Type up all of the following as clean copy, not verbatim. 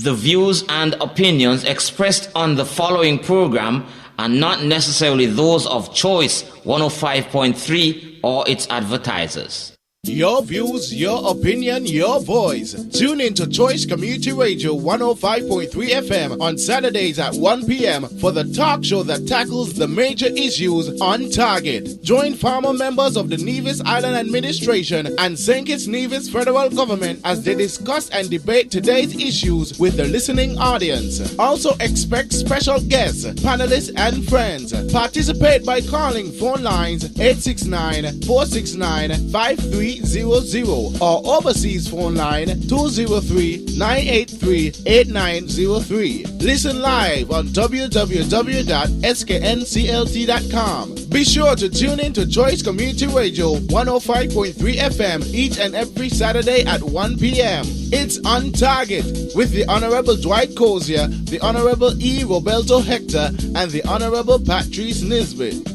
The views and opinions expressed on the following program are not necessarily those of Choice 105.3 or its advertisers. Your views, your opinion, your voice. Tune in to Choice Community Radio 105.3 FM on Saturdays at 1 p.m. for the talk show that tackles the major issues on target. Join farmer members of the Nevis Island Administration and St. Kitts Nevis federal government as they discuss and debate today's issues with the listening audience. Also expect special guests, panelists, and friends. Participate by calling phone lines 869-469-5300 or overseas phone line 203-983-8903. Listen live on www.sknclt1053.com. Be sure to tune in to Choice Community Radio 105.3 FM each and every Saturday at 1 p.m. It's On Target with the Honorable Dwight Cozier, the Honorable E. Roberto Hector, and the Honorable Patrice Nisbet.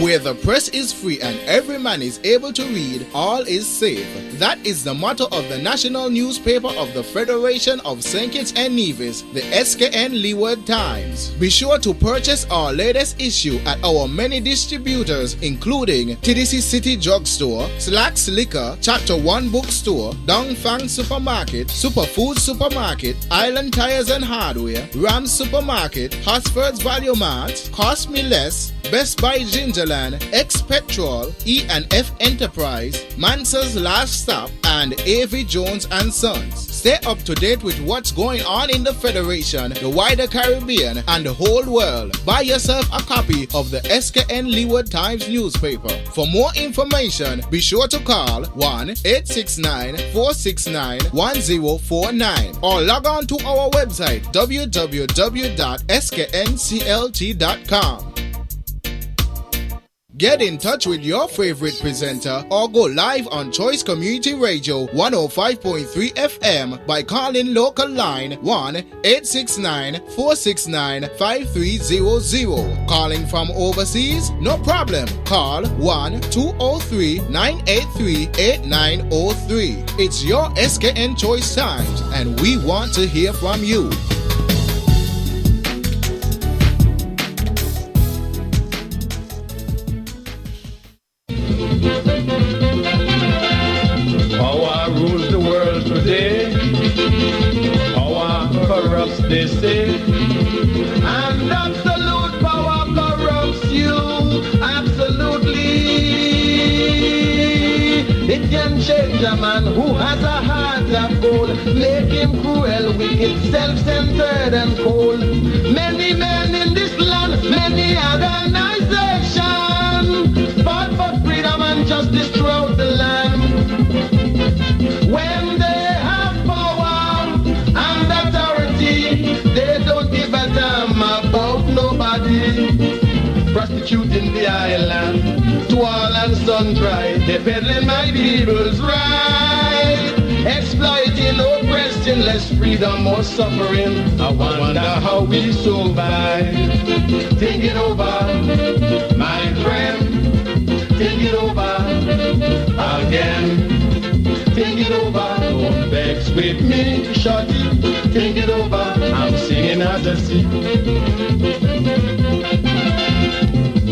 Where the press is free and every man is able to read, all is safe. That is the motto of the national newspaper of the Federation of St. Kitts and Nevis, the SKN Leeward Times. Be sure to purchase our latest issue at our many distributors, including TDC City Drugstore, Slacks Liquor, Chapter 1 Bookstore, Dongfang Supermarket, Superfood Supermarket, Island Tires and Hardware, Rams Supermarket, Hosford's Value Mart, Cost Me Less, Best Buy Gingerland, X-Petrol, E&F Enterprise, Mansa's Last Stop, and A.V. Jones & Sons. Stay up to date with what's going on in the Federation, the wider Caribbean, and the whole world. Buy yourself a copy of the SKN Leeward Times newspaper. For more information, be sure to call 1-869-469-1049 or log on to our website www.sknclt1053.com. Get in touch with your favorite presenter or go live on Choice Community Radio 105.3 FM by calling local line 1-869-469-5300. Calling from overseas? No problem. Call 1-203-983-8903. It's your SKN Choice Times and we want to hear from you. Power rules the world today. Power corrupts, they say. And absolute power corrupts you. Absolutely. It can change a man who has a heart of gold, make him cruel, wicked, self-centered and cold. Many men in this land, many organizations fought for freedom and justice throughout the land. When they have power and authority, they don't give a damn about nobody. Prostituting the island to all and sundry, they peddling my people's right, exploiting oppression, less freedom, more suffering. I wonder how we survive. Think it over, my friend. Think it over again. Think it over, don't vex with me, shorty. Think it over, I'm singing as I sing.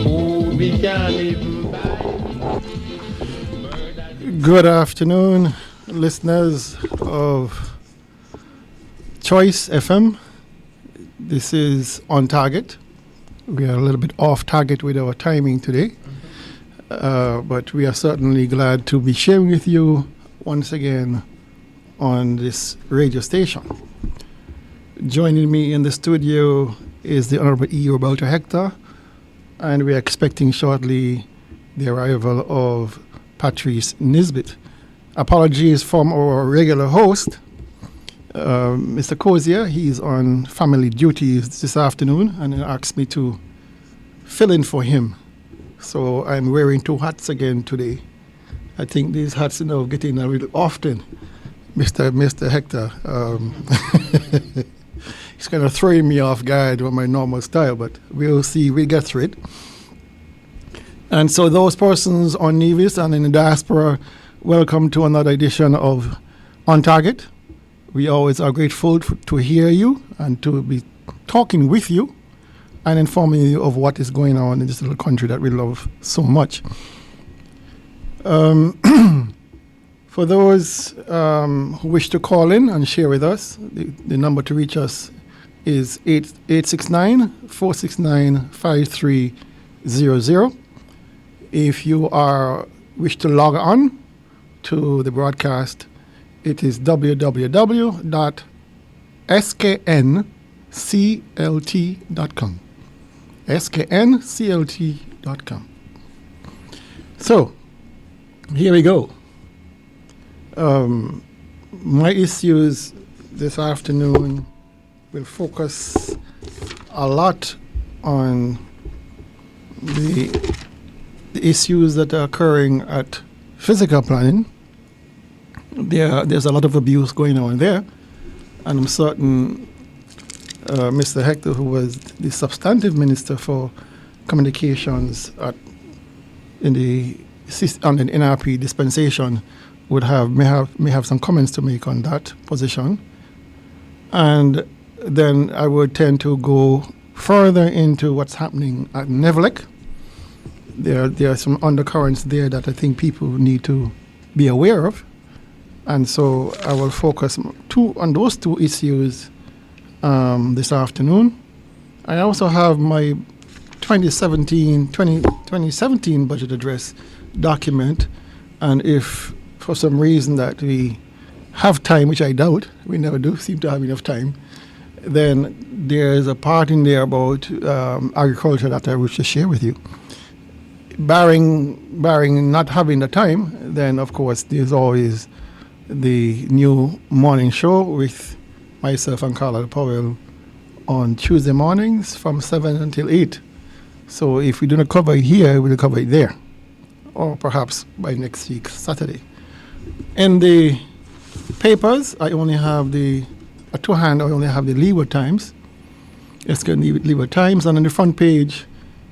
Oh, we can't even buy. Good afternoon, listeners of Choice FM. This is On Target. We are a little bit off target with our timing today, but we are certainly glad to be sharing with you once again on this radio station. Joining me in the studio is the Honorable E. Roberto Hector, and we are expecting shortly the arrival of Patrice Nisbet. Apologies from our regular host, Mr. Cozier. He's on family duties this afternoon and asked me to fill in for him. So I'm wearing two hats again today. I think these hats are now getting a little often, Mr. Hector. it's kind of throwing me off guard with my normal style, but we'll see. We'll get through it. And so those persons on Nevis and in the diaspora, welcome to another edition of On Target. We always are grateful to hear you and to be talking with you and informing you of what is going on in this little country that we love so much. For those who wish to call in and share with us, the number to reach us is 869-469-5300. If you wish to log on to the broadcast, it is www.sknclt.com. sknclt.com. So, here we go. My issues this afternoon will focus a lot on the issues that are occurring at physical planning. There's a lot of abuse going on there, and I'm certain Mr. Hector, who was the substantive minister for communications on the NRP dispensation, may have some comments to make on that position. And then I would tend to go further into what's happening at Nevelec. There are some undercurrents there that I think people need to be aware of. And so I will focus on those two issues this afternoon. I also have my 2017 budget address document, and if for some reason that we have time, which I doubt, we never do seem to have enough time, then there's a part in there about agriculture that I wish to share with you. Barring not having the time, then of course there's always the new morning show with myself and Carla Powell on Tuesday mornings from 7 until 8. So if we do not cover it here, we'll cover it there, or perhaps by next week, Saturday. In the papers, I only have at two hand, I only have the Leeward Times. Leeward Times, and on the front page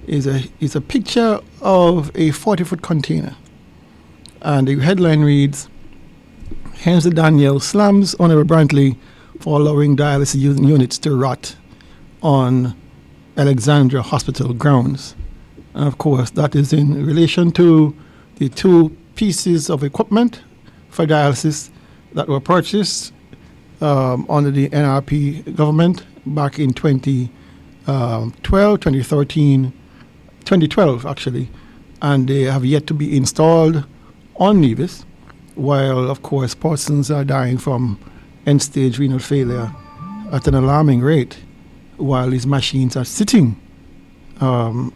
is a picture of a 40-foot container. And the headline reads, Henry Daniel slams Honorable Brantley for allowing dialysis units to rot on Alexandria Hospital grounds. And of course, that is in relation to the two pieces of equipment for dialysis that were purchased under the NRP government back in 2012 actually, and they have yet to be installed on Nevis, while of course persons are dying from end-stage renal failure at an alarming rate, while these machines are sitting on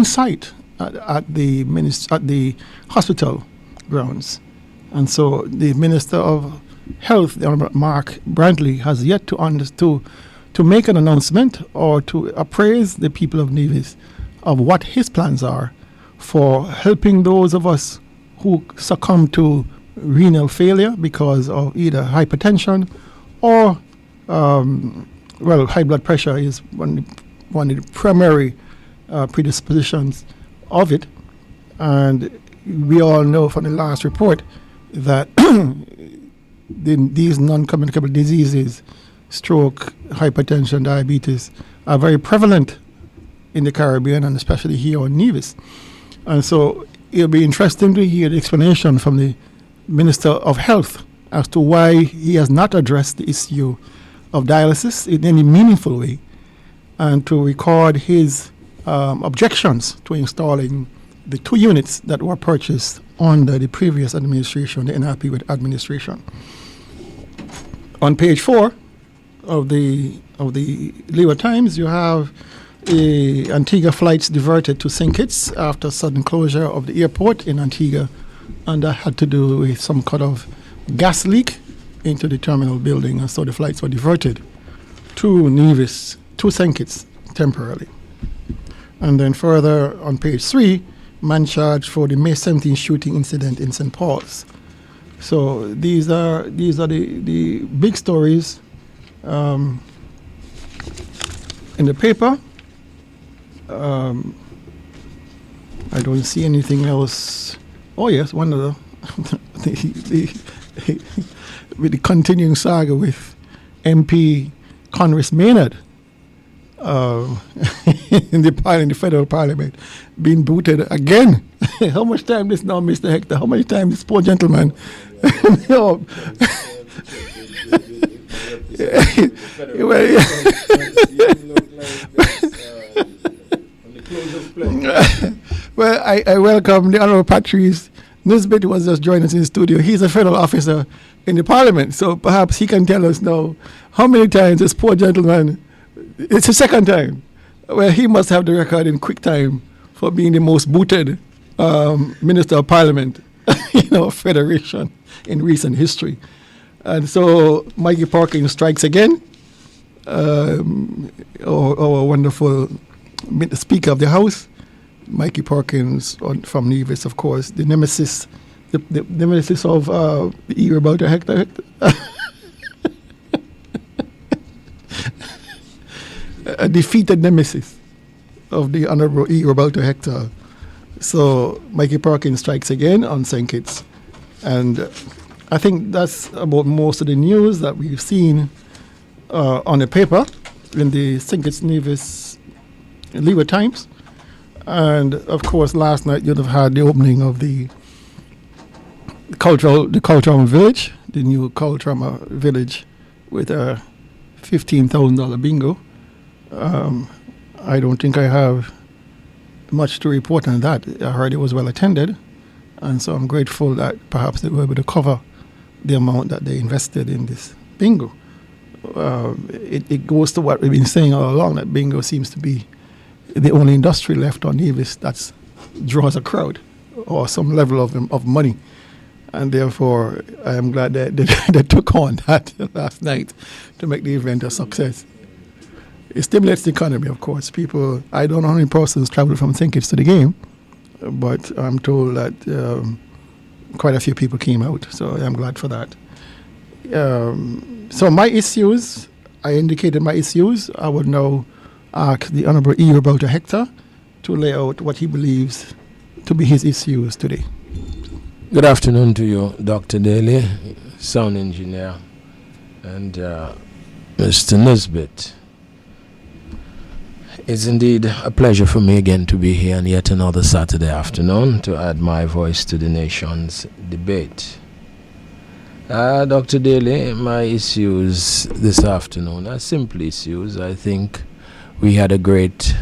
site at the hospital grounds. And so the Minister of Health, the Honourable Mark Brantley, has yet to make an announcement or to appraise the people of Nevis of what his plans are for helping those of us who succumb to renal failure because of either hypertension or high blood pressure is one of the primary predispositions of it. And we all know from the last report that these non-communicable diseases, stroke, hypertension, diabetes, are very prevalent in the Caribbean and especially here on Nevis. And so it'll be interesting to hear the explanation from the Minister of Health as to why he has not addressed the issue of dialysis in any meaningful way, and to record his objections to installing the two units that were purchased under the previous administration, the NRP administration. On page 4 of the Leeward Times, you have Antigua flights diverted to St. Kitts after sudden closure of the airport in Antigua, and that had to do with some kind of gas leak into the terminal building, and so the flights were diverted to Nevis, to St. Kitts temporarily. And then further on page 3, man charged for the May 17th shooting incident in St. Paul's. So these are the big stories in the paper, I don't see anything else. Oh yes, one of with the continuing saga with MP Congress Maynard in the federal parliament being booted again. How much time this now, Mr. Hector? How much time this poor gentleman? Well, I welcome the Honorable Patrice Nisbet, who was just joining us in the studio. He's a federal officer in the parliament, so perhaps he can tell us now how many times this poor gentleman, it's the second time, well, he must have the record in quick time for being the most booted minister of parliament, federation in recent history. And so Mikey Parkins strikes again, our wonderful Speaker of the House, Mikey Parkins from Nevis, of course, the nemesis, the nemesis of the E. about a hectare. A defeated nemesis of the Honorable E. about a hectare. So Mikey Parkins strikes again on St. Kitts. And I think that's about most of the news that we've seen on the paper in the St. Kitts Nevis Leeward Times. And of course, last night you'd have had the opening of the cultural village, the new cultural village, with a $15,000 bingo. I don't think I have much to report on that. I heard it was well attended, and so I'm grateful that perhaps they were able to cover the amount that they invested in this bingo. It goes to what we've been saying all along, that bingo seems to be the only industry left on Nevis that draws a crowd or some level of money. And therefore, I am glad that they took on that last night to make the event a success. It stimulates the economy, of course. People, I don't know how many persons travel from St. Kitts to the game, but I'm told that quite a few people came out, so I'm glad for that. So my issues, I indicated my issues. I would now ask the Honourable E. about a hectare to lay out what he believes to be his issues today. Good afternoon to you, Dr. Daly, sound engineer, and Mr. Nisbet. It's indeed a pleasure for me again to be here on yet another Saturday afternoon to add my voice to the nation's debate. Dr. Daly, my issues this afternoon are simple issues. I think we had a great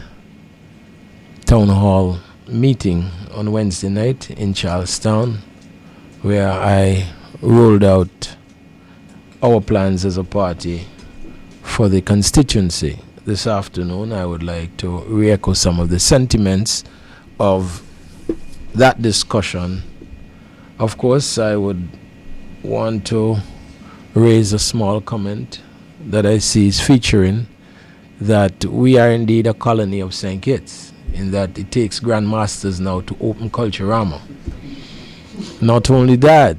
town hall meeting on Wednesday night in Charlestown, where I rolled out our plans as a party for the constituency. This afternoon, I would like to re-echo some of the sentiments of that discussion. Of course, I would want to raise a small comment that I see is featuring that we are indeed a colony of St. Kitts, in that it takes grandmasters now to open Culturama. Not only that,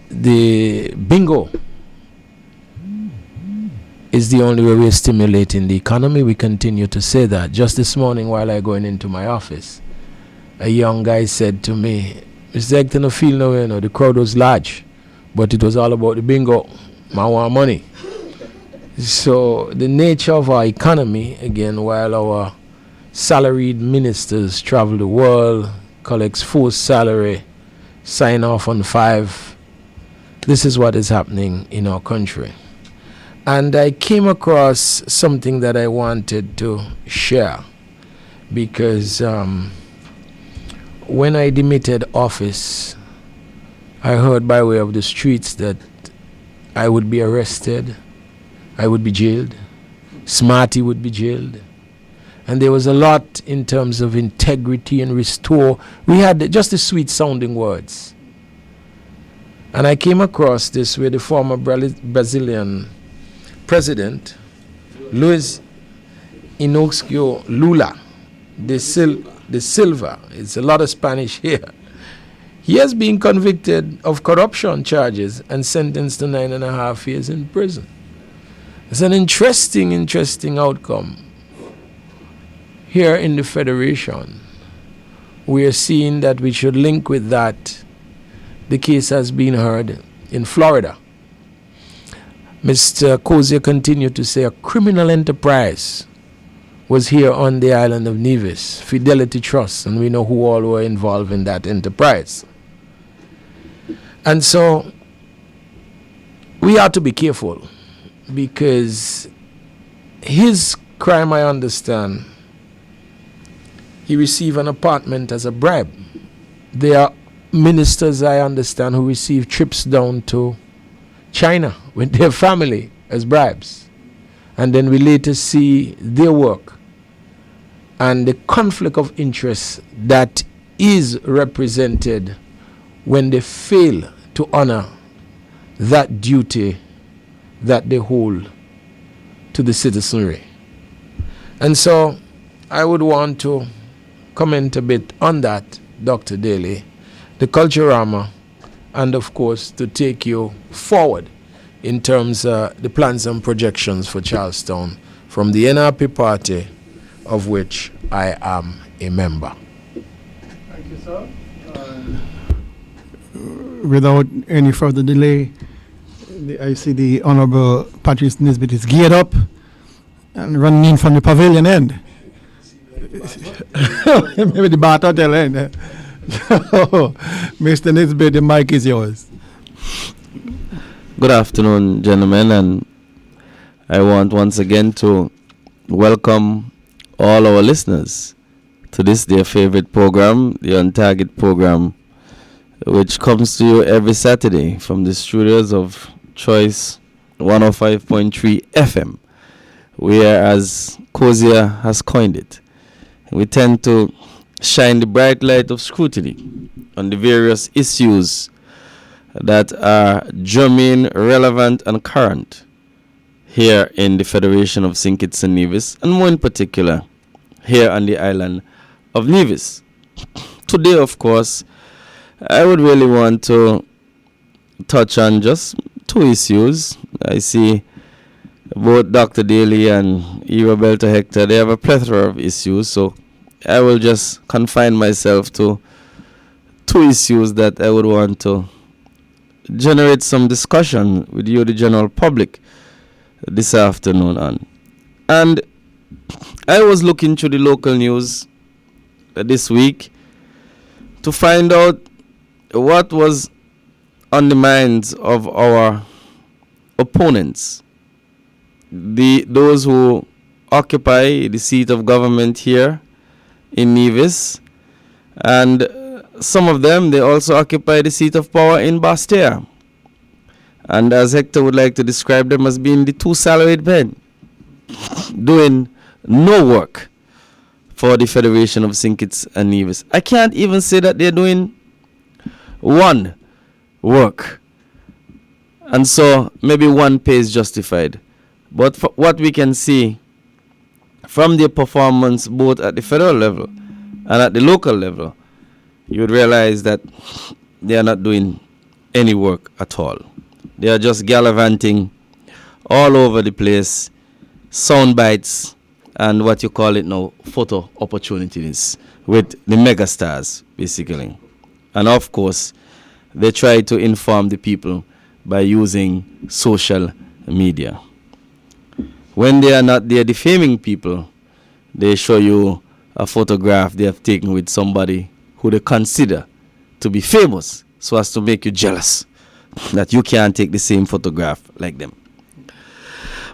the bingo is the only way we're stimulating the economy. We continue to say that. Just this morning while I going into my office, a young guy said to me, Mr. Hector, no feel no way, the crowd was large, but it was all about the bingo. I want money. So the nature of our economy, again, while our salaried ministers travel the world, collects full salary, sign off on 5, this is what is happening in our country. And I came across something that I wanted to share, because when I demitted office, I heard by way of the streets that I would be arrested, I would be jailed, Smarty would be jailed. And there was a lot in terms of integrity and restore. We had just the sweet sounding words. And I came across this where the former Brazilian President, Luiz Inácio Lula de Silva, it's a lot of Spanish here. He has been convicted of corruption charges and sentenced to 9.5 years in prison. It's an interesting outcome. Here in the Federation, we are seeing that we should link with that. The case has been heard in Florida. Mr. Cozier continued to say a criminal enterprise was here on the island of Nevis, Fidelity Trust, and we know who all were involved in that enterprise. And so we ought to be careful, because his crime, I understand, he received an apartment as a bribe. There are ministers, I understand, who receive trips down to China with their family as bribes. And then we later see their work and the conflict of interest that is represented when they fail to honor that duty that they hold to the citizenry. And so I would want to comment a bit on that, Dr. Daly, the Culturama, and of course to take you forward in terms of the plans and projections for Charlestown from the NRP party, of which I am a member. Thank you, sir. Without any further delay, I see the Honorable Patrice Nisbet is geared up and running in from the pavilion end. Maybe the Bart Hotel end. Mr. Nisbet, the mic is yours. Good afternoon, gentlemen, and I want once again to welcome all our listeners to this their favorite program, the On Target program, which comes to you every Saturday from the studios of Choice 105.3 FM, where, as Cozier has coined it, we tend to shine the bright light of scrutiny on the various issues that are germane, relevant, and current here in the Federation of St. Kitts and Nevis, and more in particular, here on the island of Nevis. Today, of course, I would really want to touch on just two issues. I see both Dr. Daly and Eva Belter Hector, they have a plethora of issues, so I will just confine myself to two issues that I would want to generate some discussion with you, the general public, this afternoon on. And I was looking through the local news this week to find out what was on the minds of our opponents, those who occupy the seat of government here in Nevis, and some of them, they also occupy the seat of power in Bastia. And as Hector would like to describe them as being the two salaried men doing no work for the Federation of St. Kitts and Nevis. I can't even say that they're doing one work. And so maybe one pay is justified. But for what we can see from their performance both at the federal level and at the local level, you would realize that they are not doing any work at all. They are just gallivanting all over the place, sound bites, and what you call it now, photo opportunities with the megastars, basically. And of course, they try to inform the people by using social media. When they are not there defaming people, they show you a photograph they have taken with somebody who they consider to be famous, so as to make you jealous that you can't take the same photograph like them.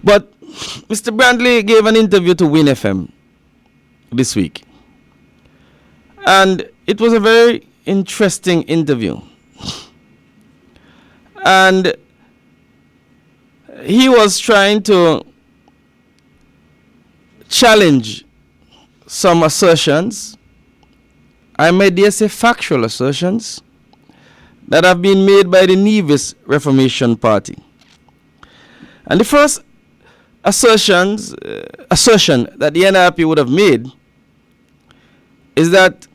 But Mr. Brantley gave an interview to Win FM this week, and it was a very interesting interview. And he was trying to challenge some assertions, I may dare say factual assertions, that have been made by the Nevis Reformation Party. And the first assertion that the NRP would have made is that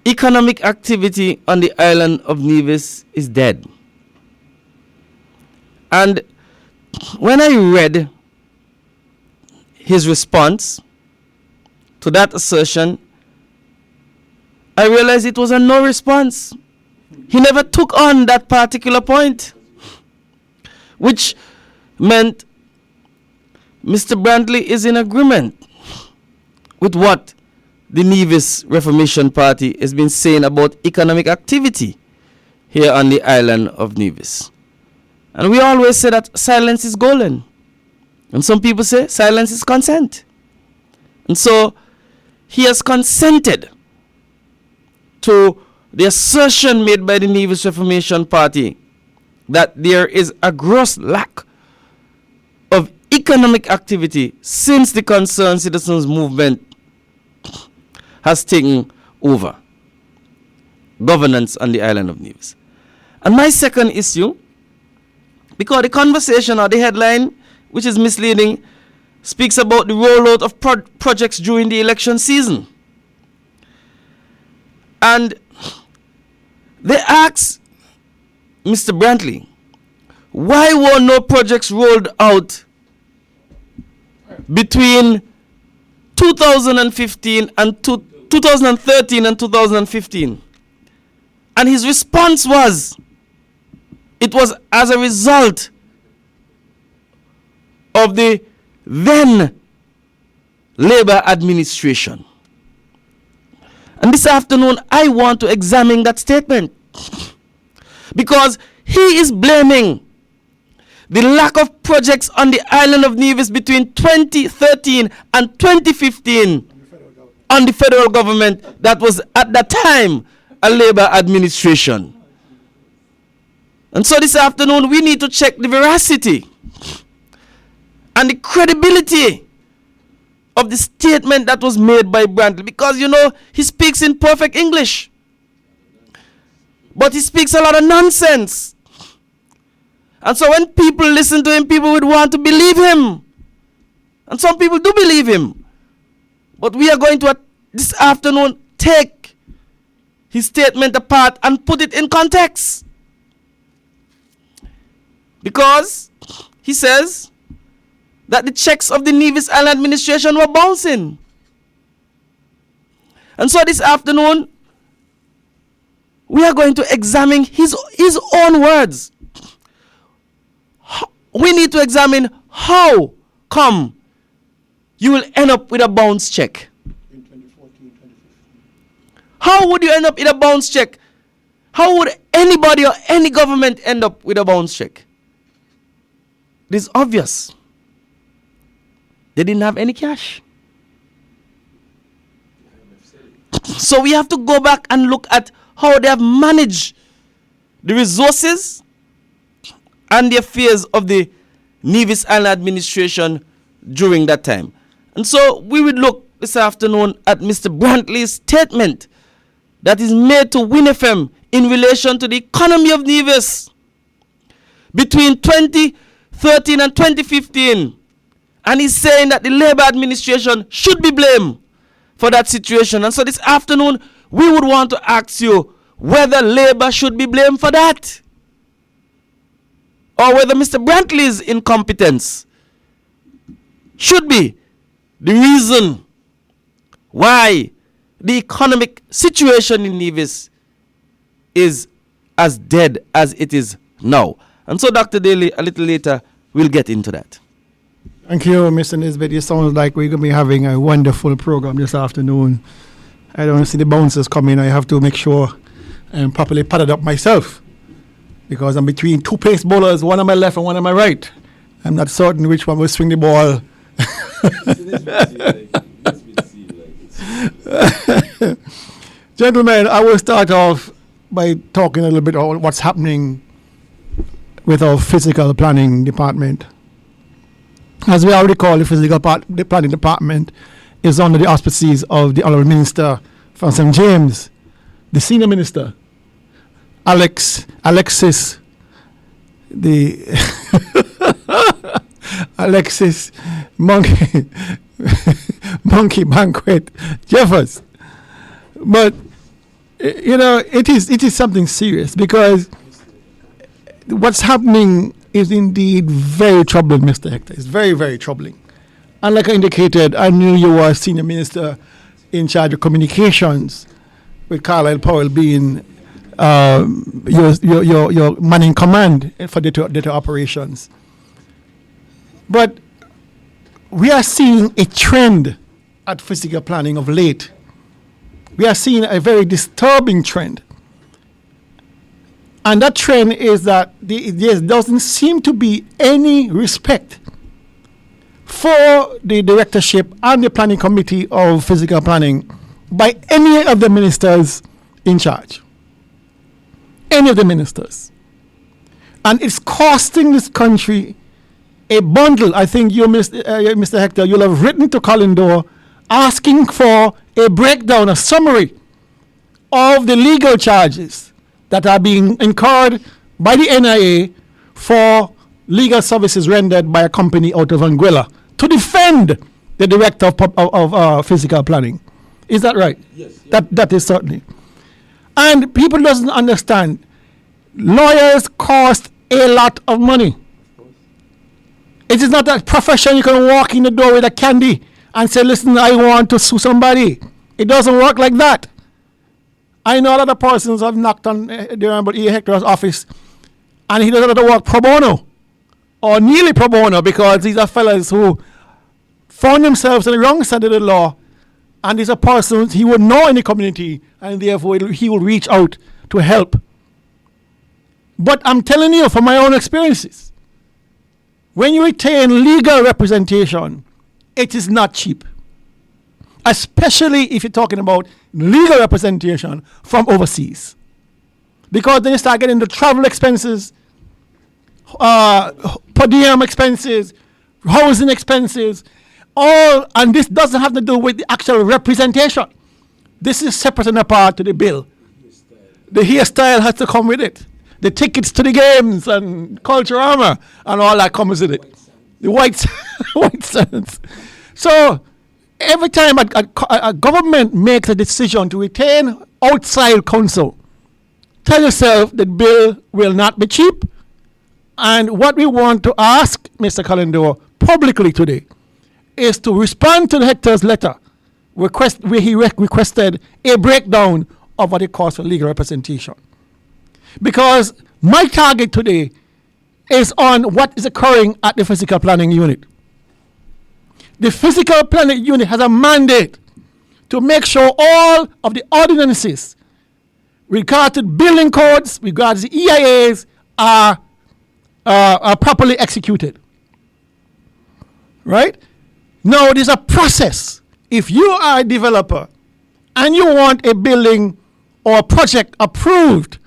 economic activity on the island of Nevis is dead. And when I read his response to that assertion, I realized it was a no response. He never took on that particular point, which meant Mr. Brantley is in agreement with what the Nevis Reformation Party has been saying about economic activity here on the island of Nevis. And we always say that silence is golden. And some people say silence is consent. And so he has consented to the assertion made by the Nevis Reformation Party that there is a gross lack of economic activity since the Concerned Citizens Movement has taken over governance on the island of Nevis. And my second issue, because the conversation or the headline, which is misleading, speaks about the rollout of projects during the election season. And they asked Mr. Brantley, why were no projects rolled out between 2015 and 2013 and 2015? And his response was, it was as a result of the then Labour administration. And this afternoon, I want to examine that statement, because he is blaming the lack of projects on the island of Nevis between 2013 and 2015 on the federal government that was at that time a Labour administration. And so this afternoon, we need to check the veracity and the credibility of the statement that was made by Brantley, because he speaks in perfect English, but he speaks a lot of nonsense. And so when people listen to him, people would want to believe him, and some people do believe him. But we are going to this afternoon take his statement apart and put it in context, because he says that the checks of the Nevis Island administration were bouncing. And so this afternoon, we are going to examine his own words. We need to examine how come you will end up with a bounce check. In 2014, 2015. How would you end up with a bounce check? How would anybody or any government end up with a bounce check? It is obvious. They didn't have any cash. So we have to go back and look at how they have managed the resources and the affairs of the Nevis Island administration during that time. And so we will look this afternoon at Mr. Brantley's statement that is made to Win FM in relation to the economy of Nevis between 2013 and 2015. And he's saying that the Labour administration should be blamed for that situation. And so this afternoon, we would want to ask you whether Labour should be blamed for that, or whether Mr. Brantley's incompetence should be the reason why the economic situation in Nevis is as dead as it is now. And so, Dr. Daly, a little later, we'll get into that. Thank you, Mr. Nisbet. It sounds like we're going to be having a wonderful program this afternoon. I don't see the bouncers coming. I have to make sure I'm properly padded up myself, because I'm between two pace bowlers, one on my left and one on my right. I'm not certain which one will swing the ball. Gentlemen, I will start off by talking a little bit about what's happening with our physical planning department. As we already call the planning department is under the auspices of the Honourable Minister from St. James, the Senior Minister, Alexis Monkey Banquet Jeffers. But it is something serious, because what's happening is indeed very troubling, Mr. Hector. It's very, very troubling. And like I indicated, I knew you were a senior minister in charge of communications, with Carlisle Powell being your man in command for data operations. But we are seeing a trend at physical planning of late. We are seeing a very disturbing trend. And that trend is that there doesn't seem to be any respect for the directorship and the planning committee of physical planning by any of the ministers in charge. Any of the ministers. And it's costing this country a bundle. I think you, Mr. Hector, you'll have written to Colin Dorr asking for a breakdown, a summary of the legal charges that are being incurred by the NIA for legal services rendered by a company out of Anguilla to defend the director of physical planning. Is that right? Yes. That is certainly. And people doesn't understand. Lawyers cost a lot of money. It is not that profession you can walk in the door with a candy and say, listen, I want to sue somebody. It doesn't work like that. I know a lot of persons have knocked on E. Hector's office and he doesn't have to work pro bono or nearly pro bono because these are fellas who found themselves on the wrong side of the law, and these are persons he would know in the community and therefore he will reach out to help. But I'm telling you from my own experiences, when you retain legal representation, it is not cheap. Especially if you're talking about legal representation from overseas. Because then you start getting the travel expenses, per diem expenses, housing expenses, all, and this doesn't have to do with the actual representation. This is separate and apart to the bill. The hairstyle has to come with it. The tickets to the games and culture armor and all that comes with it. The white sands. So every time a government makes a decision to retain outside counsel, tell yourself that bill will not be cheap. And what we want to ask Mr. Calendar publicly today is to respond to the Hector's letter where he requested a breakdown of what it costs for legal representation. Because my target today is on what is occurring at the physical planning unit. The physical planning unit has a mandate to make sure all of the ordinances regarding building codes, regarding the EIAs are properly executed. Right? Now, there's a process. If you are a developer and you want a building or a project approved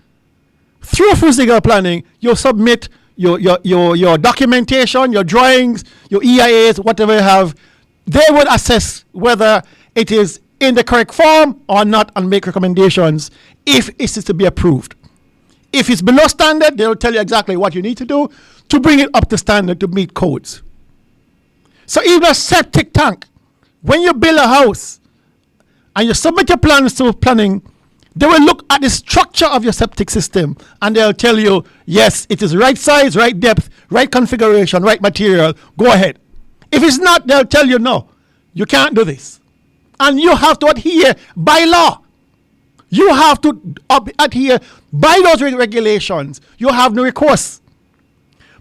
through physical planning, you submit your documentation, your drawings, your EIAs, whatever you have. They will assess whether it is in the correct form or not and make recommendations if it is to be approved. If it's below standard, they'll tell you exactly what you need to do to bring it up to standard to meet codes. So even a septic tank, when you build a house and you submit your plans to planning, they will look at the structure of your septic system and they'll tell you, yes, it is right size, right depth, right configuration, right material, go ahead. If it's not, they'll tell you, no, you can't do this. And you have to adhere by law. You have to adhere by those regulations. You have no recourse.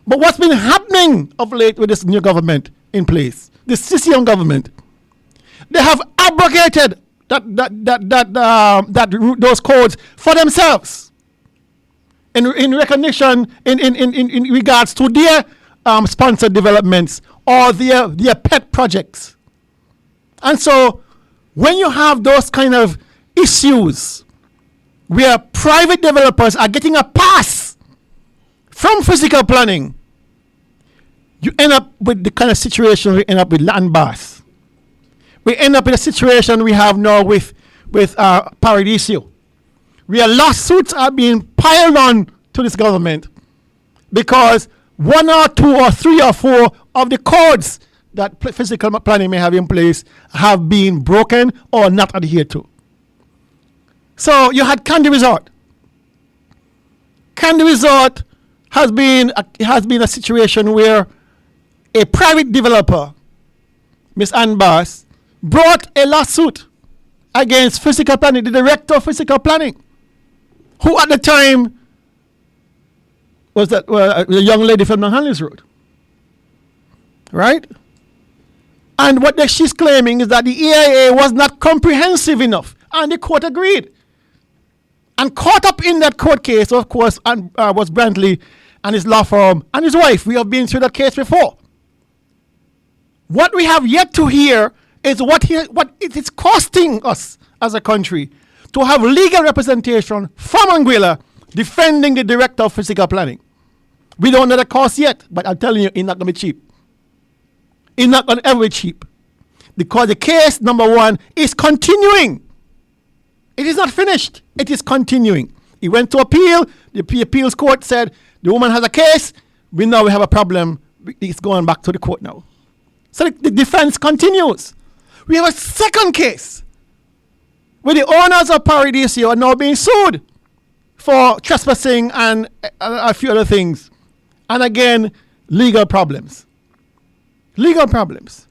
But what's been happening of late with this new government in place, this CCM government, they have abrogated those codes for themselves in recognition in regards to their sponsored developments or their pet projects. And so when you have those kind of issues where private developers are getting a pass from physical planning, you end up with the kind of situation we end up with land bars. We end up in a situation we have now with Paradiso, where lawsuits are being piled on to this government because 1 or 2 or 3 or 4 of the codes that physical planning may have in place have been broken or not adhered to. So you had Candy Resort. Candy Resort has been a situation where a private developer, Ms. Ann Bass, brought a lawsuit against physical planning, the director of physical planning, who at the time was that a young lady from the Hanley's Road. Right? And what she's claiming is that the EIA was not comprehensive enough, and the court agreed. And caught up in that court case, of course, was Brantley and his law firm and his wife. We have been through that case before. What we have yet to hear is what it is costing us as a country to have legal representation from Anguilla defending the director of physical planning. We don't know the cost yet, but I'm telling you, it's not going to be cheap. It's not going to ever be cheap. Because the case, number one, is continuing. It is not finished. It is continuing. It went to appeal. The appeals court said the woman has a case. We have a problem. It's going back to the court now. So the defense continues. We have a second case where the owners of Paradiso are now being sued for trespassing and a few other things. And again, legal problems. Legal problems.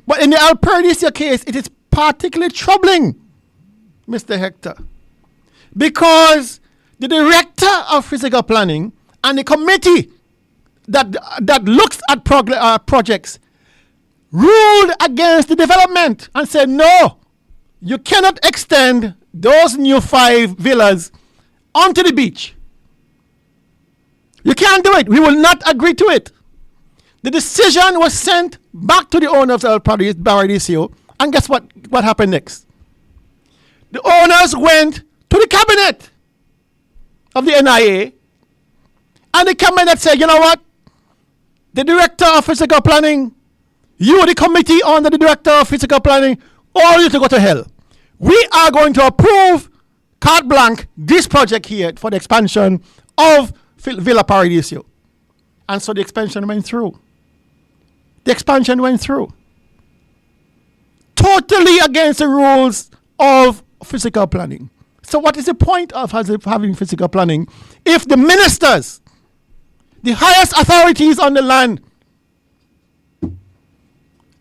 But in the Paradiso case, it is particularly troubling, Mr. Hector, because the director of physical planning and the committee that looks at projects ruled against the development and said, no, you cannot extend those new 5 villas onto the beach. You can't do it. We will not agree to it. The decision was sent back to the owners of Paradiso, and guess what happened next? The owners went to the cabinet of the NIA, and the cabinet said, you know what? The director of physical planning, you, the committee under the director of physical planning, all you to go to hell. We are going to approve carte blanche this project here for the expansion of Villa Paradiso. And so the expansion went through. The expansion went through. Totally against the rules of physical planning. So what is the point of having physical planning if the ministers, the highest authorities on the land,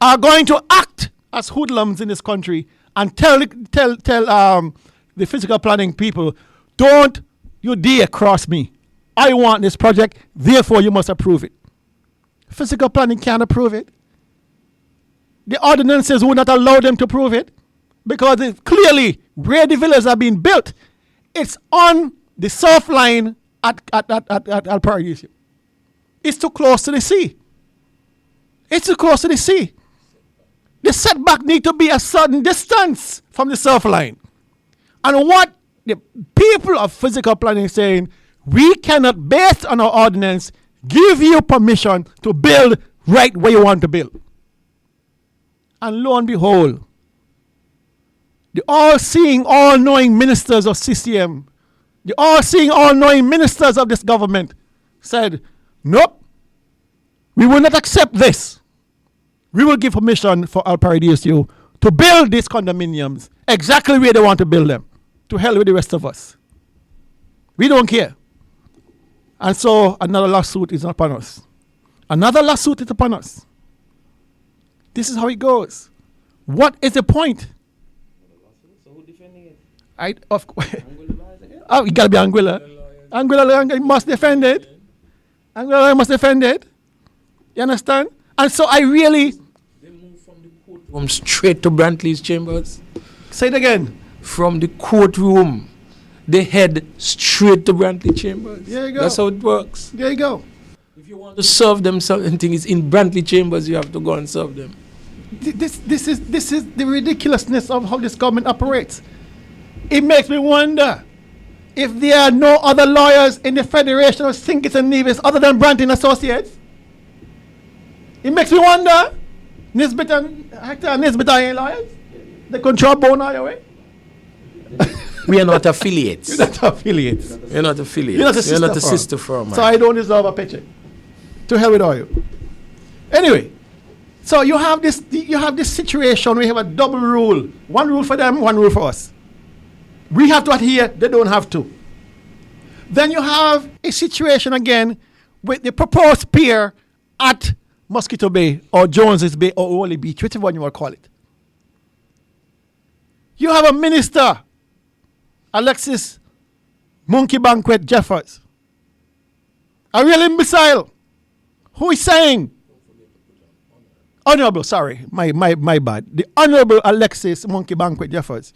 are going to act as hoodlums in this country and tell the physical planning people, don't you dare cross me. I want this project, therefore you must approve it. Physical planning can't approve it. The ordinances will not allow them to approve it because it's clearly where the villas are being built, it's on the surf line at Paradiso. It's too close to the sea. It's too close to the sea. The setback need to be a certain distance from the surf line. And what the people of physical planning saying, we cannot, based on our ordinance, give you permission to build right where you want to build. And lo and behold, the all-seeing, all-knowing ministers of CCM, the all-seeing, all-knowing ministers of this government said, nope, we will not accept this. We will give permission for Al Paradiso to build these condominiums exactly where they want to build them. To hell with the rest of us. We don't care. And so another lawsuit is upon us. Another lawsuit is upon us. This is how it goes. What is the point? So who defending it? Of course. Oh, you gotta be Anguilla. Anguilla must defend it. Anguilla must defend it. You understand? And so I really. They move from the courtroom straight to Brantley's chambers. Say it again. From the courtroom, they head straight to Brantley chambers. There you go. That's how it works. There you go. If you want to serve them something, is in Brantley chambers, you have to go and serve them. This is the ridiculousness of how this government operates. It makes me wonder if there are no other lawyers in the Federation of St. and Nevis other than Brantley Associates. It makes me wonder. Nisbet and Hector and Nisbet are lawyers. They control bone all your way. We are not affiliates. You're not affiliates. You're not affiliates. You're not a sister firm. So I don't deserve a paycheck. To hell with all you. Anyway, so you have this situation. We have a double rule. One rule for them, one rule for us. We have to adhere. They don't have to. Then you have a situation again with the proposed pier at Mosquito Bay or Jones's Bay or Wally Beach, whichever one you want to call it. You have a minister, Alexis Monkey Banquet Jeffers, a real imbecile, who is saying, Honorable, sorry, my bad, the Honorable Alexis Monkey Banquet Jeffers,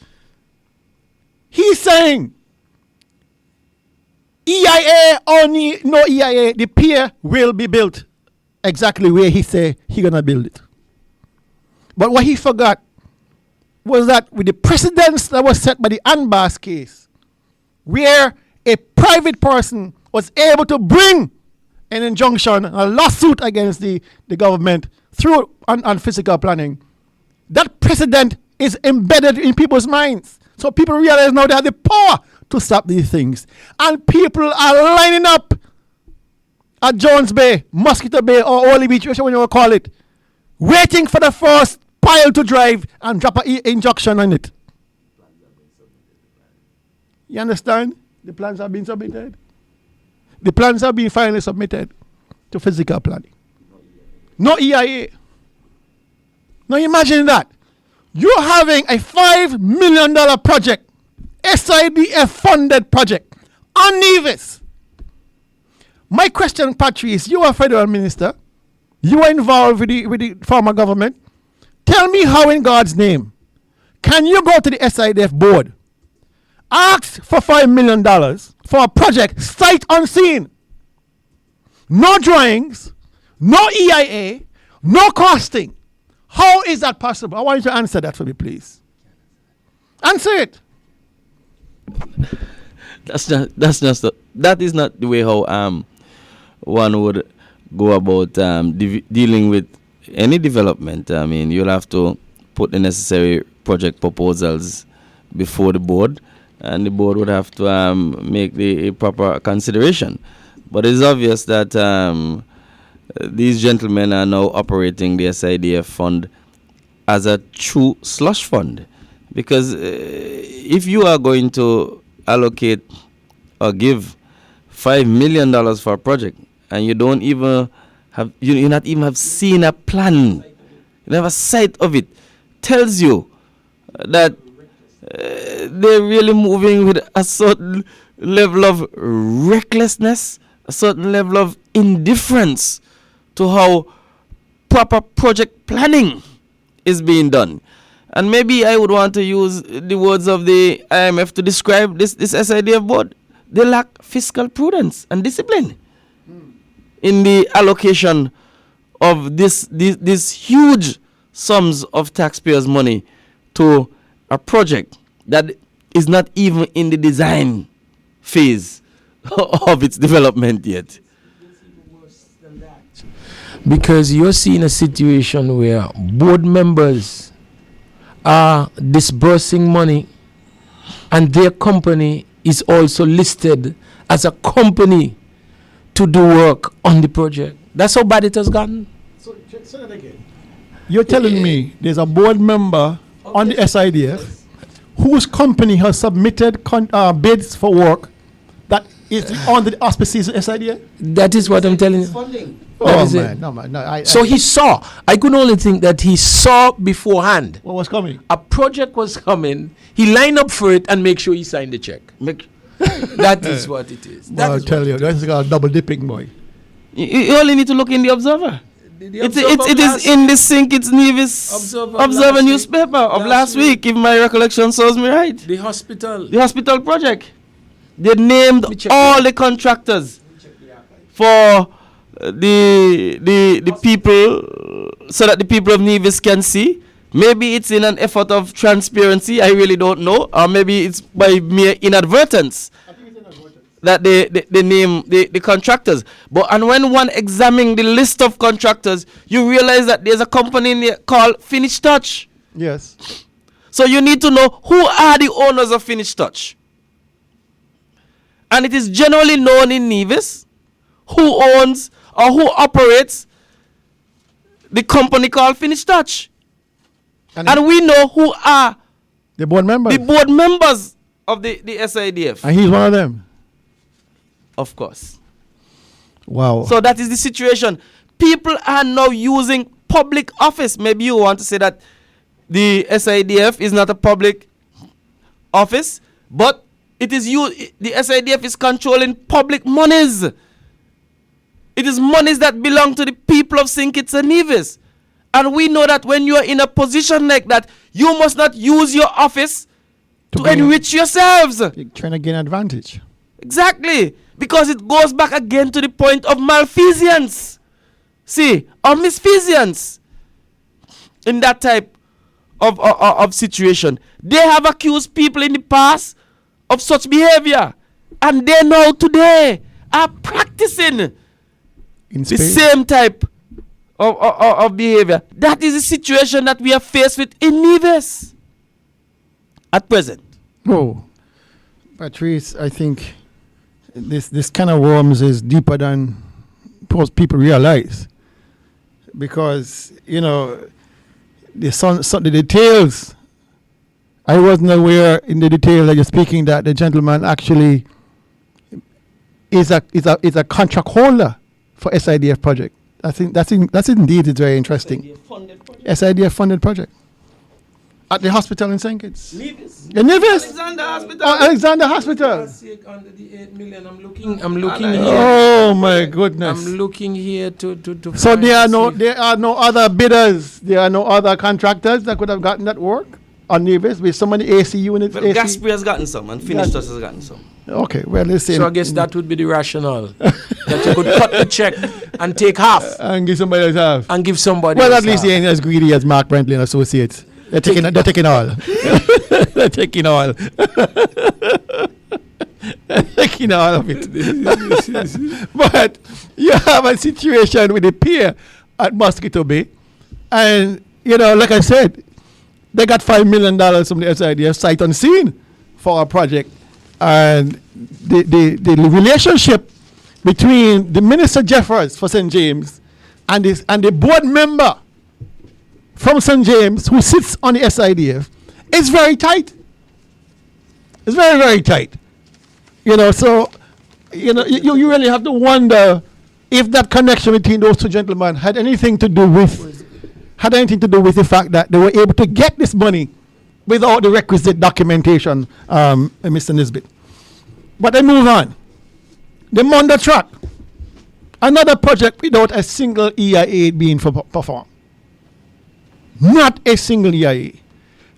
he's saying, EIA or no EIA, the pier will be built exactly where he say he gonna build it. But what he forgot was that with the precedence that was set by the Anbas case, where a private person was able to bring an injunction, a lawsuit against the government through on physical planning, that precedent is embedded in people's minds. So people realize now they have the power to stop these things. And people are lining up at Jones Bay, Mosquito Bay, or Wally Beach, whichever one you want to call it, waiting for the first pile to drive and drop an injunction on it. You understand? The plans have been submitted. The plans have been finally submitted to physical planning. No EIA. Now imagine that. You're having a $5 million project, SIDF funded project, on Nevis. My question, Patrick, is you are a federal minister. You are involved with the former government. Tell me how in God's name can you go to the SIDF board, ask for $5 million for a project sight unseen, no drawings, no EIA, no costing? How is that possible? I want you to answer that for me, please. Answer it. That is not the way how one would go about dealing with any development. I mean, you'll have to put the necessary project proposals before the board, and the board would have to make the proper consideration. But it's obvious that these gentlemen are now operating the SIDF fund as a true slush fund, because if you are going to allocate or give $5 million for a project and you don't even have, you not even have seen a plan, you never a sight of it, tells you that they're really moving with a certain level of recklessness, a certain level of indifference to how proper project planning is being done. And maybe I would want to use the words of the IMF to describe this SIDF board. They lack fiscal prudence and discipline in the allocation of these huge sums of taxpayers' money to a project that is not even in the design phase of its development yet. Because you're seeing a situation where board members are disbursing money and their company is also listed as a company to do work on the project. That's how bad it has gotten. So say that again. You're telling me there's a board member on the SIDF whose company has submitted bids for work that is under the auspices of SIDF? That is what I'm telling you. Oh man, no man, no. So he saw. I could only think that he saw beforehand. What was coming? A project was coming. He lined up for it and make sure he signed the check. That is what it is. Well, I'll tell you, that's a double dipping, boy. You only need to look in the Observer. It is in the Sink It's Nevis Observer newspaper of last week, if my recollection serves me right. The hospital project. They named all the contractors for the people, so that the people of Nevis can see. Maybe it's in an effort of transparency, I really don't know, or maybe it's by mere inadvertence that they name the contractors. And when one examines the list of contractors, you realize that there's a company in there called Finish Touch. Yes. So you need to know who are the owners of Finish Touch. And it is generally known in Nevis who owns or who operates the company called Finish Touch. And we know who are the board members. The board members of the SIDF. And he's one of them. Of course. Wow. So that is the situation. People are now using public office. Maybe you want to say that the SIDF is not a public office, but it is the SIDF is controlling public monies. It is monies that belong to the people of St. Kitts and Nevis. And we know that when you are in a position like that, you must not use your office to enrich yourselves. You're trying to gain advantage. Exactly. Because it goes back again to the point of malfeasance. See, or misfeasance. In that type of situation. They have accused people in the past of such behavior. And they now today are practicing the same type of behavior. That is the situation that we are faced with in Nevis at present. Oh, Patrice, I think this kind of worms is deeper than most people realize. Because, you know, the details, I wasn't aware in the detail that you're speaking that the gentleman actually is a contract holder for SIDF project. I think that's indeed it's very interesting. SIDF funded project at the hospital in St. Kitts. Nevis. In Nevis. Alexander Hospital. Oh, Alexander Hospital. Under the 8 million, I'm looking here. Oh my goodness. I'm looking here to So there are no other bidders. There are no other contractors that could have gotten that work on Nevis with so many AC units. Well, Gaspre has gotten some and Finished Trust has gotten some. Okay, well, let's say. So I guess that would be the rationale. That you could cut the check and take half. And give somebody else half. And give somebody Well, else at least he ain't as greedy as Mark Brentley and Associates. They're taking all. They're taking all. Taking all of it. But you have a situation with a pier at Mosquito Bay. And, you know, like I said, they got $5 million from the SIDF sight unseen for a project. And the relationship between the Minister Jeffers for St. James and the board member from St. James who sits on the SIDF is very tight. It's very, very tight. You know, so, you know, you really have to wonder if that connection between those two gentlemen had anything to do with the fact that they were able to get this money without the requisite documentation, Mr. Nisbet. But I move on. The Munda track, another project without a single EIA being performed. Not a single EIA.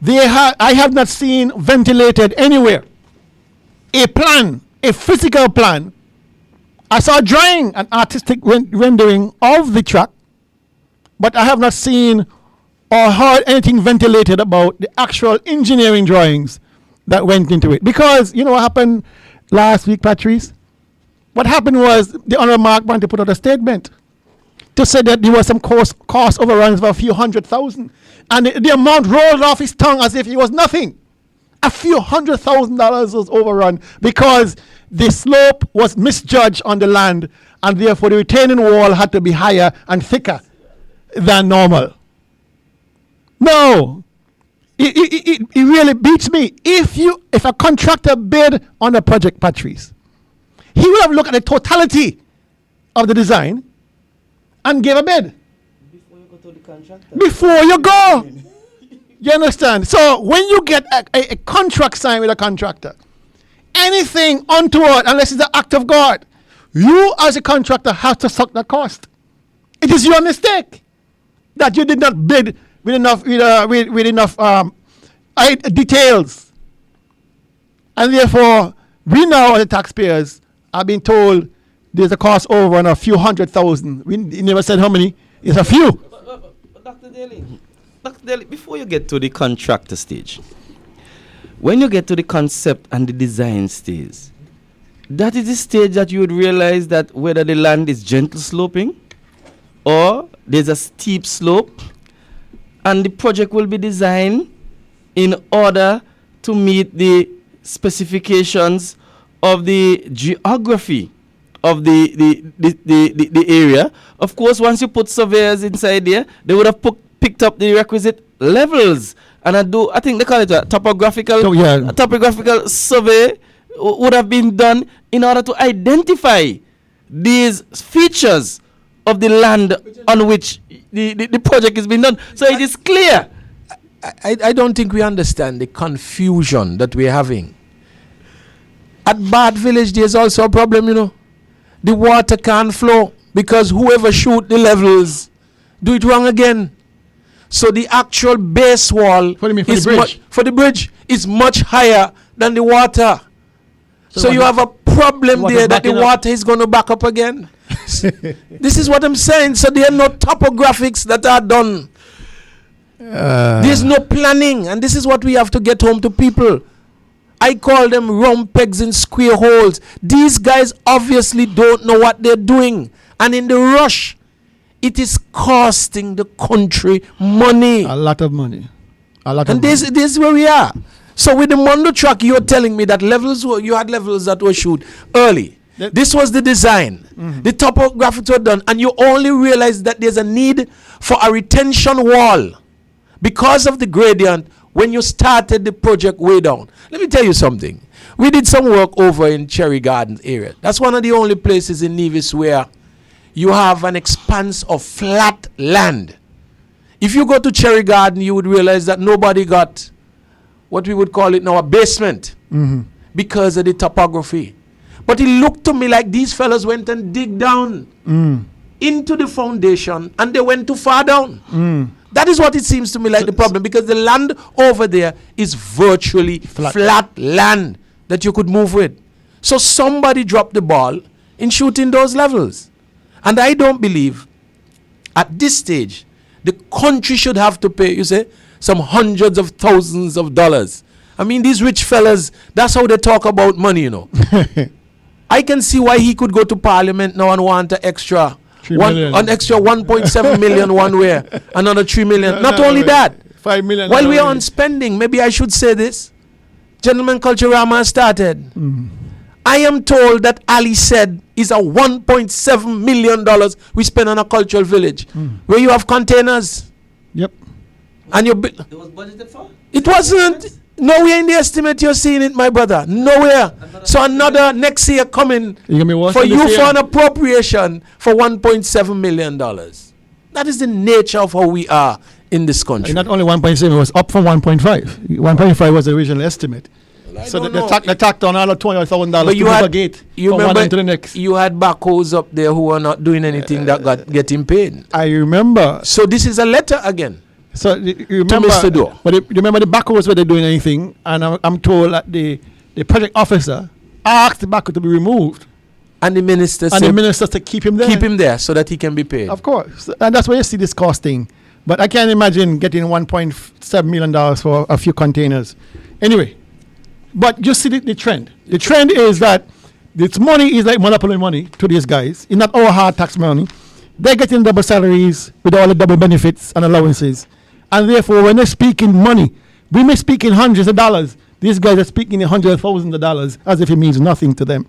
I have not seen ventilated anywhere a plan, a physical plan. I saw a drawing, an artistic rendering of the track, but I have not seen or heard anything ventilated about the actual engineering drawings that went into it. Because, you know what happened last week, Patrice? What happened was the Honorable Mark wanted to put out a statement to say that there was some cost overruns of a few $100,000. And the amount rolled off his tongue as if it was nothing. A few $100,000 was overrun because the slope was misjudged on the land, and therefore the retaining wall had to be higher and thicker than normal. No, it really beats me. If a contractor bid on a project, Patrice, he would have looked at the totality of the design and give a bid. Before you go to the contractor. Before you go. You understand? So when you get a contract signed with a contractor, anything untoward, unless it's an act of God, you as a contractor have to suck that cost. It is your mistake that you did not bid with enough details, and therefore we now, as the taxpayers, are being told there's a cost over on a few $100,000. We never said how many. It's a few. But Dr. Daly, before you get to the contractor stage, when you get to the concept and the design stage, that is the stage that you would realize that whether the land is gentle sloping or there's a steep slope, and the project will be designed in order to meet the specifications of the geography of the area. Of course, once you put surveyors inside there, they would have picked up the requisite levels, and I think they call it a topographical survey would have been done in order to identify these features of the land on which the project is being done. So it is clear. I don't think we understand the confusion that we're having. At Bad Village, there's also a problem, you know. The water can't flow because whoever shoot the levels do it wrong again. So the actual base wall What do you mean, for the bridge? for the bridge is much higher than the water. So you have a problem water there that the backing up. water is going to back up again. This is what I'm saying. So there are no topographics that are done. There's no planning, and this is what we have to get home to people. I call them round pegs in square holes. These guys obviously don't know what they're doing, and in the rush, it is costing the country money. A lot of money. And this is where we are. So with the Mondo track, you're telling me that you had levels that were shoot early. This was the design. The topographics were done, and you only realize that there's a need for a retention wall because of the gradient when you started the project way down. Let me tell you something. We did some work over in Cherry Gardens area. That's one of the only places in Nevis where you have an expanse of flat land. If you go to Cherry Garden, you would realize that nobody got what we would call it now a basement because of the topography. But it looked to me like these fellas went and dig down into the foundation, and they went too far down. That is what it seems to me like the problem, because the land over there is virtually flat land that you could move with. So somebody dropped the ball in shooting those levels. And I don't believe at this stage the country should have to pay, you say, some hundreds of thousands of dollars. I mean, these rich fellas, that's how they talk about money, you know. I can see why he could go to parliament now and want an extra 1.7 million one way, another 3 million. Not only that, 5 million. while we are on spending, maybe I should say this. Gentlemen, Culturama started. I am told that Ali said is a $1.7 million we spend on a cultural village where you have containers. Yep. And you It was budgeted for? it wasn't nowhere in the estimate you're seeing it, my brother. Nowhere. So another next year coming You gonna be worse for than this you year? for an appropriation for $1.7 million. That is the nature of how we are in this country. And not only 1.7, it was up from 1.5. 1.5 was the original estimate. So don't they know. tacked on all of $20,000 But to you move had a gate you from one remember end to the next. you had backhoes up there who were not doing anything that got getting paid. I remember. So this is a letter again. So you remember, Mr. Doe. But you remember the backhoes were they doing anything, and I'm told that the project officer asked the backhoe to be removed, And the minister and said the minister to keep him there. keep him there so that he can be paid. Of course, and that's where you see this costing. But I can't imagine getting $1.7 million for a few containers. Anyway, but just see the trend. The trend is that this money is like monopoly money to these guys. It's not our hard tax money. They're getting double salaries with all the double benefits and allowances. And therefore, when they're speaking money, we may speak in hundreds of dollars. These guys are speaking in hundreds of thousands of dollars as if it means nothing to them.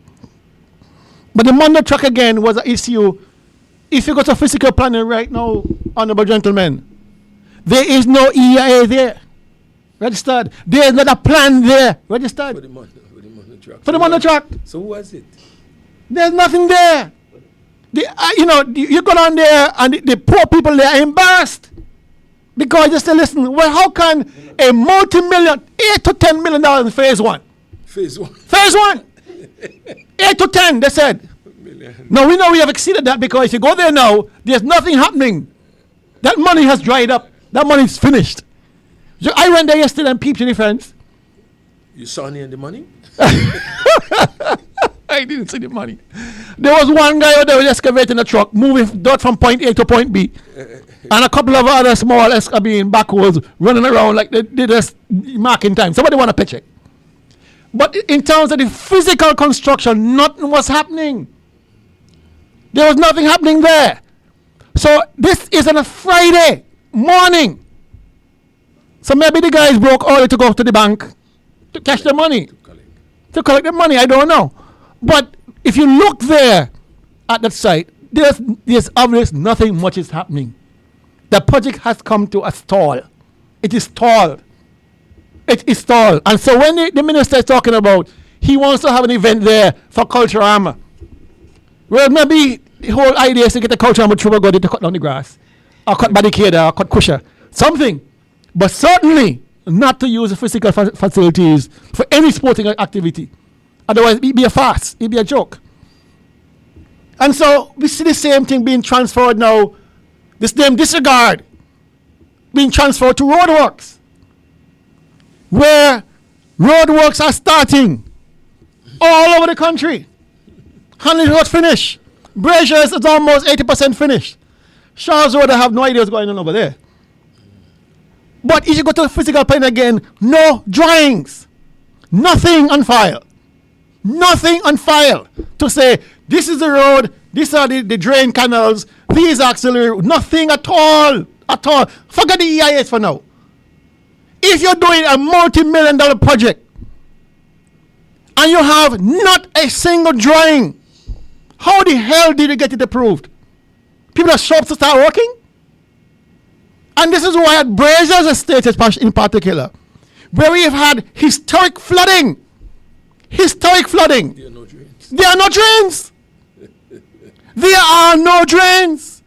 But the Mondo truck again was an issue. If you go to physical planning right now, honorable gentlemen, there is no EIA there registered. There is not a plan there registered for the Mondo truck. So who was it? There's nothing there. You go down there and the poor people there are embarrassed because they say, listen, well, how can a multi-million, $8 to $10 million in phase one? Phase one. Phase one. 8 to 10, they said. Now we know we have exceeded that because if you go there now, there's nothing happening. That money has dried up. That money is finished. So I went there yesterday and peeped the difference. You saw any of the money? I didn't see the money. There was one guy out there with excavating a truck, moving dirt from point A to point B. And a couple of other small backhoes running around like they just marking time. Somebody want a paycheck. But in terms of the physical construction, nothing was happening. There was nothing happening there. So this is on a Friday morning. So maybe the guys broke early to go to the bank to cash the money. To collect the money, I don't know. But if you look there at that site, there's obvious nothing much is happening. The project has come to a stall. It is stalled. It is stalled. And so when the minister is talking about he wants to have an event there for Culturama, Well, maybe the whole idea is to get the culture and trouble to cut down the grass, or cut barricade, or cut cushion, something. But certainly not to use the physical facilities for any sporting activity. Otherwise, it'd be a farce. It'd be a joke. And so we see the same thing being transferred now. This name disregard being transferred to roadworks, where roadworks are starting all over the country. Hanley Road finished. Braziers is almost 80% finished. Charles Road, I have no idea what's going on over there. But if you go to the physical plan again, no drawings. Nothing on file. Nothing on file to say, this is the road, these are the drain canals, these are auxiliary, nothing at all. At all. Forget the EIS for now. If you're doing a multi-million-dollar project and you have not a single drawing, how the hell did you get it approved? People are shocked to start working? And this is why at Brazier's estate in particular, where we have had historic flooding. Historic flooding. There are no drains. There are no drains. There are no drains.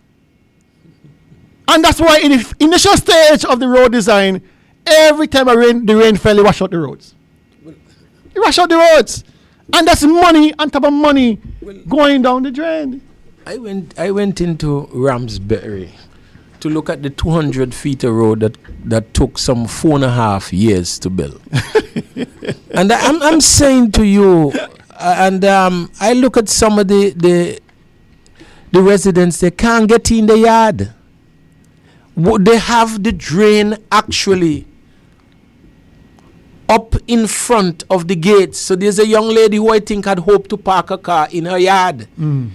And that's why in the initial stage of the road design, every time the rain fell, it washed out the roads. It washed out the roads. And that's money on top of money going down the drain. I went into Ramsbury to look at the 200 feet of road that took some 4.5 years to build. And I'm saying to you, I look at some of the residents, they can't get in the yard. They have the drain actually up in front of the gates. So there's a young lady who I think had hoped to park her car in her yard.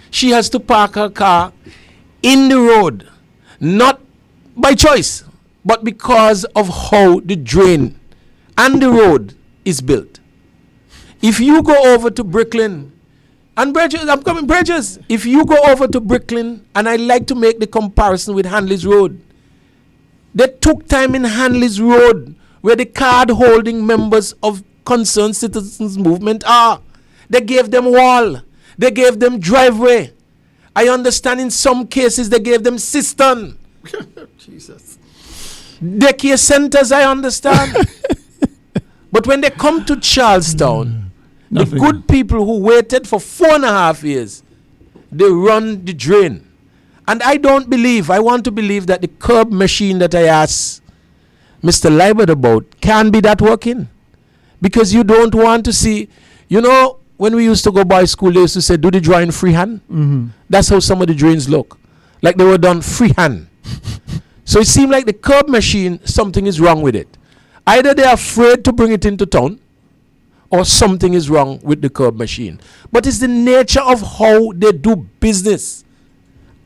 She has to park her car in the road, not by choice, but because of how the drain and the road is built. If you go over to Brooklyn, and Bridges, I'm coming, Bridges. If you go over to Brooklyn, and I like to make the comparison with Hanley's Road, they took time in Hanley's Road, where the card-holding members of Concerned Citizens Movement are. They gave them wall. They gave them driveway. I understand in some cases they gave them cistern. Jesus. Daycare centers, I understand. But when they come to Charlestown, the good people who waited for 4.5 years, they run the drain. And I want to believe that the curb machine that I asked Mr. Libert about can be that working. Because you don't want to see, when we used to go by school, they used to say, do the drawing freehand. That's how some of the drains look. Like they were done freehand. So it seemed like the curb machine, something is wrong with it. Either they're afraid to bring it into town, or something is wrong with the curb machine. But it's the nature of how they do business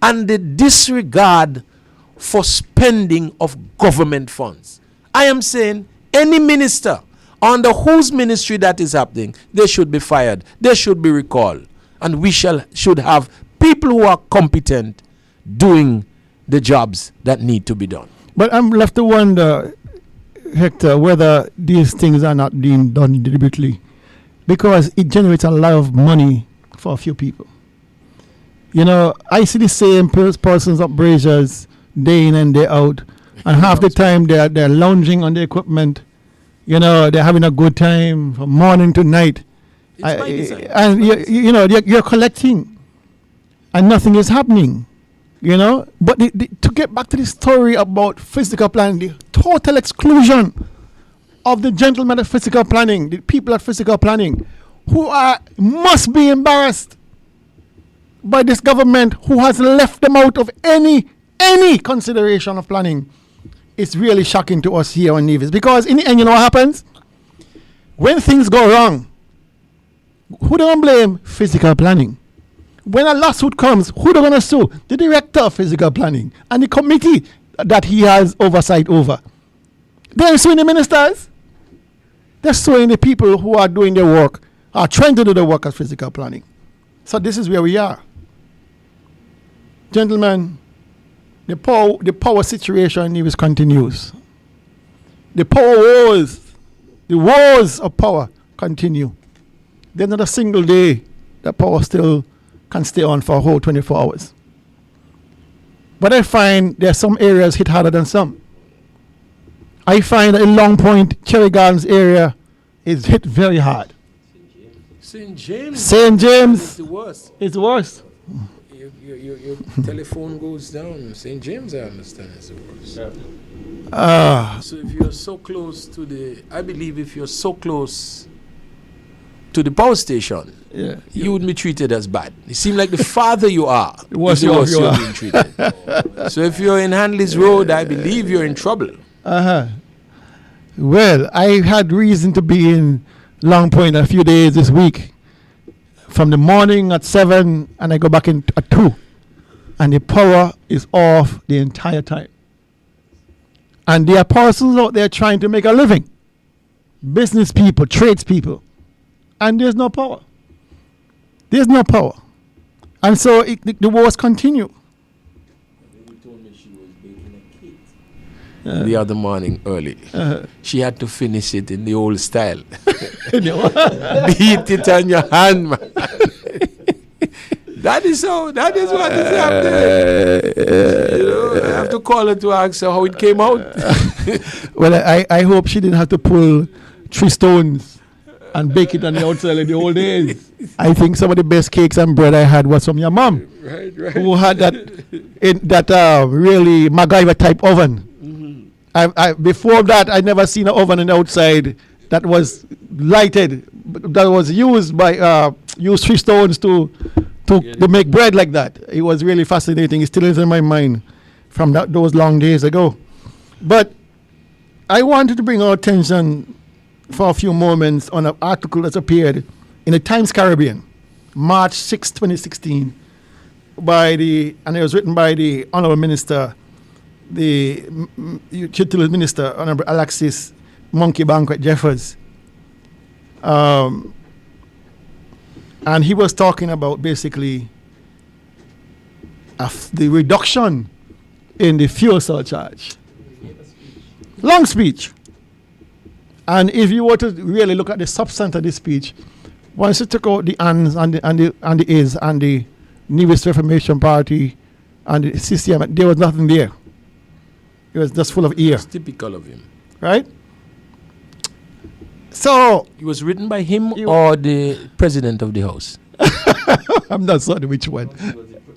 and the disregard for spending of government funds. I am saying any minister under whose ministry that is happening, they should be fired. They should be recalled. And we should have people who are competent doing the jobs that need to be done. But I'm left to wonder, Hector, whether these things are not being done deliberately, because it generates a lot of money for a few people. I see the same persons up Braziers day in and day out, and half the time they're lounging on the equipment. They're having a good time from morning to night. And you're collecting, and nothing is happening. But to get back to the story about physical planning, the total exclusion of the gentlemen at physical planning, the people at physical planning, who must be embarrassed by this government who has left them out of any consideration of planning. It's really shocking to us here on Nevis, because in the end, you know what happens? When things go wrong, who do they blame? Physical planning. When a lawsuit comes, who they going to sue? The director of physical planning and the committee that he has oversight over. They're suing the ministers. They're suing the people who are doing their work, are trying to do the work of physical planning. So this is where we are. Gentlemen, the power situation in Nevis continues. The wars of power continue. There's not a single day that power still can stay on for a whole 24 hours. But I find there are some areas hit harder than some. I find that in Long Point, Cherry Gardens area is hit very hard. St. James. St. James is the worst. is worse. Your telephone goes down. St. James, I understand, is the worst. So if you're so close to I believe if you're so close to the power station, you would be treated as bad. It seems like the farther you are, the worse you're being treated. So if you're in Hanley's Road, I believe you're in trouble. Well, I had reason to be in Long Point a few days this week. From the morning at 7 and I go back in at 2. And the power is off the entire time. And there are persons out there trying to make a living. Business people, tradespeople. And there's no power. There's no power. And so the wars continue. The other morning early. She had to finish it in the old style. Beat it on your hand, man. That is what is happening. I have to call her to ask her how it came out. Well, I hope she didn't have to pull 3 stones and bake it on the outside in the old days. I think some of the best cakes and bread I had was from your mom, Right. who had that really MacGyver type oven. Before that, I never seen an oven on the outside that was lighted, that was used 3 stones to make bread like that. It was really fascinating. It still is in my mind from those long days ago. But I wanted to bring our attention for a few moments on an article that appeared in the Times Caribbean, March 6, 2016, and it was written by the Honorable Minister, the Utility Minister, Honorable Alexis Monkey Banquet Jeffers. And he was talking about basically the reduction in the fuel surcharge. Long speech. And if you were to really look at the substance of the speech, once you took out the ands and the is and the Newest Reformation Party and the CCM, there was nothing there. It was just full of ear. It's typical of him. Right? So It was written by him or the president of the house? I'm not certain which one.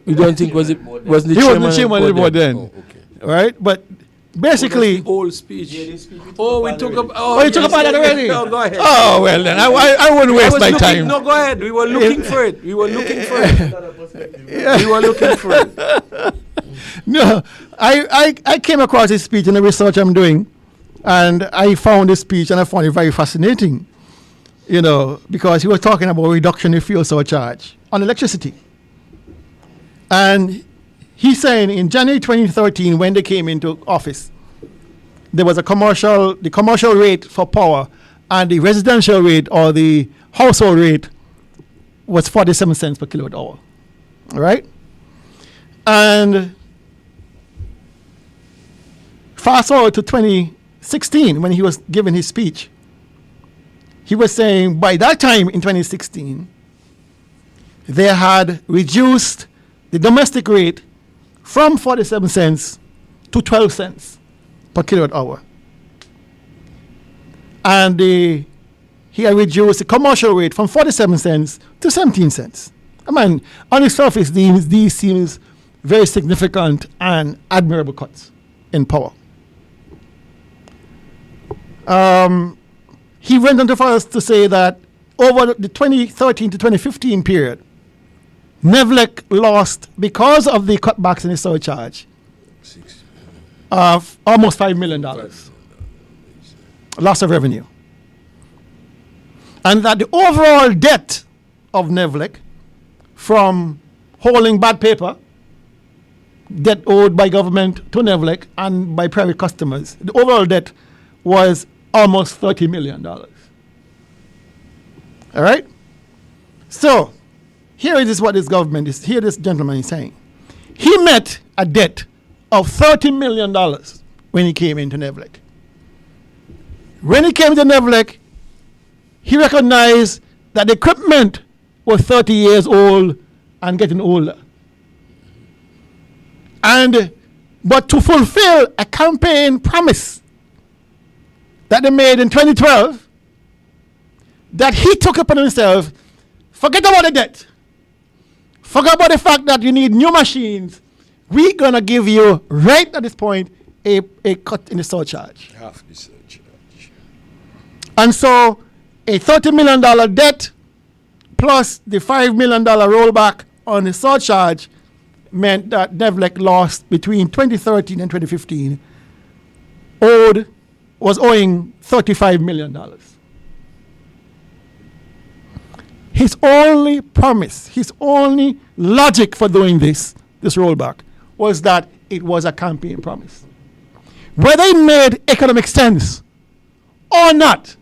You don't think was the He was the chairman anymore then. Oh, okay. Right? But basically, the whole speech. We took up. you took about that already? No, go ahead. Oh, well then, I wouldn't waste my time. No, go ahead. We were looking for it. We were looking for it. No, I came across this speech in the research I'm doing, and I found this speech and I found it very fascinating, because he was talking about reduction in fuel surcharge on electricity. And he's saying in January 2013, when they came into office, there was the commercial rate for power, and the residential rate or the household rate was 47 cents per kilowatt hour. All right? And fast forward to 2016, when he was giving his speech, he was saying by that time in 2016, they had reduced the domestic rate from 47 cents to 12 cents per kilowatt hour. And he had reduced the commercial rate from 47 cents to 17 cents. I mean, on the surface, these seems very significant and admirable cuts in power. He went on to first to say that over the 2013 to 2015 period, NEVLEC lost, because of the cutbacks in the surcharge, of almost $5 million loss of revenue. And that the overall debt of NEVLEC from holding bad paper, debt owed by government to NEVLEC and by private customers, the overall debt was almost $30 million. All right? So, here is what this government is, here this gentleman is saying. He met a debt of $30 million when he came into NEVLEC. When he came to NEVLEC, he recognized that the equipment was 30 years old and getting older. But to fulfill a campaign promise that they made in 2012, that he took upon himself, forget about the debt. Forget about the fact that you need new machines. We're going to give you, right at this point, a cut in the surcharge. Half the surcharge. And so a $30 million debt plus the $5 million rollback on the surcharge meant that Devlec lost between 2013 and 2015 was owing $35 million. His only promise, his only logic for doing this rollback, was that it was a campaign promise. Whether it made economic sense or not,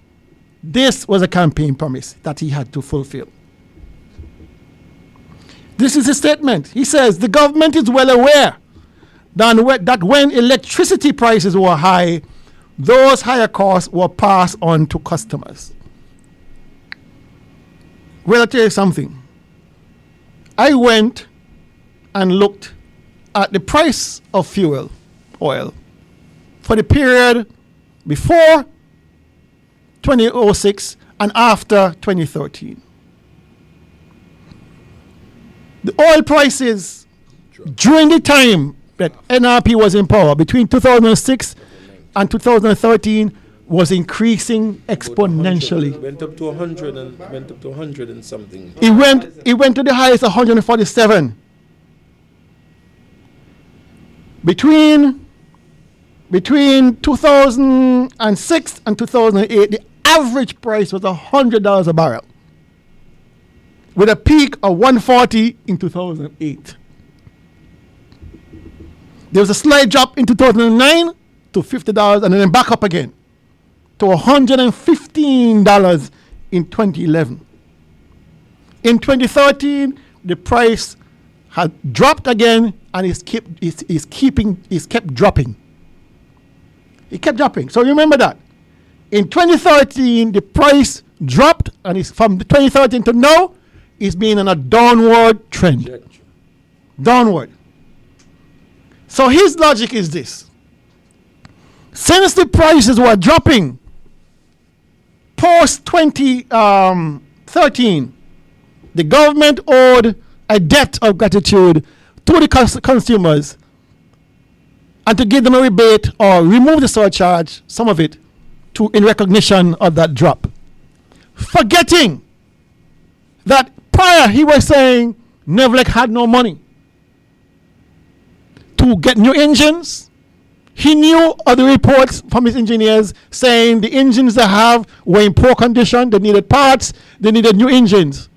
this was a campaign promise that he had to fulfill. This is his statement. He says, the government is well aware that when electricity prices were high, those higher costs were passed on to customers. Well, I'll tell you something. I went and looked at the price of fuel oil for the period before 2006 and after 2013. The oil prices during the time that NRP was in power, between 2006 and 2013, was increasing exponentially. It went up to 100 and something. It went to the highest 147. Between 2006 and 2008, the average price was $100 a barrel, with a peak of 140 in 2008. There was a slight drop in 2009 to $50 and then back up again to $115 in 2011. In 2013, the price had dropped again and is kept dropping. It kept dropping. So remember that. In 2013, the price dropped, and it's from 2013 to now, it's been on a downward trend. Downward. So his logic is this. Since the prices were dropping post 2013, the government owed a debt of gratitude to the consumers, and to give them a rebate or remove the surcharge, some of it, in recognition of that drop. Forgetting that prior he was saying Nevlec had no money to get new engines. He knew other reports from his engineers saying the engines they have were in poor condition, they needed parts, they needed new engines.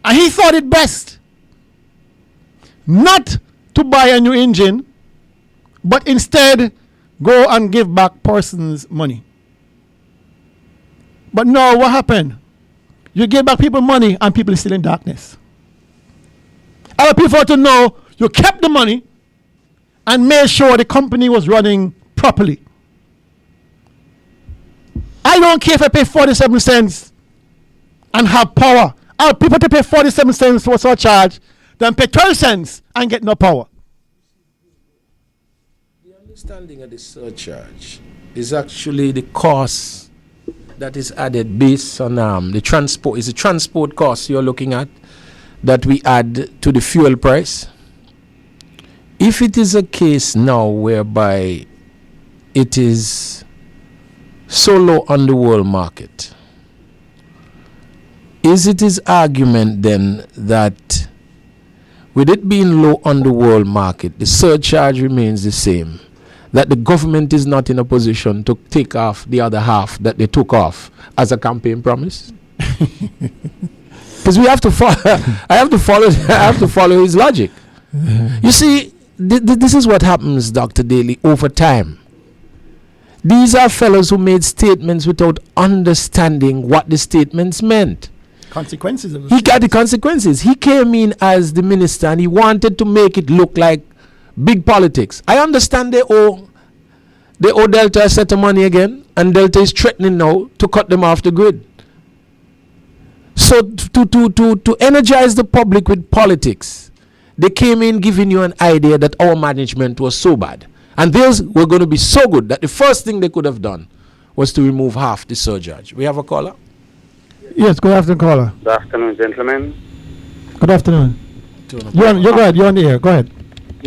And he thought it best not to buy a new engine, but instead go and give back persons money. But no, what happened? You give back people money and people are still in darkness. I would prefer to know you kept the money and made sure the company was running properly. I don't care if I pay 47 cents and have power. I prefer to pay 47 cents for a surcharge than pay 12 cents and get no power. The understanding of the surcharge is actually the cost that is added based on the transport. Is the transport cost you're looking at that we add to the fuel price? If it is a case now whereby it is so low on the world market, is it his argument then that with it being low on the world market, the surcharge remains the same, that the government is not in a position to take off the other half that they took off as a campaign promise? Because we have to follow. I have to follow his logic. You see, this is what happens, Dr. Daly, over time. These are fellows who made statements without understanding what the statements meant. Consequences of He got the consequences. He came in as the minister and he wanted to make it look like big politics. I understand they owe Delta a set of money again, and Delta is threatening now to cut them off the grid. So to energize the public with politics, they came in giving you an idea that our management was so bad. And theirs were going to be so good that the first thing they could have done was to remove half the surcharge. We have a caller? Yes, good afternoon, caller. Good afternoon, gentlemen. Good afternoon. You're go ahead. You're on the air. Go ahead.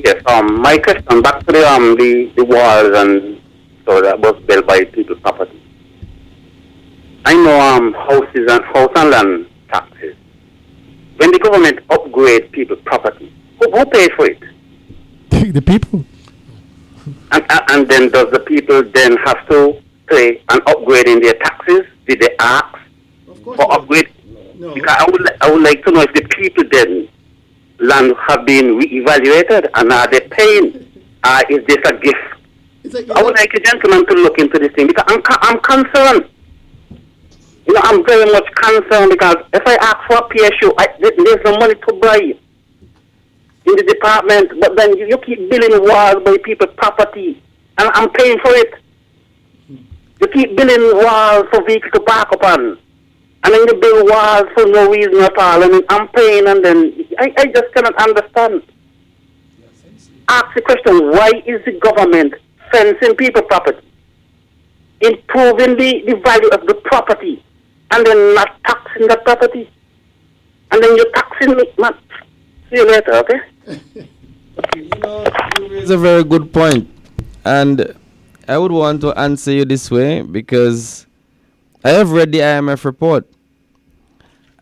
Yes, my question back to the walls and so that was built by people's property. I know house and land taxes. When the government upgrade people's property, who pays for it? The people. And then does the people then have to pay an upgrade in their taxes? Did they ask for upgrade? No. Because I would like to know if the people then land have been re-evaluated and are they paying? Is this a gift? I would like a gentleman to look into this thing because I'm concerned. You know, I'm very much concerned because if I ask for a PSU, there's no money to buy in the department, but then you keep building walls by people's property, and I'm paying for it. You keep building walls for vehicles to park upon, and then you build walls for no reason at all, and I'm paying, and then I just cannot understand. Ask the question, why is the government fencing people's property, improving the value of the property, and then not taxing the property? And then you're taxing me, man. See you later, okay? It's a very good point. And I would want to answer you this way because I have read the IMF report.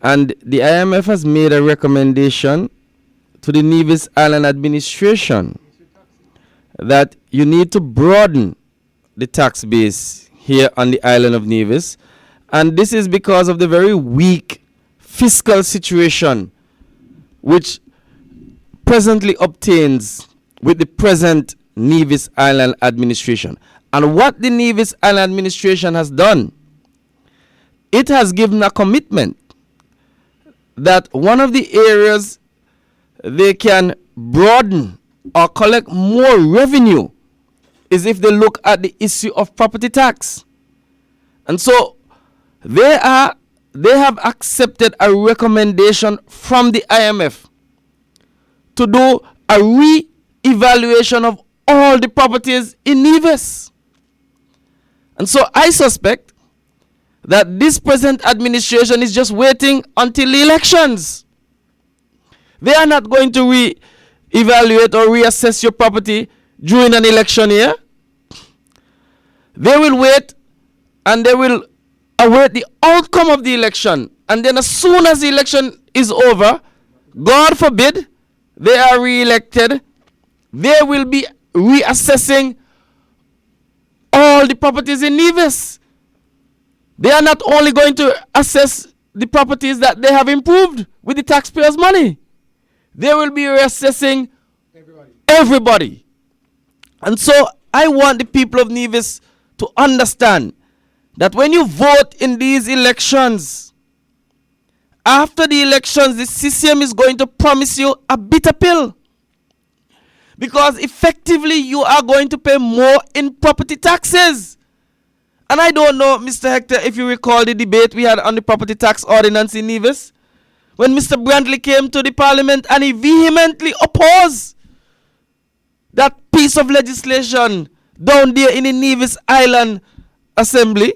And the IMF has made a recommendation to the Nevis Island administration that you need to broaden the tax base here on the island of Nevis. And this is because of the very weak fiscal situation which presently obtains with the present Nevis Island administration. And what the Nevis Island administration has done, it has given a commitment that one of the areas they can broaden or collect more revenue is if they look at the issue of property tax. And so they have accepted a recommendation from the IMF to do a re-evaluation of all the properties in Nevis. And so I suspect that this present administration is just waiting until the elections. They are not going to re-evaluate or reassess your property during an election year. They will wait and they will await the outcome of the election. And then as soon as the election is over, God forbid, they are re-elected, they will be reassessing all the properties in Nevis. They are not only going to assess the properties that they have improved with the taxpayers' money. They will be reassessing everybody. And so I want the people of Nevis to understand that when you vote in these elections, after the elections, the CCM is going to promise you a bitter pill. Because effectively, you are going to pay more in property taxes. And I don't know, Mr. Hector, if you recall the debate we had on the property tax ordinance in Nevis, when Mr. Brantley came to the parliament and he vehemently opposed that piece of legislation down there in the Nevis Island Assembly.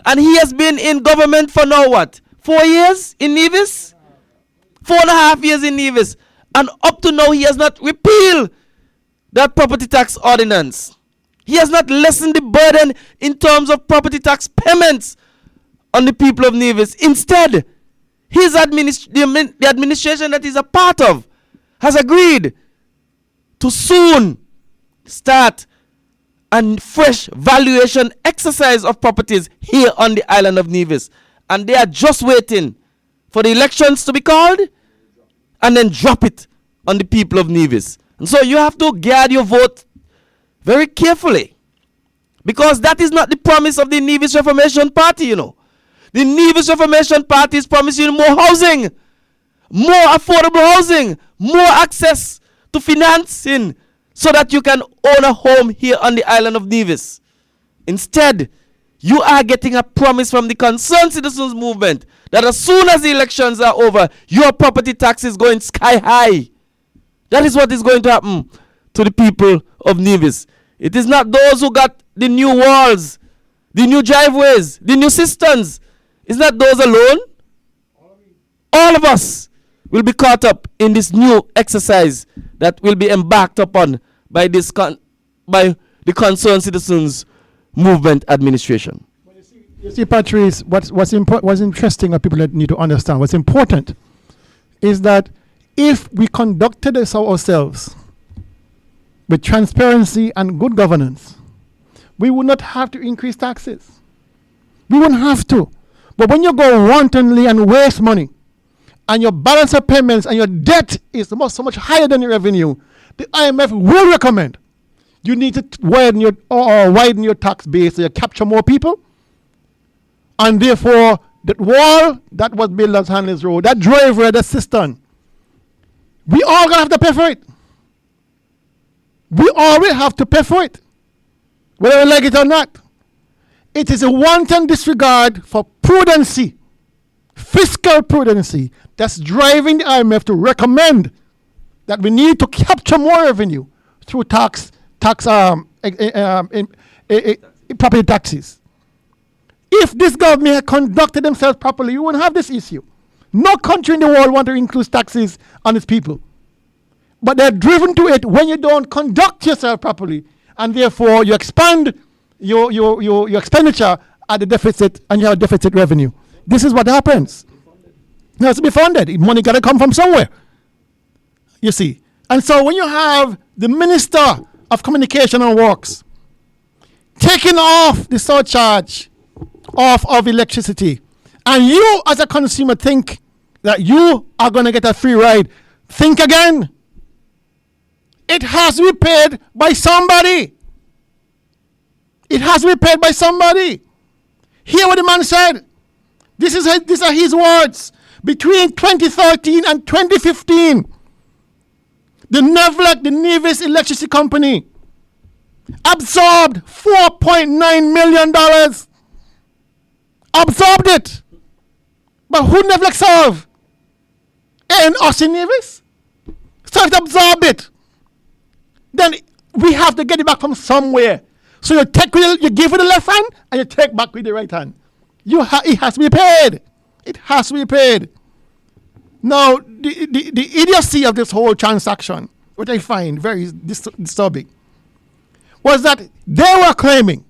And he has been in government for now what? 4 years in Nevis? 4.5 years in Nevis. And up to now, he has not repealed that property tax ordinance. He has not lessened the burden in terms of property tax payments on the people of Nevis. Instead, the administration that he's a part of has agreed to soon start a fresh valuation exercise of properties here on the island of Nevis. And they are just waiting for the elections to be called and then drop it on the people of Nevis. And so you have to guard your vote very carefully, because that is not the promise of the Nevis Reformation Party, you know. The Nevis Reformation Party is promising you more housing, more affordable housing, more access to financing so that you can own a home here on the island of Nevis. Instead, You are getting a promise from the Concerned Citizens Movement that as soon as the elections are over, your property tax is going sky high. That is what is going to happen to the people of Nevis. It is not those who got the new walls, the new driveways, the new cisterns. It's not those alone. All of us will be caught up in this new exercise that will be embarked upon by by the Concerned Citizens Movement administration. You see, Patrice, what's interesting, what people need to understand, what's important is that if we conducted this ourselves with transparency and good governance, we would not have to increase taxes. We wouldn't have to. But when you go wantonly and waste money, and your balance of payments and your debt is so much higher than your revenue, the IMF will recommend you need to widen your tax base so you capture more people. And therefore, that wall that was built on Hanley's Road, that driveway, that cistern, we all gonna have to pay for it. We all will have to pay for it, whether we like it or not. It is a wanton disregard for prudency, fiscal prudency, that's driving the IMF to recommend that we need to capture more revenue through property taxes. If this government had conducted themselves properly, you wouldn't have this issue. No country in the world wants to increase taxes on its people. But they're driven to it when you don't conduct yourself properly, and therefore you expand your expenditure at the deficit, and you have deficit revenue. This is what happens. It has to be funded. Money got to come from somewhere. You see. And so when you have the Minister of Communication and Works taking off the surcharge of electricity, and you as a consumer think that you are going to get a free ride, think again. It has to be paid by somebody. It has to be paid by somebody. Hear what the man said. These are his words. Between 2013 and 2015, the Nevis Electricity Company absorbed $4.9 million. Absorbed it. But who Nevlec serve? And us in Nevis? So it absorbed it. Then we have to get it back from somewhere. So you give with the left hand and you take back with the right hand. It has to be paid. It has to be paid. Now, the idiocy of this whole transaction, which I find very disturbing, was that they were claiming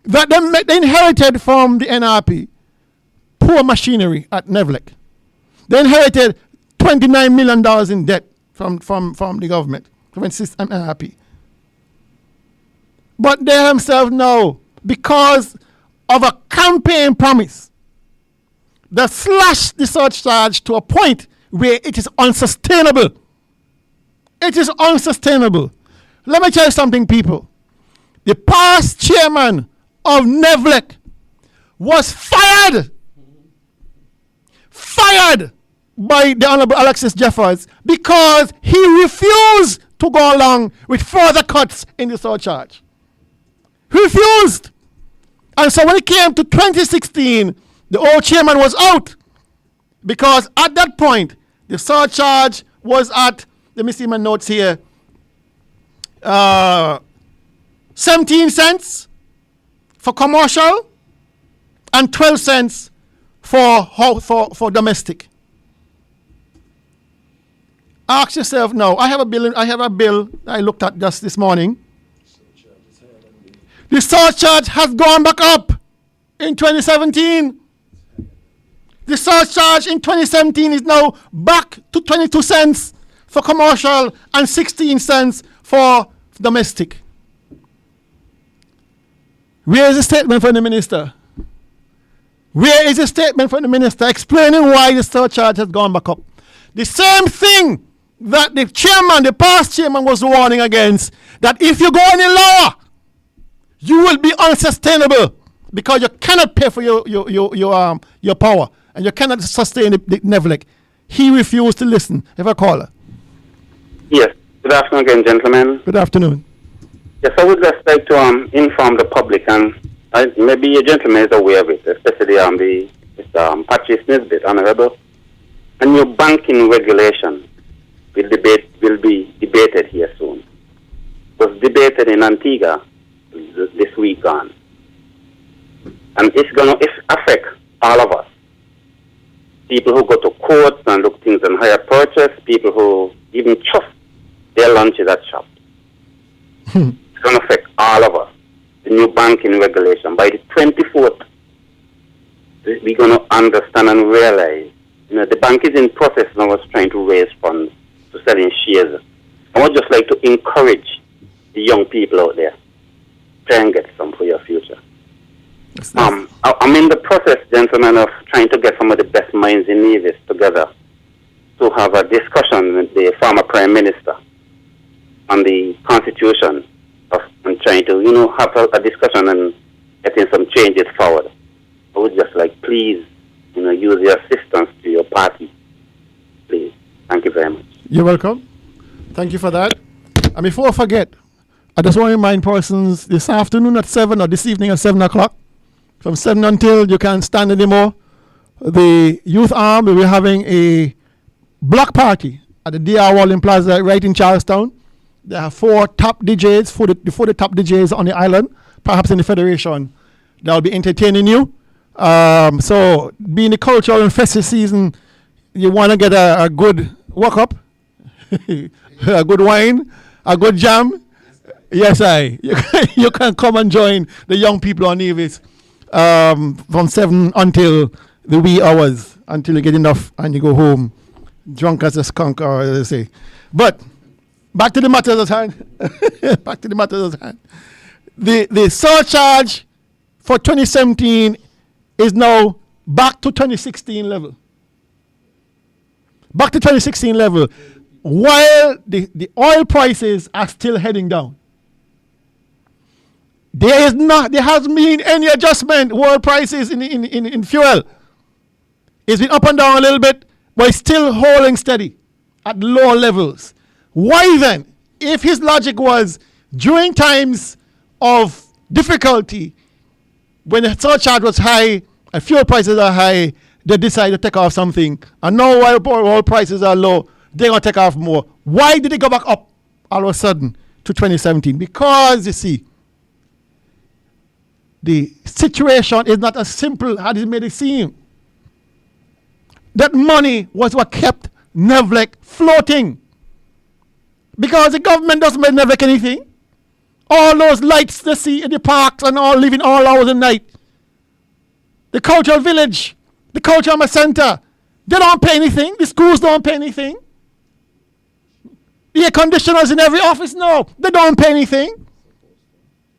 that they inherited from the NRP poor machinery at Nevlec. They inherited $29 million in debt from the government, from NRP. But they themselves know, because of a campaign promise, they slashed the surcharge to a point where it is unsustainable. It is unsustainable. Let me tell you something, people. The past chairman of Nevlec was fired by the Honorable Alexis Jeffers because he refused to go along with further cuts in the surcharge. He refused. And so when it came to 2016, the old chairman was out, because at that point, the surcharge was at, let me see my notes here, 17 cents for commercial and 12 cents for domestic. Ask yourself now, I have a bill I looked at just this morning. The surcharge has gone back up in 2017. The surcharge in 2017 is now back to 22 cents for commercial and 16 cents for domestic. Where is the statement from the minister? Where is the statement from the minister explaining why the surcharge has gone back up? The same thing that the past chairman was warning against, that if you go any lower, you will be unsustainable because you cannot pay for your power and you cannot sustain the Nevlec. He refused to listen. Have a caller? Yes. Good afternoon again, gentlemen. Good afternoon. Yes, I would just like to inform the public and maybe your gentleman is aware of it, especially on the Patrice Nisbet, Honorable. A new banking regulation will be debated here soon. Was debated in Antigua this week on. And it's going to affect all of us. People who go to courts and look things in higher purchase, people who even trust their lunches at shops. It's going to affect all of us. The new banking regulation. By the 24th, we're going to understand and realize, the bank is in process now of trying to raise funds to selling shares. I would just like to encourage the young people out there, try and get some for your future. I'm in the process, gentlemen, of trying to get some of the best minds in Nevis together to have a discussion with the former Prime Minister on the Constitution and trying to, have a discussion and getting some changes forward. I would just like, please, use your assistance to your party. Please. Thank you very much. You're welcome. Thank you for that. And before I forget, I just want to remind persons this afternoon at 7 or this evening at 7 o'clock, from 7 until you can't stand anymore, the youth arm will be having a block party at the DR Walling Plaza right in Charlestown. There are 4 top DJs, for the top DJs on the island, perhaps in the Federation, that will be entertaining you. So, being the cultural and festive season, you want to get a good walk-up, a good wine, a good jam. Yes, you can come and join the young people on Nevis from 7 until the wee hours, until you get enough and you go home drunk as a skunk, or as they say. But back to the matters at hand. Back to the matters at hand. The surcharge for 2017 is now back to 2016 level. Back to 2016 level, while the oil prices are still heading down. There hasn't been any adjustment. World prices in fuel. It's been up and down a little bit, but it's still holding steady at low levels. Why then, if his logic was during times of difficulty, when the surcharge was high and fuel prices are high, they decide to take off something, and now while oil prices are low, they're going to take off more. Why did they go back up all of a sudden to 2017? Because, you see, the situation is not as simple as it made it seem. That money was what kept NEVLEC floating. Because the government doesn't make NEVLEC anything. All those lights they see in the parks and all living all hours of the night. The cultural village, the cultural center, they don't pay anything. The schools don't pay anything. The air conditioners in every office, no, they don't pay anything.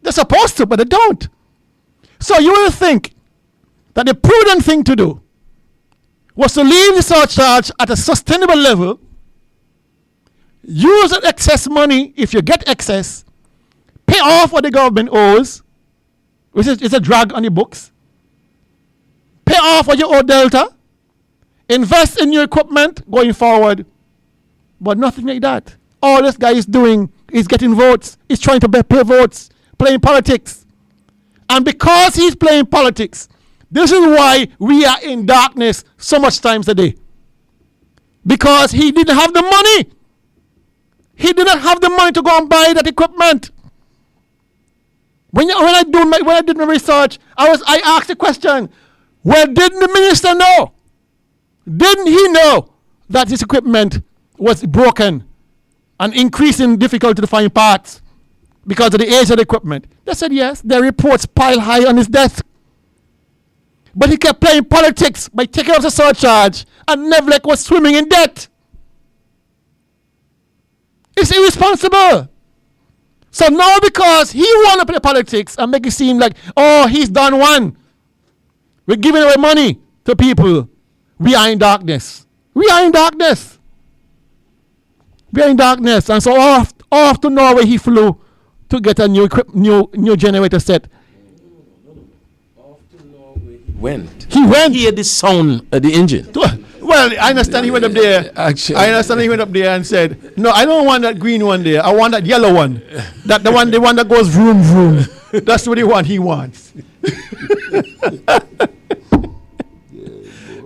They're supposed to, but they don't. So you will think that the prudent thing to do was to leave the surcharge at a sustainable level, use that excess money, if you get excess, pay off what the government owes, which is a drag on the books, pay off what you owe Delta, invest in new equipment going forward, but nothing like that. All this guy is doing is getting votes, he's trying to pay votes, playing politics. And because he's playing politics, this is why we are in darkness so much times a day. Because he didn't have the money. He didn't have the money to go and buy that equipment. When I did my research, I asked the question, well, didn't the minister know? Didn't he know that this equipment was broken and increasing difficulty to find parts because of the age of the equipment? They said yes. Their reports piled high on his desk. But he kept playing politics by taking off the surcharge, and NEVLEC was swimming in debt. It's irresponsible. So now because he want to play politics and make it seem like, oh, he's done one, we're giving away money to people, we are in darkness. We are in darkness. We are in darkness. And so off to Norway he flew to get a new generator set. He went. He heard the sound of the engine. Well, I understand he went up there. Actually, I understand he went up there and said, "No, I don't want that green one there. I want that yellow one. The one that goes vroom vroom. That's what he wants.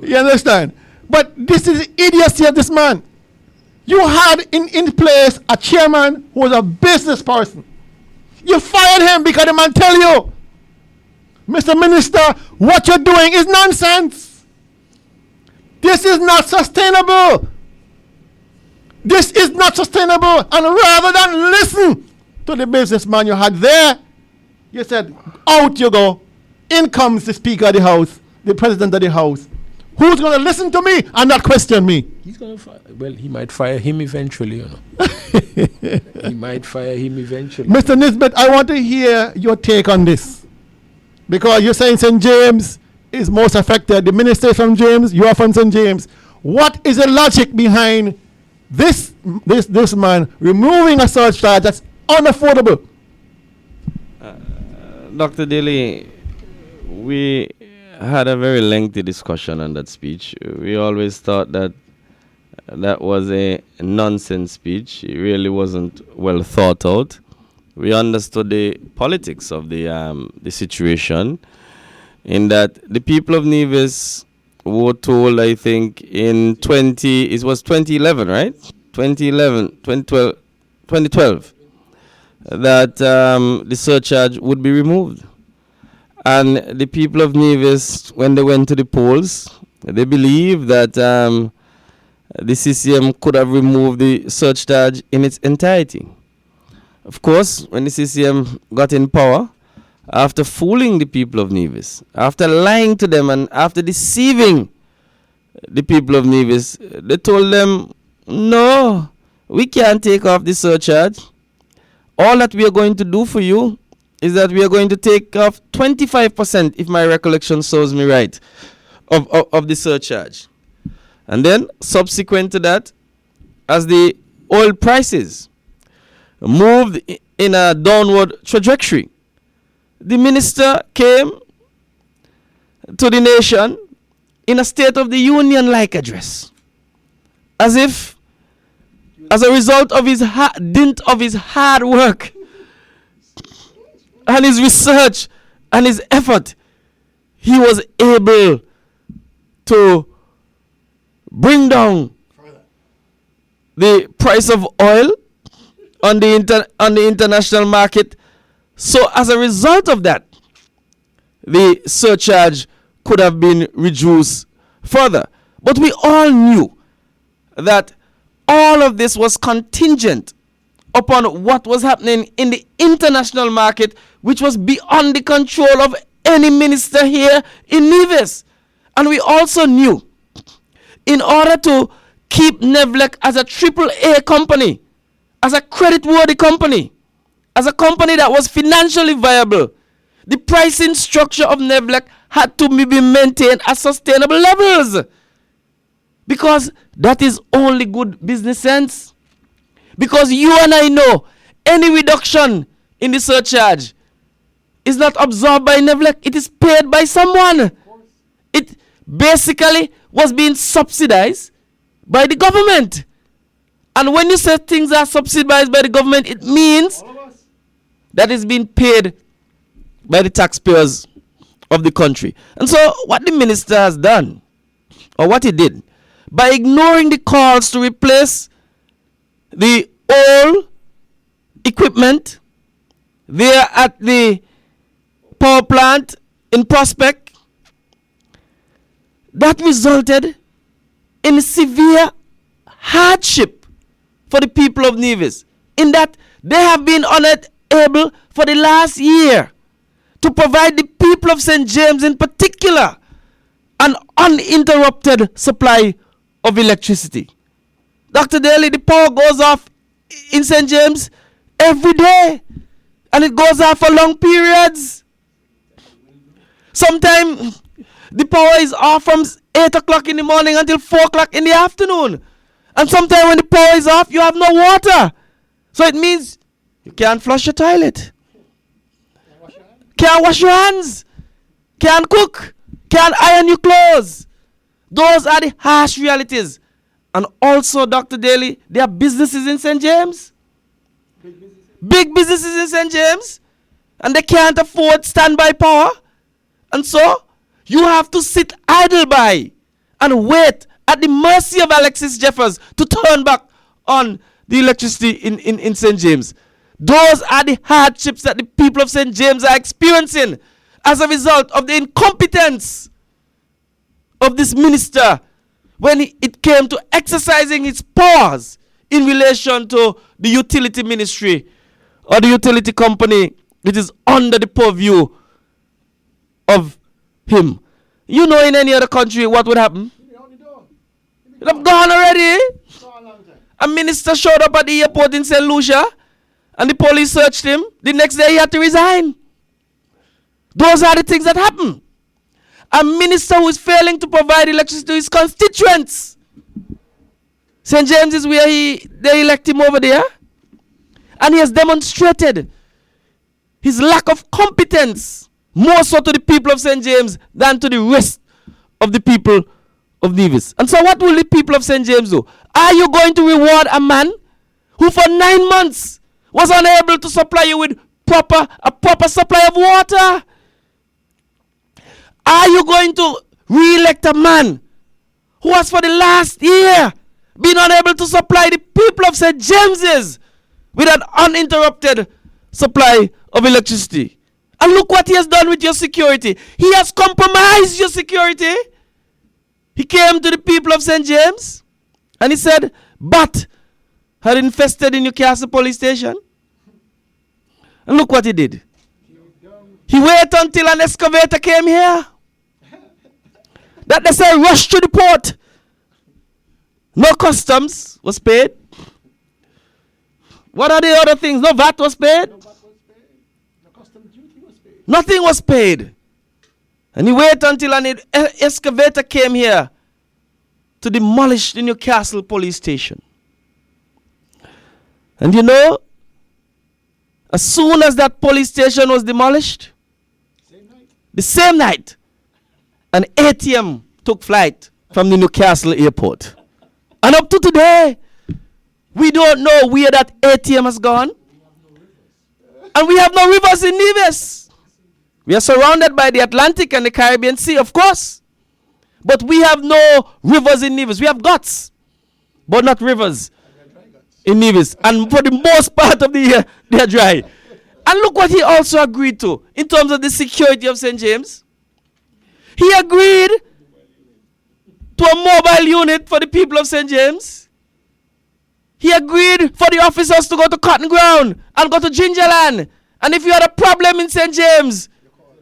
You understand? But this is the idiocy of this man. You had in place a chairman who was a business person. You fired him because the man tell you, Mr. Minister, what you're doing is nonsense. This is not sustainable. This is not sustainable. And rather than listen to the businessman you had there, you said, out you go. In comes the Speaker of the House, the President of the House. Who's going to listen to me and not question me? He's going to fire. Well, he might fire him eventually, you know. He might fire him eventually. Mr. Nisbet, I want to hear your take on this. Because you're saying St. James is most affected. The minister is from James, you are from St. James. What is the logic behind this man removing a surcharge that's unaffordable? Dr. Daly, we had a very lengthy discussion on that speech. We always thought that that was a nonsense speech. It really wasn't well thought out. We understood the politics of the situation, in that the people of Nevis were told, I think, it was 2011, right? 2012, that the surcharge would be removed. And the people of Nevis, when they went to the polls, they believed that the CCM could have removed the surcharge in its entirety. Of course, when the CCM got in power, after fooling the people of Nevis, after lying to them and after deceiving the people of Nevis, they told them, no, we can't take off the surcharge. All that we are going to do for you is that we are going to take off 25%, if my recollection serves me right, of the surcharge. And then, subsequent to that, as the oil prices moved in a downward trajectory, the minister came to the nation in a State of the Union-like address, as if, as a result of his dint of his hard work and his research and his effort, he was able to bring down the price of oil on the international market. So as a result of that, the surcharge could have been reduced further. But we all knew that all of this was contingent upon what was happening in the international market, which was beyond the control of any minister here in Nevis. And we also knew, in order to keep Nevlec as a AAA company, as a credit-worthy company, as a company that was financially viable, the pricing structure of Nevlec had to be maintained at sustainable levels. Because that is only good business sense. Because you and I know any reduction in the surcharge is not absorbed by Nevlec, it is paid by someone. It basically was being subsidized by the government. And when you say things are subsidized by the government, it means that it's being paid by the taxpayers of the country. And so what the minister has done, or what he did, by ignoring the calls to replace the old equipment there at the power plant in Prospect, that resulted in severe hardship for the people of Nevis, in that they have been unable for the last year to provide the people of St. James in particular an uninterrupted supply of electricity. Dr. Daly, the power goes off in St. James every day, and it goes off for long periods. Sometimes the power is off from 8 o'clock in the morning until 4 o'clock in the afternoon. And sometimes when the power is off, you have no water. So it means you can't flush your toilet, can't wash your hands, can't cook, can't iron your clothes. Those are the harsh realities. And also, Dr. Daly, there are businesses in St. James. Big businesses in St. James. And they can't afford standby power. And so, you have to sit idle by and wait at the mercy of Alexis Jeffers to turn back on the electricity in St. James. Those are the hardships that the people of St. James are experiencing as a result of the incompetence of this minister when it came to exercising his powers in relation to the utility ministry or the utility company which is under the purview of him. You know, in any other country, what would happen? It have gone already. A minister showed up at the airport in St. Lucia and the police searched him. The next day he had to resign. Those are the things that happen. A minister who is failing to provide electricity to his constituents. St. James is where they elect him over there. And he has demonstrated his lack of competence, more so to the people of St. James than to the rest of the people of Nevis. And so what will the people of St. James do? Are you going to reward a man who for 9 months was unable to supply you with a proper supply of water? Are you going to re-elect a man who has for the last year been unable to supply the people of St. James's with an uninterrupted supply of electricity? And look what he has done with your security. He has compromised your security. He came to the people of St. James and he said, "Bat had infested in Newcastle police station." And look what he did. He waited until an excavator came here. That they say rush to the port. No customs was paid. What are the other things? No VAT was paid. No customs duty was paid. Nothing was paid. And he waited until an excavator came here to demolish the Newcastle police station. And you know, as soon as that police station was demolished, the same night, an ATM took flight from the Newcastle airport. And up to today, we don't know where that ATM has gone. And we have no rivers in Nevis. We are surrounded by the Atlantic and the Caribbean Sea, of course. But we have no rivers in Nevis. We have guts, but not rivers in Nevis. And for the most part of the year, they are dry. And look what he also agreed to in terms of the security of St. James. He agreed to a mobile unit for the people of St. James. He agreed for the officers to go to Cotton Ground and go to Gingerland. And if you had a problem in St. James,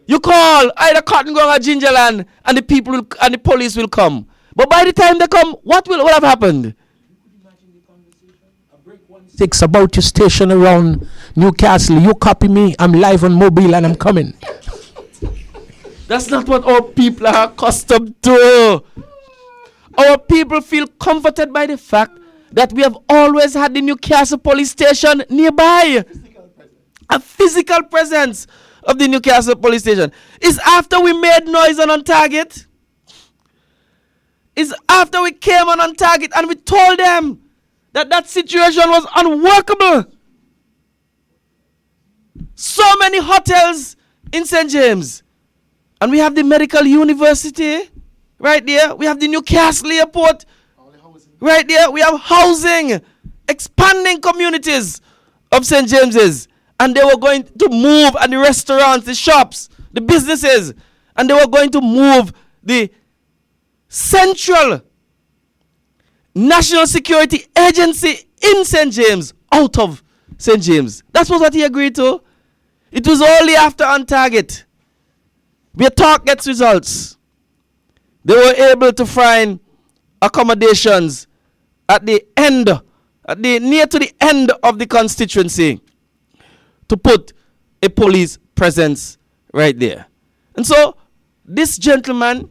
you call either Cotton Ground or Gingerland, and the people and the police will come. But by the time they come, what will have happened? 6 about your station around Newcastle. You copy me. I'm live on mobile and I'm coming. That's not what our people are accustomed to. Our people feel comforted by the fact that we have always had the Newcastle police station nearby. A physical presence of the Newcastle police station. It's after we made noise on target. It's after we came on target and we told them that situation was unworkable. So many hotels in St. James. And we have the medical university right there. We have the Newcastle airport right there. We have housing, expanding communities of St. James's. And they were going to move, and the restaurants, the shops, the businesses, and they were going to move the central national security agency in St. James out of St. James. That's what he agreed to. It was only after on target, where talk gets results, they were able to find accommodations at the end, near to the end of the constituency, to put a police presence right there. And so, this gentleman,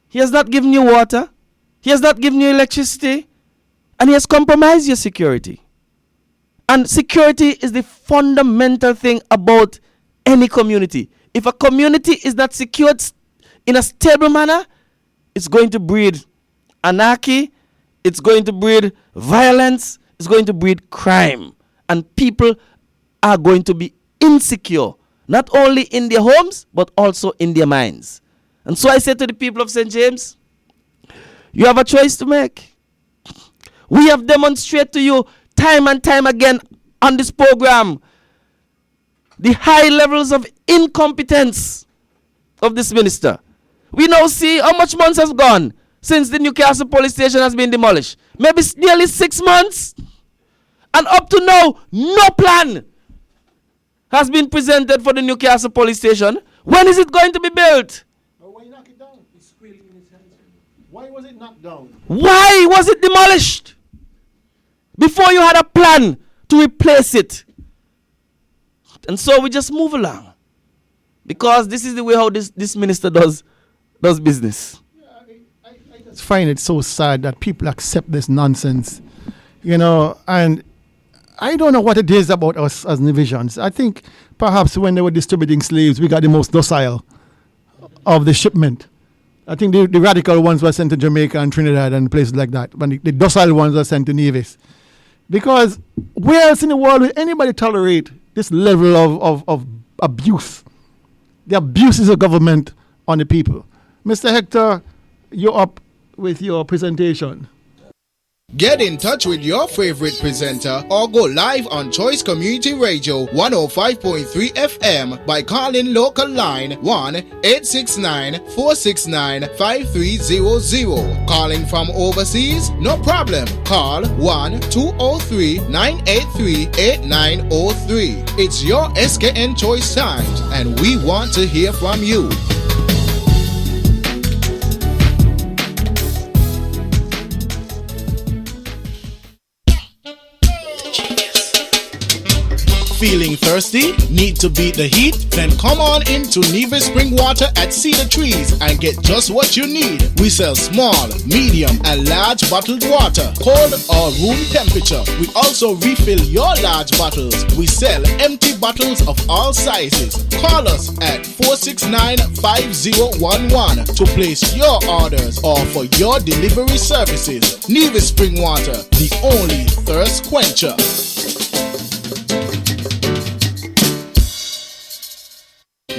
he has not given you water, he has not given you electricity, and he has compromised your security. And security is the fundamental thing about any community. If a community is not secured in a stable manner, it's going to breed anarchy, it's going to breed violence, it's going to breed crime. And people are going to be insecure, not only in their homes, but also in their minds. And so I say to the people of St. James, you have a choice to make. We have demonstrated to you time and time again on this program the high levels of incompetence of this minister. We now see how much months has gone since the Newcastle police station has been demolished. Maybe nearly 6 months. And up to now, no plan has been presented for the Newcastle police station. When is it going to be built? Why knock it down? It's squealing in his hands. Why was it knocked down? Why was it demolished? Before you had a plan to replace it. And so we just move along. Because this is the way how this minister does business. I just find it so sad that people accept this nonsense. And I don't know what it is about us as Nevisians. I think perhaps when they were distributing slaves, we got the most docile of the shipment. I think the radical ones were sent to Jamaica and Trinidad and places like that. But the docile ones were sent to Nevis. Because where else in the world will anybody tolerate this level of abuse? The abuses of government on the people. Mr. Hector, you're up with your presentation. Get in touch with your favorite presenter or go live on Choice Community Radio 105.3 FM by calling local line 1-869-469-5300. Calling from overseas? No problem. Call 1-203-983-8903. It's your SKN Choice Times and we want to hear from you. Feeling thirsty? Need to beat the heat? Then come on into Nevis Spring Water at Cedar Trees and get just what you need. We sell small, medium, and large bottled water, cold or room temperature. We also refill your large bottles. We sell empty bottles of all sizes. Call us at 469-5011 to place your orders or for your delivery services. Nevis Spring Water, the only thirst quencher.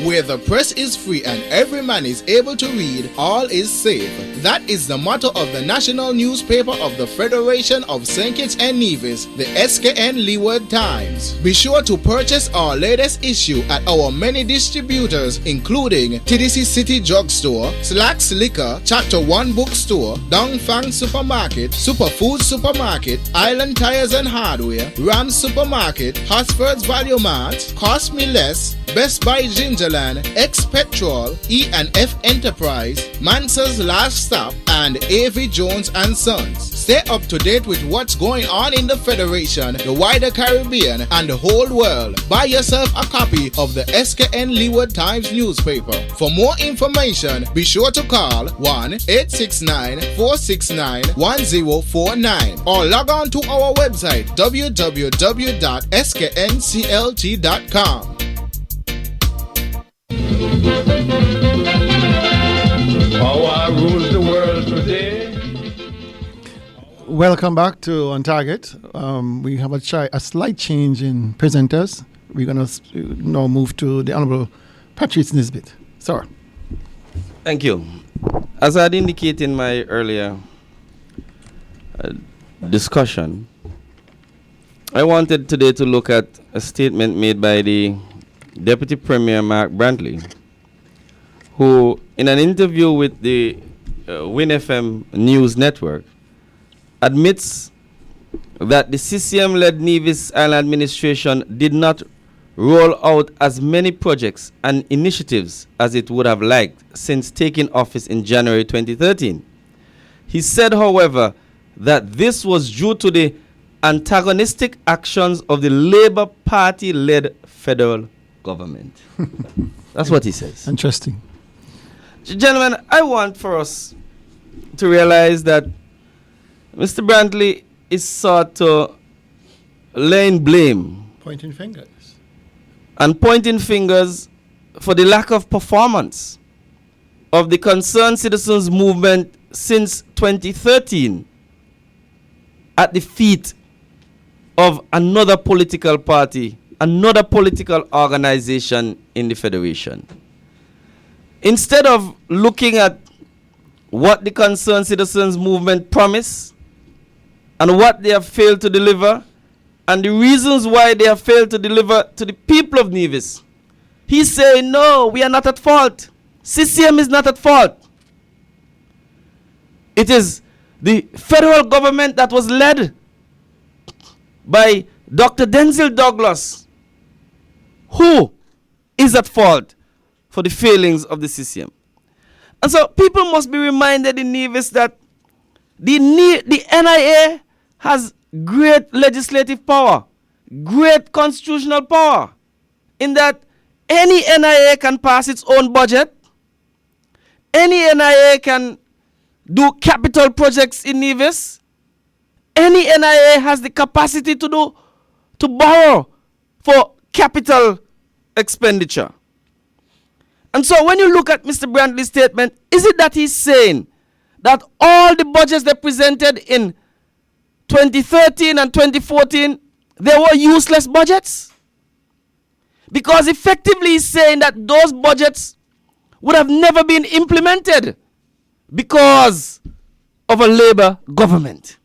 Where the press is free and every man is able to read, all is safe. That is the motto of the national newspaper of the Federation of St. Kitts and Nevis, the SKN Leeward Times. Be sure to purchase our latest issue at our many distributors, including TDC City Drugstore, Slacks Liquor, Chapter 1 Bookstore, Dongfang Supermarket, Superfood Supermarket, Island Tires and Hardware, Rams Supermarket, Hosford's Value Mart, Cost Me Less, Best Buy Gingerland, X Petrol, E&F Enterprise, Mansa's Last Stop, and A.V. Jones and Sons. Stay up to date with what's going on in the Federation, the wider Caribbean, and the whole world. Buy yourself a copy of the SKN Leeward Times newspaper. For more information, be sure to call 1-869-469-1049 or log on to our website www.sknclt.com. Power rules the world today. Welcome back to On Target. We have a slight change in presenters. We're going to now move to the Honorable Patrice Nisbet. Sir. Thank you. As I had indicated in my earlier discussion, I wanted today to look at a statement made by the Deputy Premier Mark Brantley, who in an interview with the Win FM News Network admits that the CCM-led Nevis Island administration did not roll out as many projects and initiatives as it would have liked since taking office in January 2013. He said, however, that this was due to the antagonistic actions of the Labour Party-led federal government. That's what he says. Interesting. Gentlemen, I want for us to realize that Mr. Brantley is sought to laying blame Pointing fingers. and pointing fingers for the lack of performance of the Concerned Citizens Movement since 2013 at the feet of another political party, another political organization in the Federation. Instead of looking at what the Concerned Citizens Movement promised and what they have failed to deliver and the reasons why they have failed to deliver to the people of Nevis, he's saying, no, we are not at fault. CCM is not at fault. It is the federal government that was led by Dr. Denzil Douglas who is at fault for the failings of the CCM. And so people must be reminded in Nevis that the NIA has great legislative power, great constitutional power, in that any NIA can pass its own budget, any NIA can do capital projects in Nevis, any NIA has the capacity to borrow for capital expenditure. And so when you look at Mr. Brantley's statement, is it that he's saying that all the budgets they presented in 2013 and 2014, they were useless budgets? Because effectively he's saying that those budgets would have never been implemented because of a Labour government.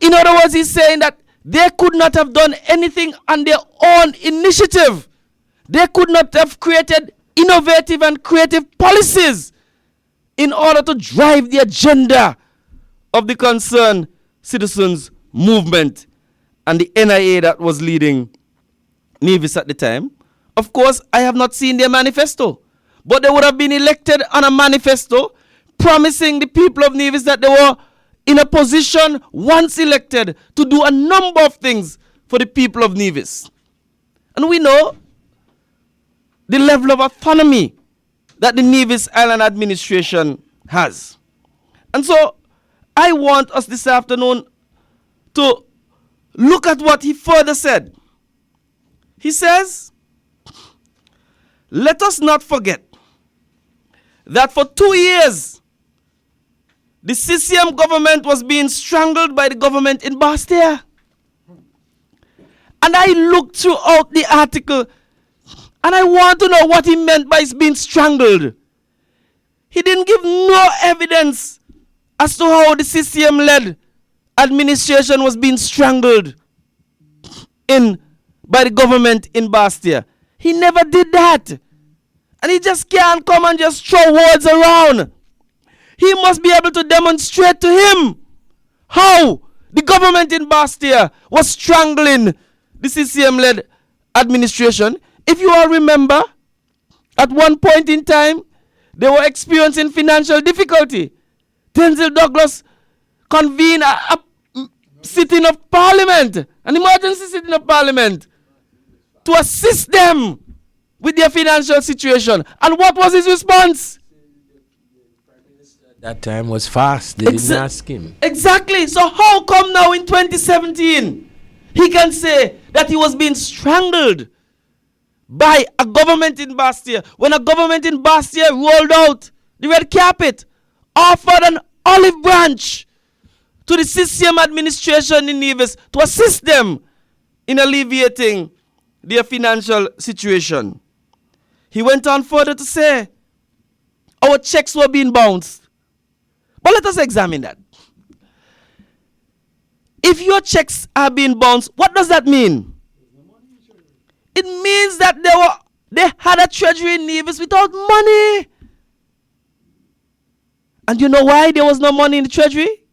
In other words, he's saying that they could not have done anything on their own initiative. They could not have created innovative and creative policies in order to drive the agenda of the Concerned Citizens Movement and the NIA that was leading Nevis at the time. Of course, I have not seen their manifesto, but they would have been elected on a manifesto promising the people of Nevis that they were in a position, once elected, to do a number of things for the people of Nevis. And we know the level of autonomy that the Nevis Island administration has. And so I want us this afternoon to look at what he further said. He says, let us not forget that for 2 years, the CCM government was being strangled by the government in Bastia. And I looked throughout the article and I want to know what he meant by being strangled. He didn't give no evidence as to how the CCM-led administration was being strangled by the government in Bastia. He never did that. And he just can't come and just throw words around. He must be able to demonstrate to him how the government in Bastia was strangling the CCM-led administration. If you all remember, at one point in time, they were experiencing financial difficulty. Denzil Douglas convened a sitting of parliament, an emergency sitting of parliament, to assist them with their financial situation. And what was his response? That time was fast. They didn't ask him. Exactly. So how come now in 2017 he can say that he was being strangled by a government in Bastia when a government in Bastia rolled out the red carpet, offered an olive branch to the CCM administration in Nevis to assist them in alleviating their financial situation? He went on further to say our checks were being bounced. But let us examine that. If your checks are being bounced, what does that mean? It means that they had a treasury in Nevis without money. And you know why there was no money in the treasury?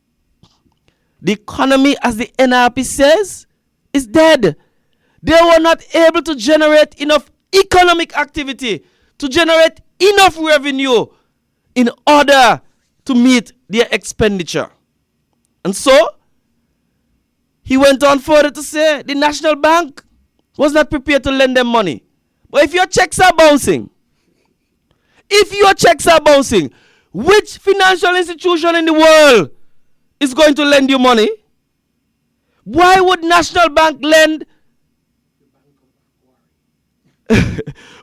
The economy, as the NRP says, is dead. They were not able to generate enough economic activity to generate enough revenue in order to meet their expenditure. And so, he went on further to say the National Bank was not prepared to lend them money. But if your checks are bouncing, which financial institution in the world is going to lend you money? Why would National Bank lend?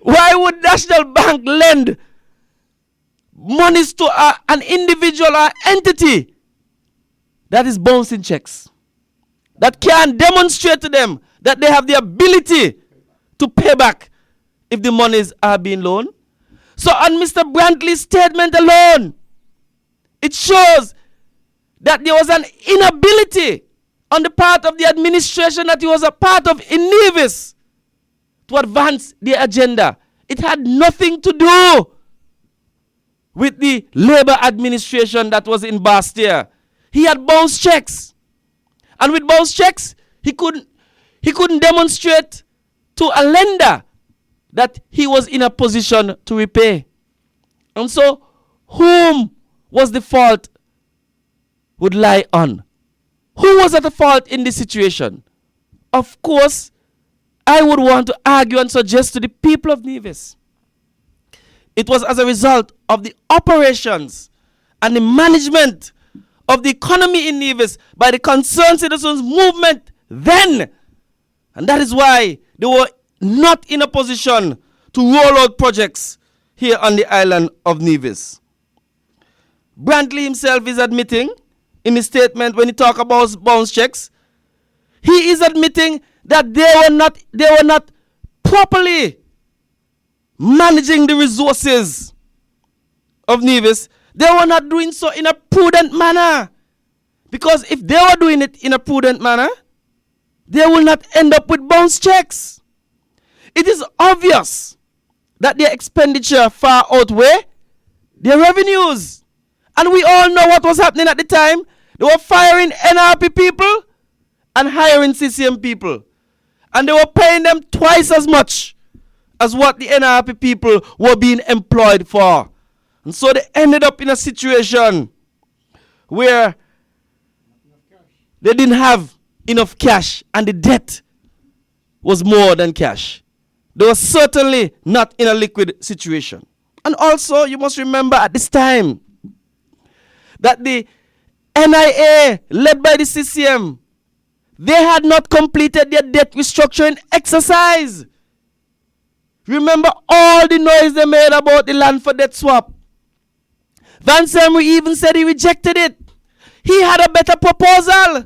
Why would National Bank lend monies to an individual or entity that is bouncing checks, that can demonstrate to them that they have the ability to pay back if the monies are being loaned. So on Mr. Brantley's statement alone, it shows that there was an inability on the part of the administration that he was a part of in Nevis to advance the agenda. It had nothing to do with the Labour administration that was in Bastia. He had bounced checks. And with bounced checks, he couldn't demonstrate to a lender that he was in a position to repay. And so, whom was the fault would lie on? Who was at the fault in this situation? Of course, I would want to argue and suggest to the people of Nevis. It was as a result of the operations and the management of the economy in Nevis by the Concerned Citizens Movement then. And that is why they were not in a position to roll out projects here on the island of Nevis. Brantley himself is admitting in his statement when he talks about bounce checks, he is admitting that they were not properly managing the resources of Nevis. They were not doing so in a prudent manner. Because if they were doing it in a prudent manner, they will not end up with bounce checks. It is obvious that their expenditure far outweigh their revenues. And we all know what was happening at the time. They were firing NRP people and hiring CCM people. And they were paying them twice as much as what the NRP people were being employed for. And so they ended up in a situation where they didn't have enough cash and the debt was more than cash. They were certainly not in a liquid situation. And also, you must remember at this time that the NIA, led by the CCM, they had not completed their debt restructuring exercise. Remember all the noise they made about the land for debt swap. Van Semry even said he rejected it. He had a better proposal.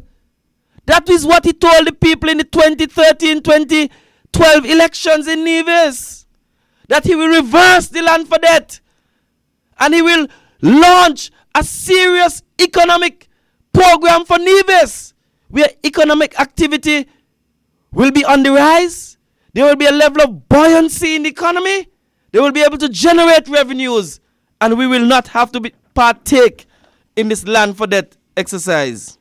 That is what he told the people in the 2013-2012 elections in Nevis. That he will reverse the land for debt. And he will launch a serious economic program for Nevis, where economic activity will be on the rise. There will be a level of buoyancy in the economy. They will be able to generate revenues, and we will not have to partake in this land for debt exercise.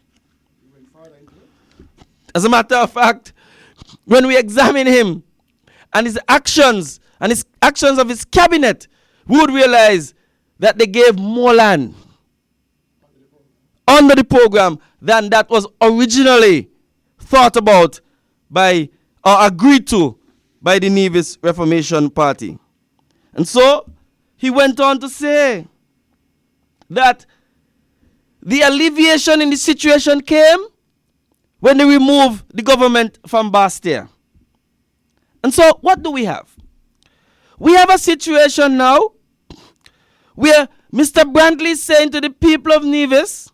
As a matter of fact, when we examine him and his actions of his cabinet, we would realize that they gave more land under the program than that was originally thought about by or agreed to by the Nevis Reformation Party. And so he went on to say that the alleviation in the situation came when they removed the government from Bastia. And so what do we have? We have a situation now where Mr. Brantley is saying to the people of Nevis,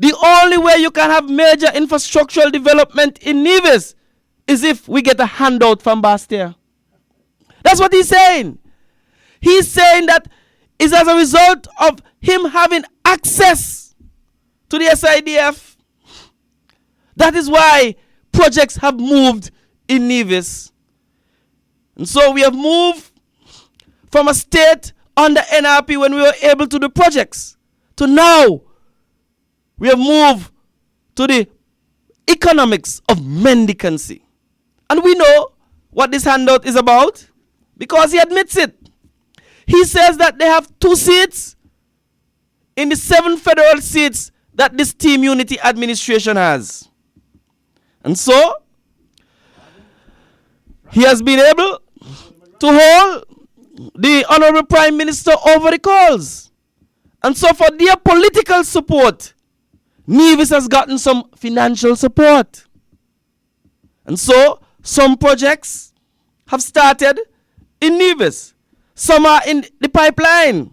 the only way you can have major infrastructural development in Nevis is if we get a handout from Bastia. That's what he's saying. He's saying that it's as a result of him having access to the SIDF. That is why projects have moved in Nevis. And so we have moved from a state under NRP when we were able to do projects to now we have moved to the economics of mendicancy. And we know what this handout is about because he admits it. He says that they have 2 seats in the 7 federal seats that this Team Unity administration has. And so, he has been able to hold the Honorable Prime Minister over the calls. And so for their political support, Nevis has gotten some financial support. And so, some projects have started in Nevis. Some are in the pipeline.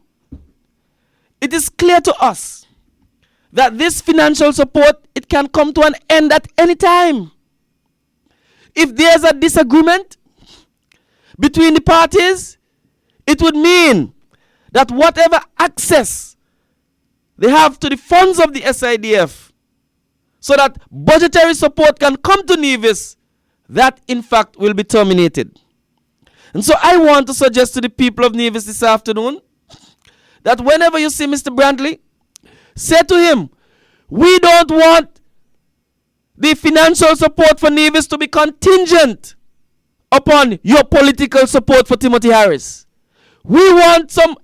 It is clear to us that this financial support, it can come to an end at any time. If there's a disagreement between the parties, it would mean that whatever access they have to the funds of the SIDF, so that budgetary support can come to Nevis, that in fact will be terminated. And so I want to suggest to the people of Nevis this afternoon that whenever you see Mr. Brantley, say to him, we don't want the financial support for Nevis to be contingent upon your political support for Timothy Harris. We want some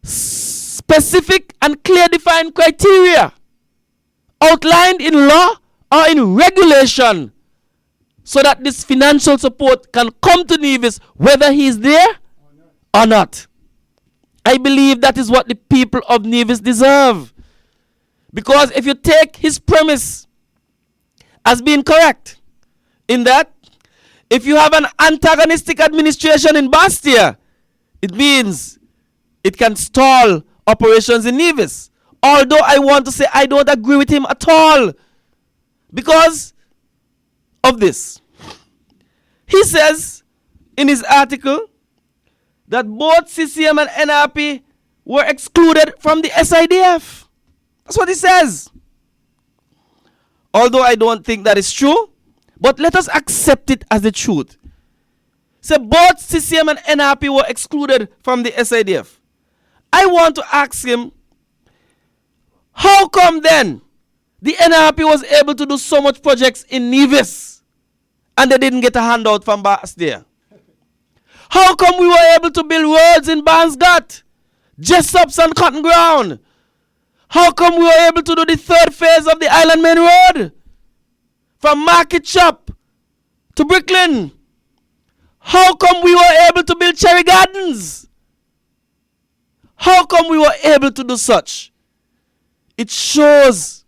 specific and clear defined criteria outlined in law or in regulation so that this financial support can come to Nevis whether he is there or not. I believe that is what the people of Nevis deserve. Because if you take his premise as being correct, in that if you have an antagonistic administration in Bastia, it means it can stall operations in Nevis. Although I want to say I don't agree with him at all because of this. He says in his article that both CCM and NRP were excluded from the SIDF. That's what he says. Although I don't think that is true, but let us accept it as the truth. So both CCM and NRP were excluded from the SIDF. I want to ask him, how come then the NRP was able to do so much projects in Nevis and they didn't get a handout from Bastia? How come we were able to build roads in Barnsgat, Jessops and Cotton Ground? How come we were able to do the third phase of the Island Main Road from Market Shop to Brooklyn? How come we were able to build Cherry Gardens? How come we were able to do such? It shows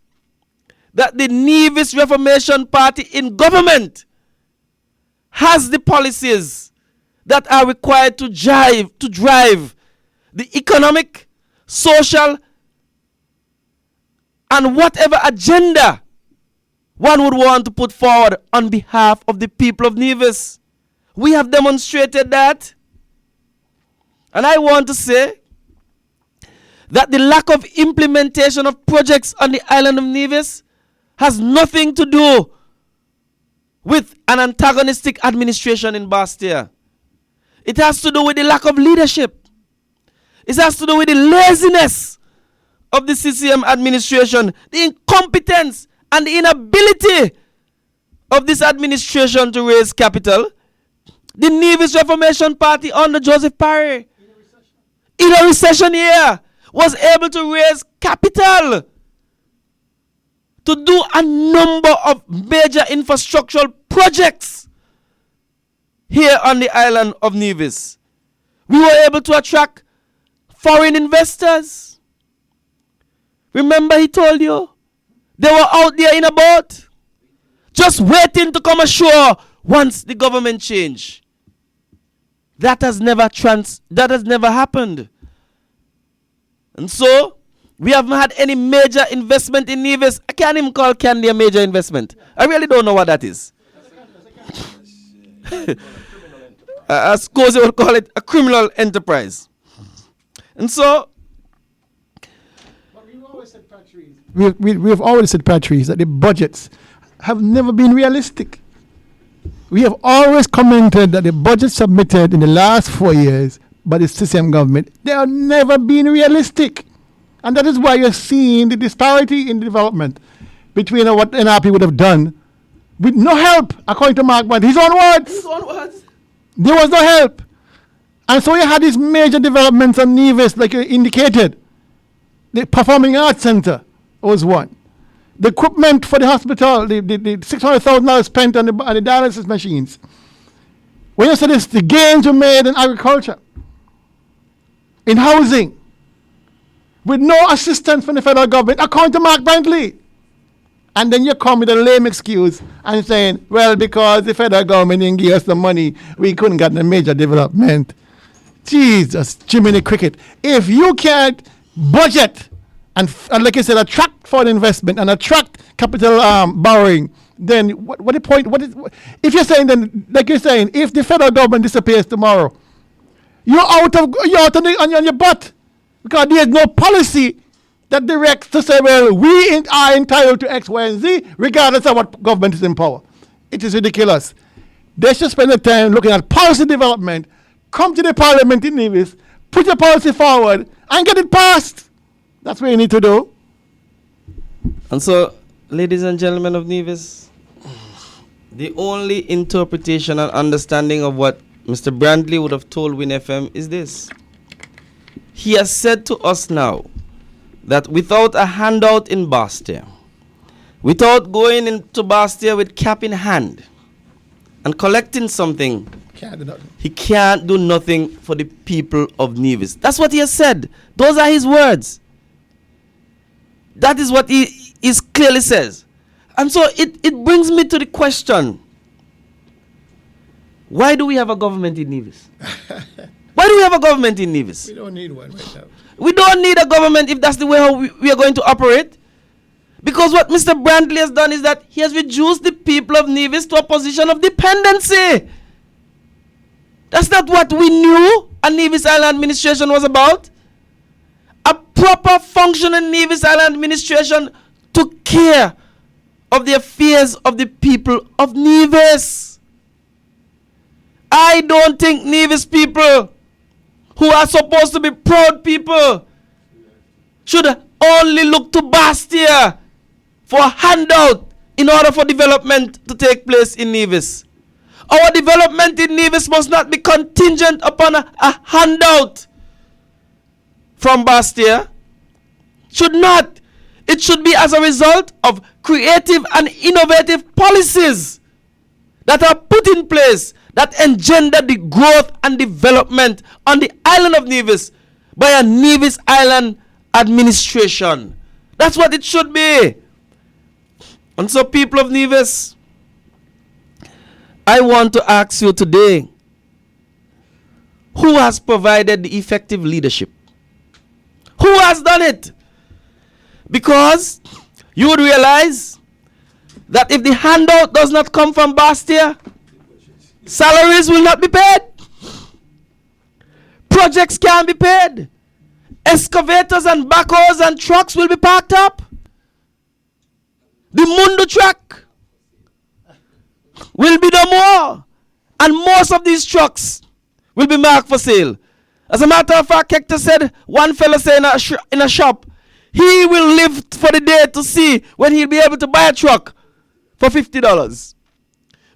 that the Nevis Reformation Party in government has the policies that are required to drive the economic, social, and whatever agenda one would want to put forward on behalf of the people of Nevis. We have demonstrated that. And I want to say that the lack of implementation of projects on the island of Nevis has nothing to do with an antagonistic administration in Bastia. It has to do with the lack of leadership. It has to do with the laziness of the CCM administration, the incompetence and the inability of this administration to raise capital. The Nevis Reformation Party under Joseph Parry, in a recession year, was able to raise capital to do a number of major infrastructural projects here on the island of Nevis. We were able to attract foreign investors. Remember he told you they were out there in a boat just waiting to come ashore once the government changed. That has never happened. And so we haven't had any major investment in Nevis. I can't even call Candy a major investment. I really don't know what that is. As Cozy would call it, a criminal enterprise. And so we've always said, Patrice, that the budgets have never been realistic. We have always commented that the budgets submitted in the last 4 years by the CCM government, they have never been realistic. And that is why you're seeing the disparity in development between what NRP would have done with no help, according to Mark Bond. His own words. There was no help. And so you had these major developments on Nevis, like you indicated. The Performing Arts Center was one. The equipment for the hospital, the $600,000 spent on the dialysis machines. When you say this, the gains were made in agriculture, in housing, with no assistance from the federal government, according to Mark Bentley. And then you come with a lame excuse and saying, well, because the federal government didn't give us the money, we couldn't get the major development. Jesus, Jiminy Cricket. If you can't budget and like I said, attract foreign investment and attract capital borrowing, then what the point? If you're saying then, like you're saying, if the federal government disappears tomorrow, you're out on your butt, because there's no policy that directs to say, well, we are entitled to X, Y, and Z, regardless of what government is in power. It is ridiculous. They should spend the time looking at policy development, come to the parliament in Nevis, put your policy forward, and get it passed. That's what you need to do. And so, ladies and gentlemen of Nevis, the only interpretation and understanding of what Mr. Brantley would have told Win FM is this. He has said to us now that without a handout in Bastia, without going into Bastia with cap in hand and collecting something, he can't do nothing for the people of Nevis. That's what he has said. Those are his words. That is what he clearly says. And so it brings me to the question, why do we have a government in Nevis? Why do we have a government in Nevis? We don't need one right now. We don't need a government if that's the way how we are going to operate. Because what Mr. Brantley has done is that he has reduced the people of Nevis to a position of dependency. That's not what we knew a Nevis Island administration was about. A proper functioning Nevis Island administration took care of the affairs of the people of Nevis. I don't think Nevis people, who are supposed to be proud people, should only look to Bastia for a handout in order for development to take place in Nevis. Our development in Nevis must not be contingent upon a handout from Bastia. Should not. It should be as a result of creative and innovative policies that are put in place that engender the growth and development on the island of Nevis by a Nevis Island administration. That's what it should be. And so, people of Nevis, I want to ask you today, who has provided the effective leadership? Who has done it? Because you would realize that if the handout does not come from Bastia, salaries will not be paid. Projects can't be paid. Excavators and backhoes and trucks will be parked up. The Mundo truck will be no more. And most of these trucks will be marked for sale. As a matter of fact, Hector said, one fellow said in a shop, he will live for the day to see when he'll be able to buy a truck for $50.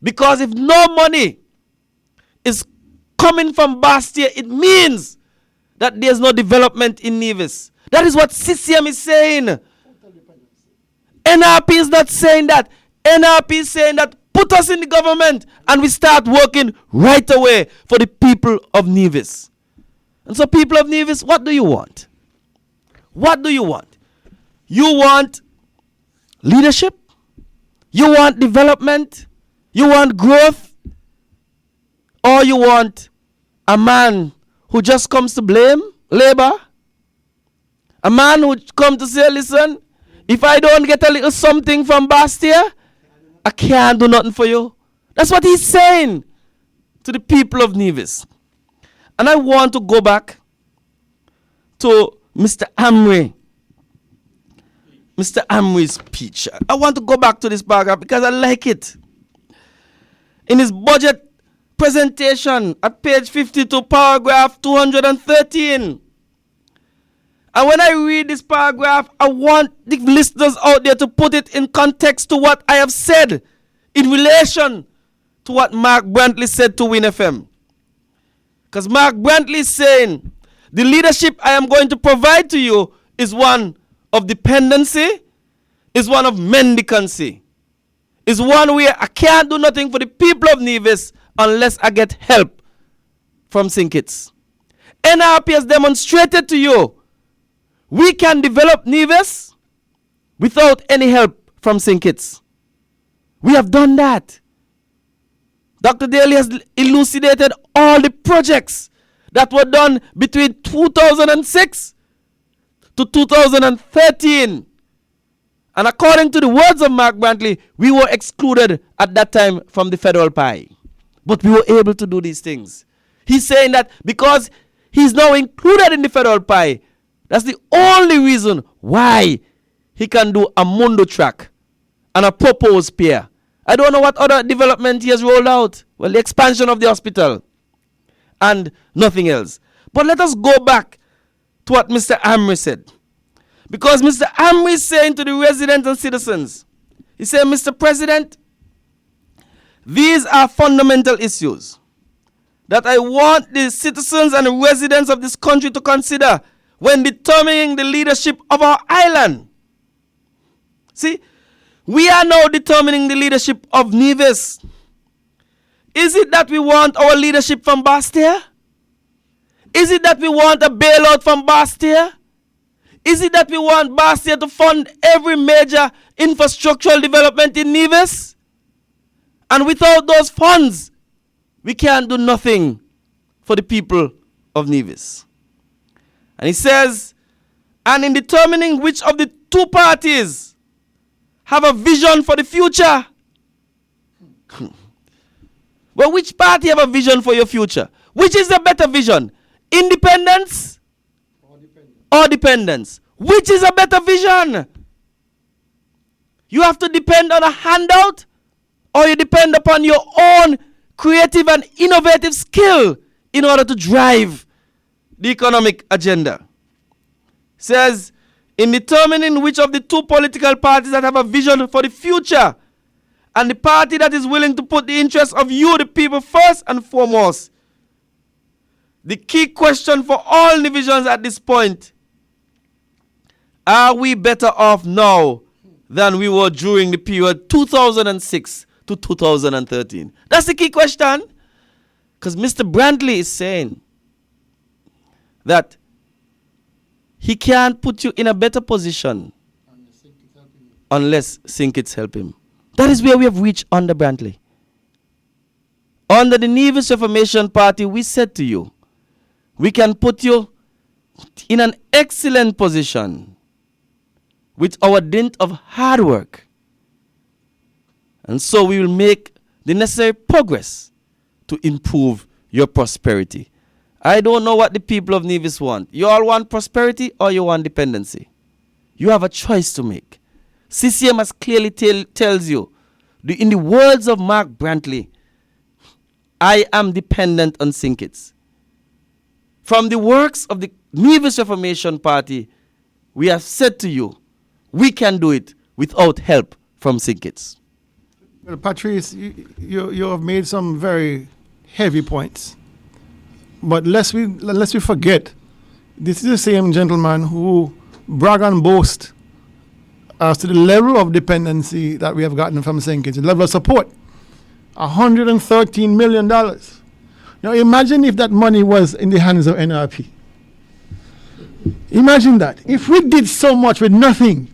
Because if no money is coming from Bastia, it means that there's no development in Nevis. That is what CCM is saying. NRP is not saying that. NRP is saying that put us in the government and we start working right away for the people of Nevis. And so, people of Nevis, what do you want? What do you want? You want leadership? You want development? You want growth? Or you want a man who just comes to blame labor? A man who comes to say, listen, if I don't get a little something from Bastia, I can't do nothing for you. That's what he's saying to the people of Nevis. And I want to go back to Mr. Amri. Mr. Amri's speech. I want to go back to this paragraph because I like it. In his budget presentation at page 52, paragraph 213. And when I read this paragraph, I want the listeners out there to put it in context to what I have said in relation to what Mark Brantley said to Win FM. Because Mark Brantley is saying, the leadership I am going to provide to you is one of dependency, is one of mendicancy, is one where I can't do nothing for the people of Nevis unless I get help from St. Kitts. NRP has demonstrated to you we can develop Nevis without any help from St. Kitts. We have done that. Dr. Daly has elucidated all the projects that were done between 2006 to 2013. And according to the words of Mark Brantley, we were excluded at that time from the federal pie. But we were able to do these things. He's saying that because he's now included in the federal pie, that's the only reason why he can do a Mundo track and a proposed pier. I don't know what other development he has rolled out. Well, the expansion of the hospital and nothing else. But let us go back to what Mr. Amri said. Because Mr. Amri is saying to the residents and citizens, he said, Mr. President, these are fundamental issues that I want the citizens and the residents of this country to consider when determining the leadership of our island. See, we are now determining the leadership of Nevis. Is it that we want our leadership from Bastia? Is it that we want a bailout from Bastia? Is it that we want Bastia to fund every major infrastructural development in Nevis? And without those funds, we can't do nothing for the people of Nevis. And he says, and in determining which of the two parties have a vision for the future. Well, which party have a vision for your future? Which is the better vision? Independence or dependence? Which is a better vision? You have to depend on a handout, or you depend upon your own creative and innovative skill in order to drive the economic agenda. Says, in determining which of the two political parties that have a vision for the future and the party that is willing to put the interests of you, the people, first and foremost, the key question for all divisions at this point, are we better off now than we were during the period 2006 to 2013? That's the key question. Because Mr. Brantley is saying that he can't put you in a better position unless Sinkits help him. That is where we have reached under Brantley. Under the Nevis Reformation Party, we said to you, we can put you in an excellent position with our dint of hard work. And so we will make the necessary progress to improve your prosperity. I don't know what the people of Nevis want. You all want prosperity or you want dependency? You have a choice to make. CCM has clearly tells you, in the words of Mark Brantley, I am dependent on Sinkits. From the works of the Nevis Reformation Party, we have said to you, we can do it without help from Sinkits. Well, Patrice, you have made some very heavy points. But lest we forget, this is the same gentleman who brag and boast as to the level of dependency that we have gotten from Sinkits, the level of support, $113 million. Now imagine if that money was in the hands of NRP. Imagine that. If we did so much with nothing,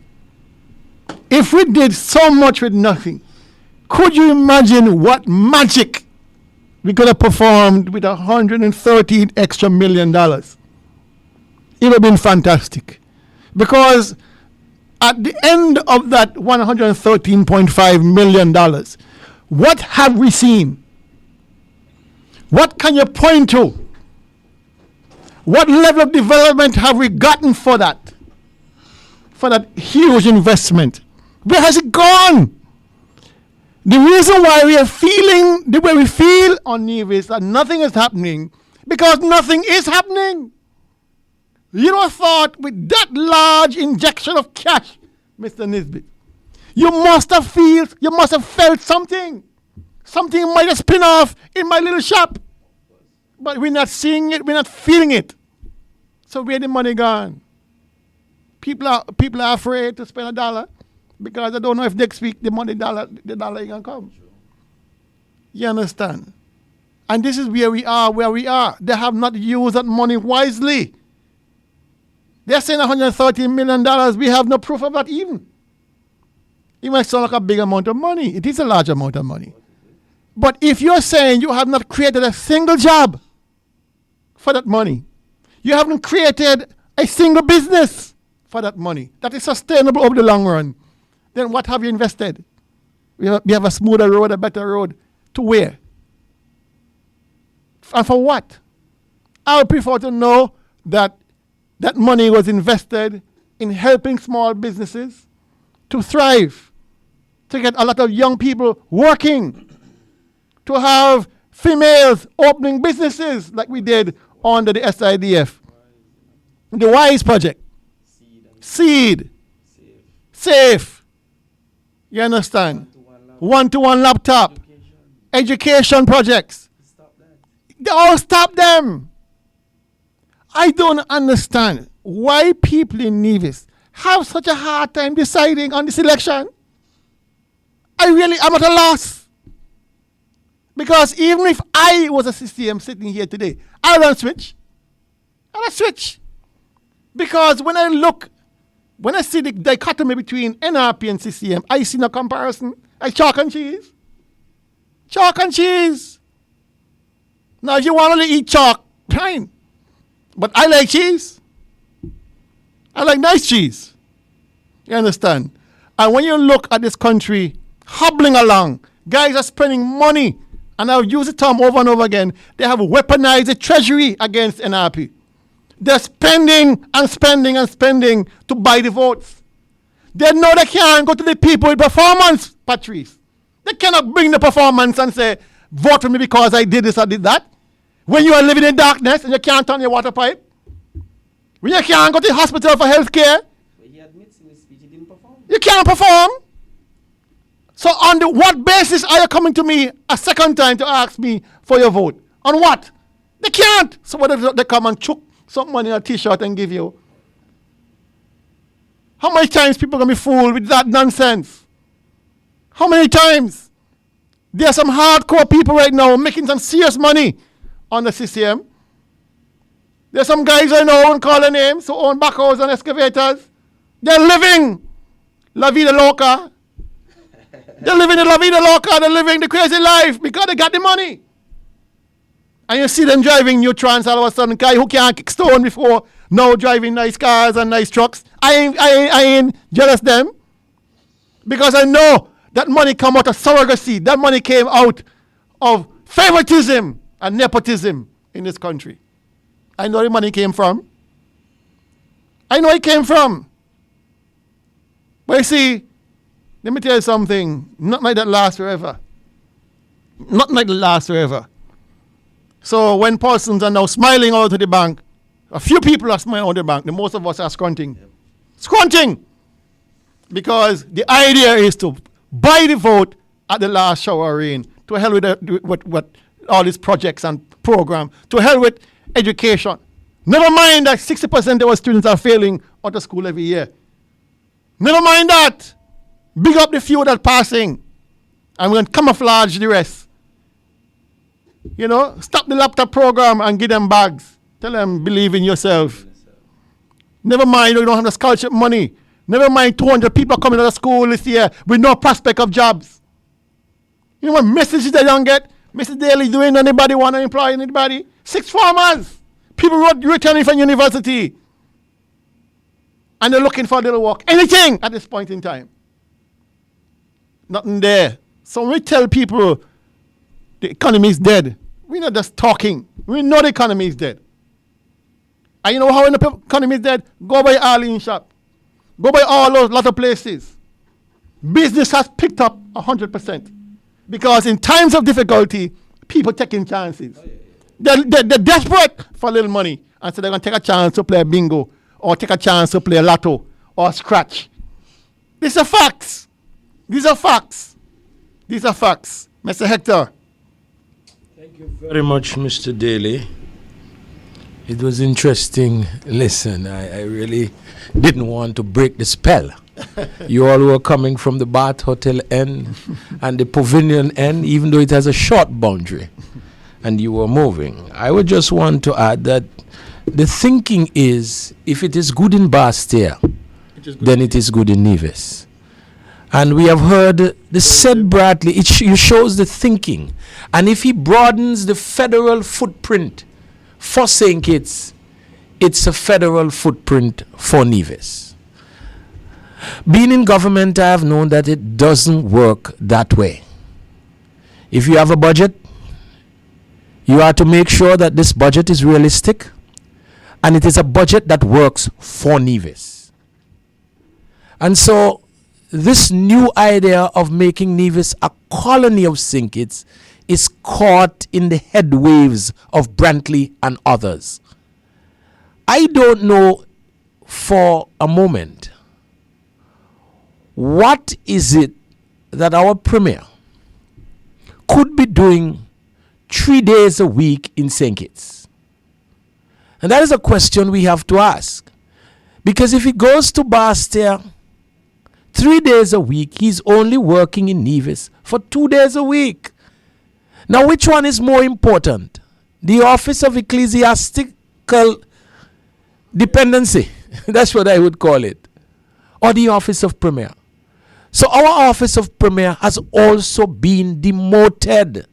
could you imagine what magic we could have performed with $113 extra million? It would have been fantastic. Because at the end of that $113.5 million, what have we seen? What can you point to? What level of development have we gotten for that? For that huge investment? Where has it gone? The reason why we are feeling the way we feel on Nevis that nothing is happening, because nothing is happening. You don't thought with that large injection of cash, Mr. Nisbet, you must have felt something. Something might have spin off in my little shop. But we're not seeing it, we're not feeling it. So where the money gone? People are afraid to spend $1 because they don't know if next week the dollar ain't gonna come. You understand? And this is where we are. They have not used that money wisely. They're saying $113 million. We have no proof of that even. It might sound like a big amount of money. It is a large amount of money. But if you're saying you have not created a single job for that money, you haven't created a single business for that money that is sustainable over the long run, then what have you invested? We have a smoother road, a better road. To where? And for what? I would prefer to know that that money was invested in helping small businesses to thrive, to get a lot of young people working, to have females opening businesses like we did under the SIDF. The WISE project. Seed. Safe. You understand? One-to-one laptop. Education projects. They all stop them. I don't understand why people in Nevis have such a hard time deciding on this election. I'm at a loss. Because even if I was a CCM sitting here today, I don't switch. I don't switch. Because when I see the dichotomy between NRP and CCM, I see no comparison. I chalk and cheese. Chalk and cheese. Now, if you want to eat chalk, fine. But I like cheese. I like nice cheese. You understand? And when you look at this country hobbling along, guys are spending money, and I'll use the term over and over again, they have weaponized the treasury against NRP. They're spending and spending and spending to buy the votes. They know they can't go to the people with performance, Patrice. They cannot bring the performance and say, vote for me because I did this or did that. When you are living in darkness and you can't turn your water pipe. When you can't go to the hospital for health care. He admits in his speech he didn't perform. You can't perform. So on what basis are you coming to me a second time to ask me for your vote? On what? They can't. So what if they come and chuck some money in a t-shirt and give you? How many times people are going to be fooled with that nonsense? How many times? There are some hardcore people right now making some serious money on the CCM. There's some guys I know, I won't call their names, who own backhoes and excavators. They're living La Vida Loca. They're living the La Vida Loca. They're living the crazy life because they got the money. And you see them driving new trans all of a sudden. Guy who can't kick stone before, now driving nice cars and nice trucks. I ain't jealous them. Because I know that money come out of surrogacy. That money came out of favoritism and nepotism in this country. I know where the money came from. I know it came from. But you see, let me tell you something. Not like that lasts forever. Not like that lasts forever. So when persons are now smiling out of the bank, a few people are smiling out of the bank. The most of us are scrunting. Scrunting! Because the idea is to buy the vote at the last shower rain. To hell with all these projects and programs. To hell with education. Never mind that 60% of our students are failing out of school every year. Never mind that. Big up the few that are passing. And we're going to camouflage the rest. You know, stop the laptop program and give them bags. Tell them, believe in yourself. Never mind, you don't have the scholarship money. Never mind 200 people coming out of school this year with no prospect of jobs. You know what messages they don't get? Mrs. Daly, doing anybody want to employ anybody? 6 farmers. People returning from university. And they're looking for a little work. Anything at this point in time. Nothing there. So when we tell people the economy is dead, we're not just talking. We know the economy is dead. And you know how the economy is dead? Go by Arlene shop. Go by all those lot of places. Business has picked up 100%. Because in times of difficulty, people taking chances. They're desperate for a little money. And so they're going to take a chance to play bingo or take a chance to play lotto or scratch. These are facts. These are facts. These are facts. Mr. Hector. Thank you very much, Mr. Daly. It was interesting. Listen, I really didn't want to break the spell. You all were coming from the Bath Hotel end and the Pavilion end, even though it has a short boundary, and you were moving. I would just want to add that the thinking is, if it is good in Bastia, then it is good in Nevis. And we have heard the said Bradley, it shows the thinking. And if he broadens the federal footprint for St. Kitts, it's a federal footprint for Nevis. Being in government, I have known that it doesn't work that way. If you have a budget, you are to make sure that this budget is realistic and it is a budget that works for Nevis. And so this new idea of making Nevis a colony of St. Kitts is caught in the headwaves of Brantley and others. I don't know for a moment what is it that our premier could be doing 3 days a week in St. Kitts. And that is a question we have to ask. Because if he goes to Bastia 3 days a week, he's only working in Nevis for 2 days a week. Now, which one is more important? The Office of Ecclesiastical Dependency, that's what I would call it, or the Office of Premier? So our Office of Premier has also been demoted.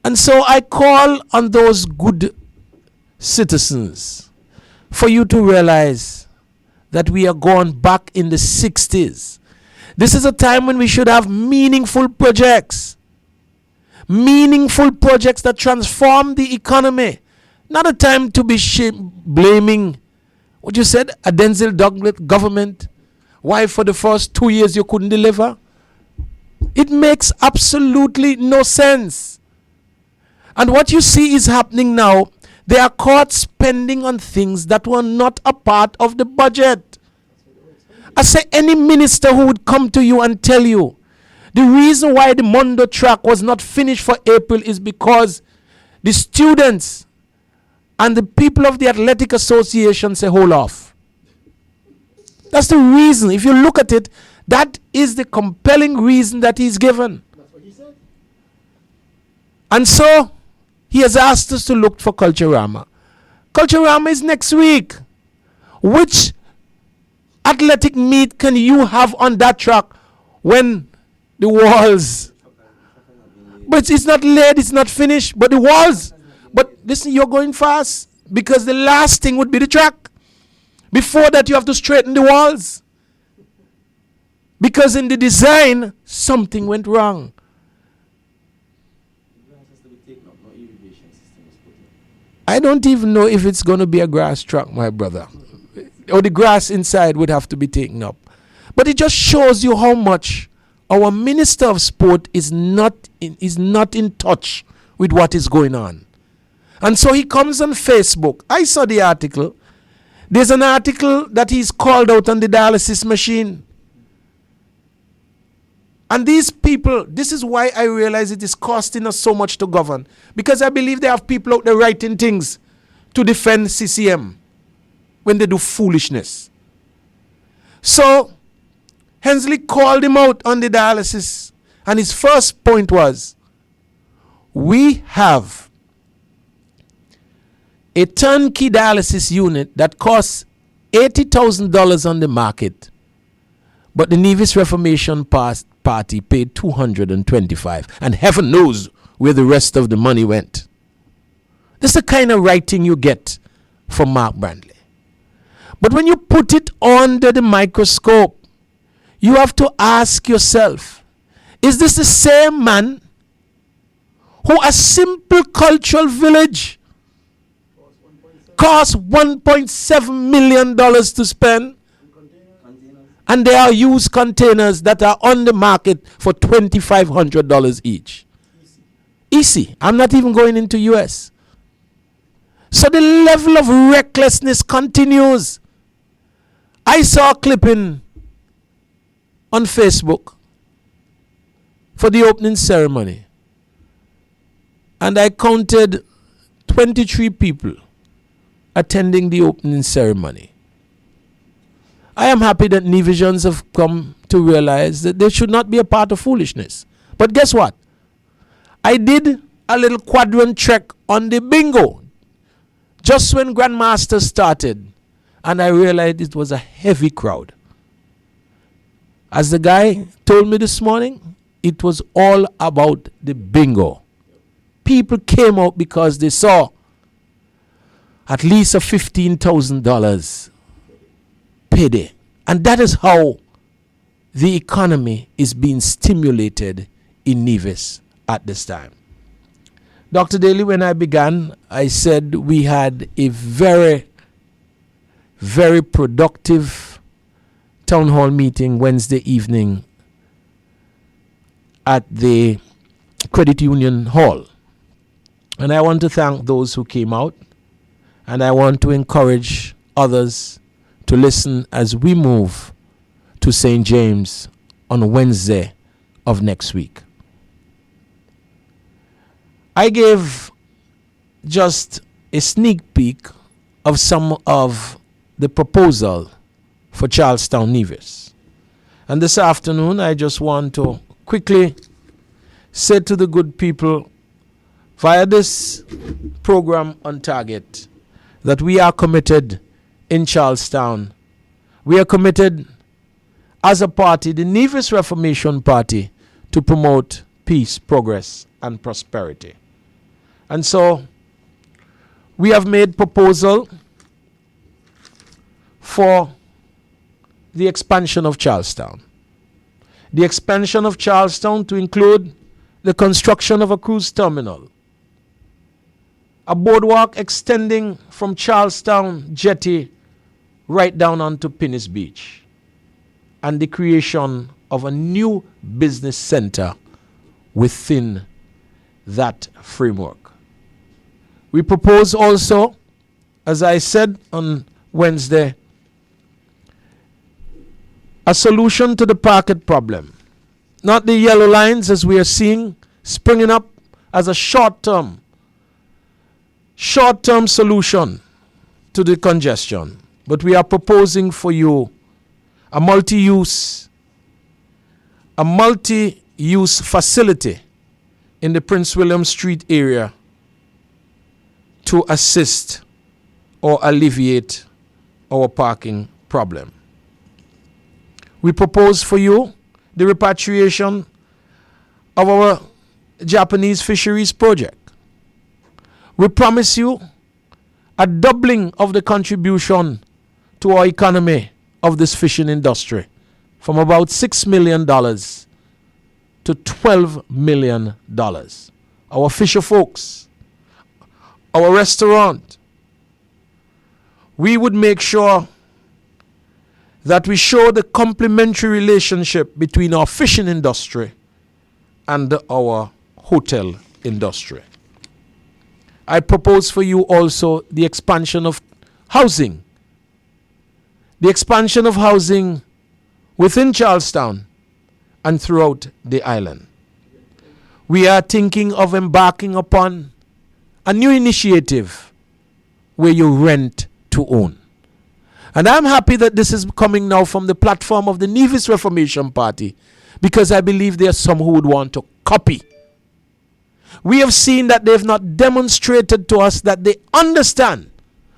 And so I call on those good citizens for you to realize that we are going back in the 60s. This is a time when we should have meaningful projects. Meaningful projects that transform the economy. Not a time to be blaming, what you said, a Denzel Douglas government. Why for the first 2 years you couldn't deliver? It makes absolutely no sense. And what you see is happening now, they are caught spending on things that were not a part of the budget. I say any minister who would come to you and tell you the reason why the Mondo track was not finished for April is because the students and the people of the Athletic Association say hold off. That's the reason. If you look at it, that is the compelling reason that he's given. That's what he said. And so he has asked us to look for Culturama. Culturama is next week. Which athletic meet can you have on that track when the walls? But it's not laid, it's not finished, but the walls. But listen, you're going fast because the last thing would be the track. Before that, you have to straighten the walls. Because in the design, something went wrong. I don't even know if it's going to be a grass track, my brother. Or the grass inside would have to be taken up. But it just shows you how much our Minister of Sport is not in touch with what is going on. And so he comes on Facebook. I saw the article. There's an article that he's called out on the dialysis machine. And these people, this is why I realize it is costing us so much to govern. Because I believe they have people out there writing things to defend CCM when they do foolishness. So, Hensley called him out on the dialysis. And his first point was, we have a turnkey dialysis unit that costs $80,000 on the market. But the Nevis Reformation Party paid $225, and heaven knows where the rest of the money went. This is the kind of writing you get from Mark Brantley. But when you put it under the microscope, you have to ask yourself, is this the same man who a simple cultural village costs $1.7 million to spend? And they are used containers that are on the market for $2,500 each. Easy. I'm not even going into US. So the level of recklessness continues. I saw a clipping on Facebook for the opening ceremony. And I counted 23 people attending the opening ceremony. I am happy that Nevisians have come to realize that they should not be a part of foolishness. But guess what? I did a little quadrant trek on the bingo just when Grandmaster started, and I realized it was a heavy crowd. As the guy told me this morning, it was all about the bingo. People came out because they saw at least a $15,000 payday And that is how the economy is being stimulated in Nevis at this time. Dr. Daly, when I began, I said we had a very, very productive town hall meeting Wednesday evening at the Credit Union Hall. And I want to thank those who came out, and I want to encourage others to listen as we move to St. James on Wednesday of next week. I gave just a sneak peek of some of the proposal for Charlestown Nevis. And this afternoon, I just want to quickly say to the good people via this program on Target that we are committed in Charlestown. We are committed as a party, the Nevis Reformation Party, to promote peace, progress, and prosperity. And so we have made proposal for the expansion of Charlestown. The expansion of Charlestown to include the construction of a cruise terminal, a boardwalk extending from Charlestown Jetty right down onto Pinnis Beach, and the creation of a new business center within that framework. We propose also, as I said on Wednesday, a solution to the parket problem. Not the yellow lines as we are seeing springing up as a short-term solution to the congestion. But we are proposing for you a multi-use facility in the Prince William Street area to assist or alleviate our parking problem. We propose for you the repatriation of our Japanese fisheries project. We promise you a doubling of the contribution to our economy of this fishing industry from about $6 million to $12 million. Our fisher folks, our restaurant, we would make sure that we show the complementary relationship between our fishing industry and our hotel industry. I propose for you also the expansion of housing. The expansion of housing within Charlestown and throughout the island. We are thinking of embarking upon a new initiative where you rent to own. And I'm happy that this is coming now from the platform of the Nevis Reformation Party, because I believe there are some who would want to copy. We have seen that they've not demonstrated to us that they understand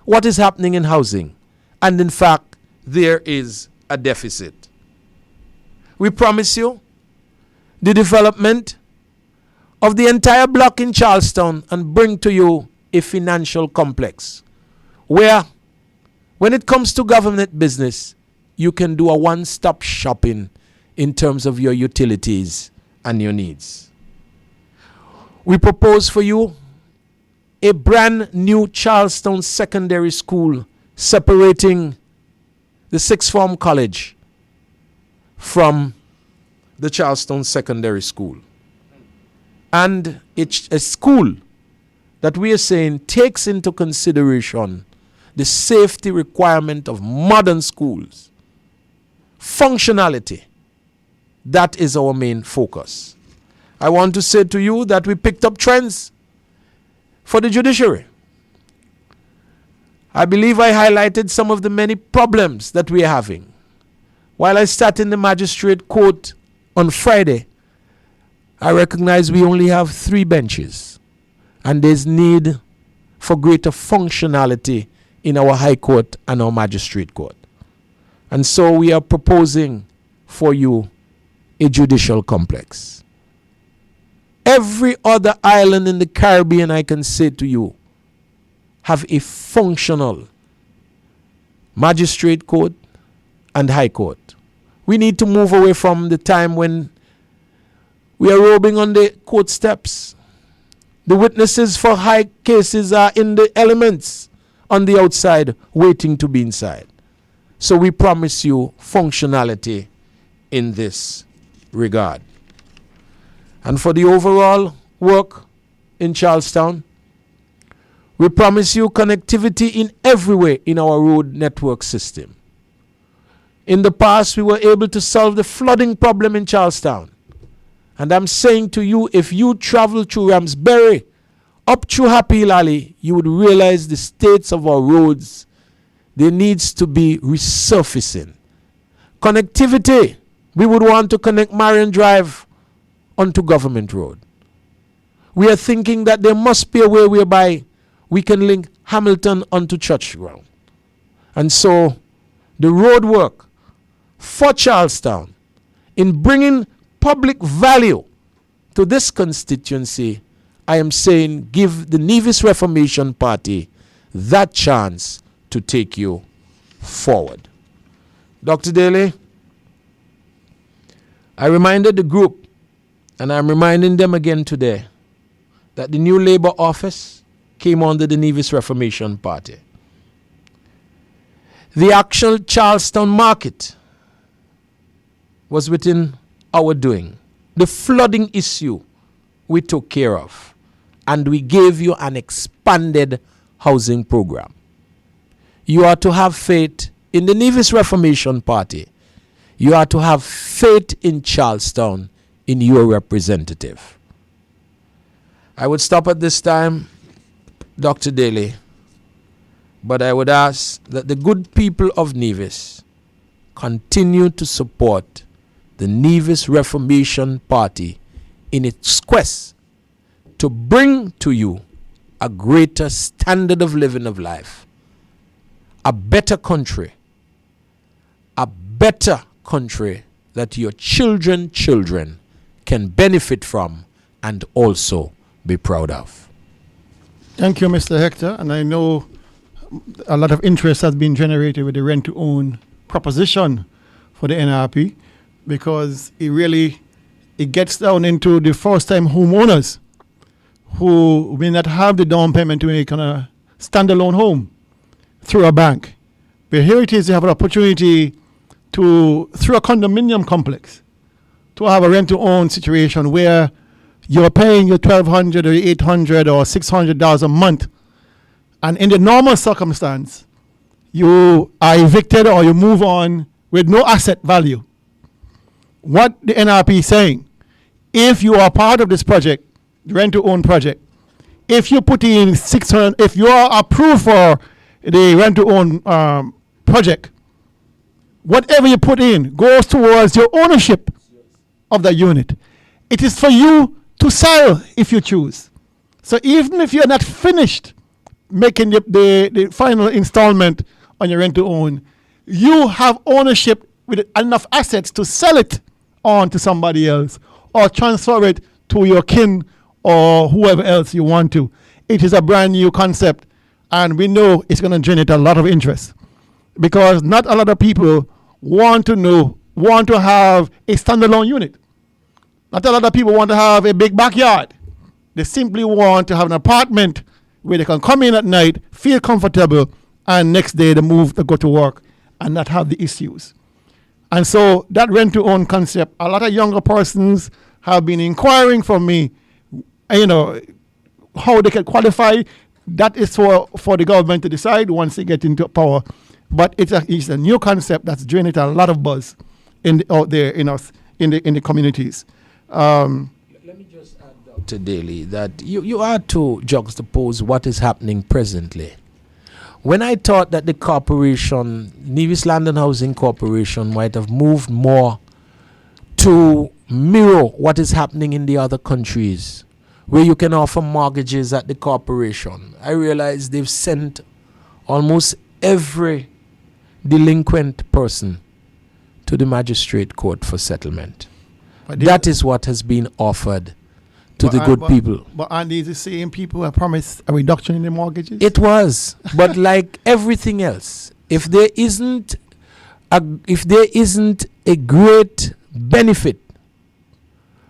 what is happening in housing. And in fact, there is a deficit. We promise you the development of the entire block in Charlestown and bring to you a financial complex where, when it comes to government business, you can do a one-stop shopping in terms of your utilities and your needs. We propose for you a brand new Charlestown Secondary School separating the Sixth Form College from the Charlestown Secondary School. And it's a school that we are saying takes into consideration the safety requirement of modern schools. Functionality. That is our main focus. I want to say to you that we picked up trends for the judiciary. I believe I highlighted some of the many problems that we are having. While I sat in the magistrate court on Friday, I recognize we only have 3 benches, and there's need for greater functionality in our High Court and our Magistrate Court. And so we are proposing for you a judicial complex. Every other island in the Caribbean, I can say to you, have a functional Magistrate Court and High Court. We need to move away from the time when we are robbing on the court steps. The witnesses for high cases are in the elements on the outside waiting to be inside. So we promise you functionality in this regard. And for the overall work in Charlestown, we promise you connectivity in every way in our road network system. In the past, we were able to solve the flooding problem in Charlestown. And I'm saying to you, if you travel through Ramsbury, up through Happy Hill Alley, you would realize the states of our roads. There needs to be resurfacing. Connectivity. We would want to connect Marion Drive onto Government Road. We are thinking that there must be a way whereby we can link Hamilton onto Church Ground. And so the road work for Charlestown in bringing public value to this constituency, I am saying give the Nevis Reformation Party that chance to take you forward. Dr. Daly, I reminded the group, and I'm reminding them again today, that the new Labour office came under the Nevis Reformation Party. The actual Charlestown market was within our doing. The flooding issue we took care of, and we gave you an expanded housing program. You are to have faith in the Nevis Reformation Party. You are to have faith in Charlestown, in your representative. I would stop at this time, Dr. Daly, but I would ask that the good people of Nevis continue to support the Nevis Reformation Party in its quest to bring to you a greater standard of living of life, a better country that your children can benefit from and also be proud of. Thank you, Mr. Hector. And I know a lot of interest has been generated with the rent-to-own proposition for the NRP, because it gets down into the first-time homeowners who may not have the down payment to make on a standalone home through a bank. But here it is, you have an opportunity to, through a condominium complex, to have a rent-to-own situation where you're paying your $1,200 or $800 or $600 a month, and in the normal circumstance, you are evicted or you move on with no asset value. What the NRP is saying, if you are part of this project, the rent-to-own project, if you put in $600, if you are approved for the rent-to-own project, whatever you put in goes towards your ownership of the unit. It is for you to sell if you choose. So even if you're not finished making the final installment on your rent-to-own, you have ownership with enough assets to sell it on to somebody else or transfer it to your kin or whoever else you want to. It is a brand new concept, and we know it's going to generate a lot of interest, because not a lot of people want to have a standalone unit. Not a lot of people want to have a big backyard. They simply want to have an apartment where they can come in at night, feel comfortable, and next day they go to work and not have the issues. And so that rent-to-own concept, a lot of younger persons have been inquiring from me, how they can qualify. That is for the government to decide once they get into power. But it's a new concept that's generated a lot of buzz out there in the communities. Let me just add, Dr. Daly, that you are to juxtapose what is happening presently. When I thought that the corporation, Nevis Land and Housing Corporation, might have moved more to mirror what is happening in the other countries, where you can offer mortgages at the corporation, I realized they've sent almost every delinquent person to the magistrate court for settlement. That is what has been offered to the good people. But aren't these the same people who promised a reduction in the mortgages? It was. But like everything else, if there isn't if there isn't a great benefit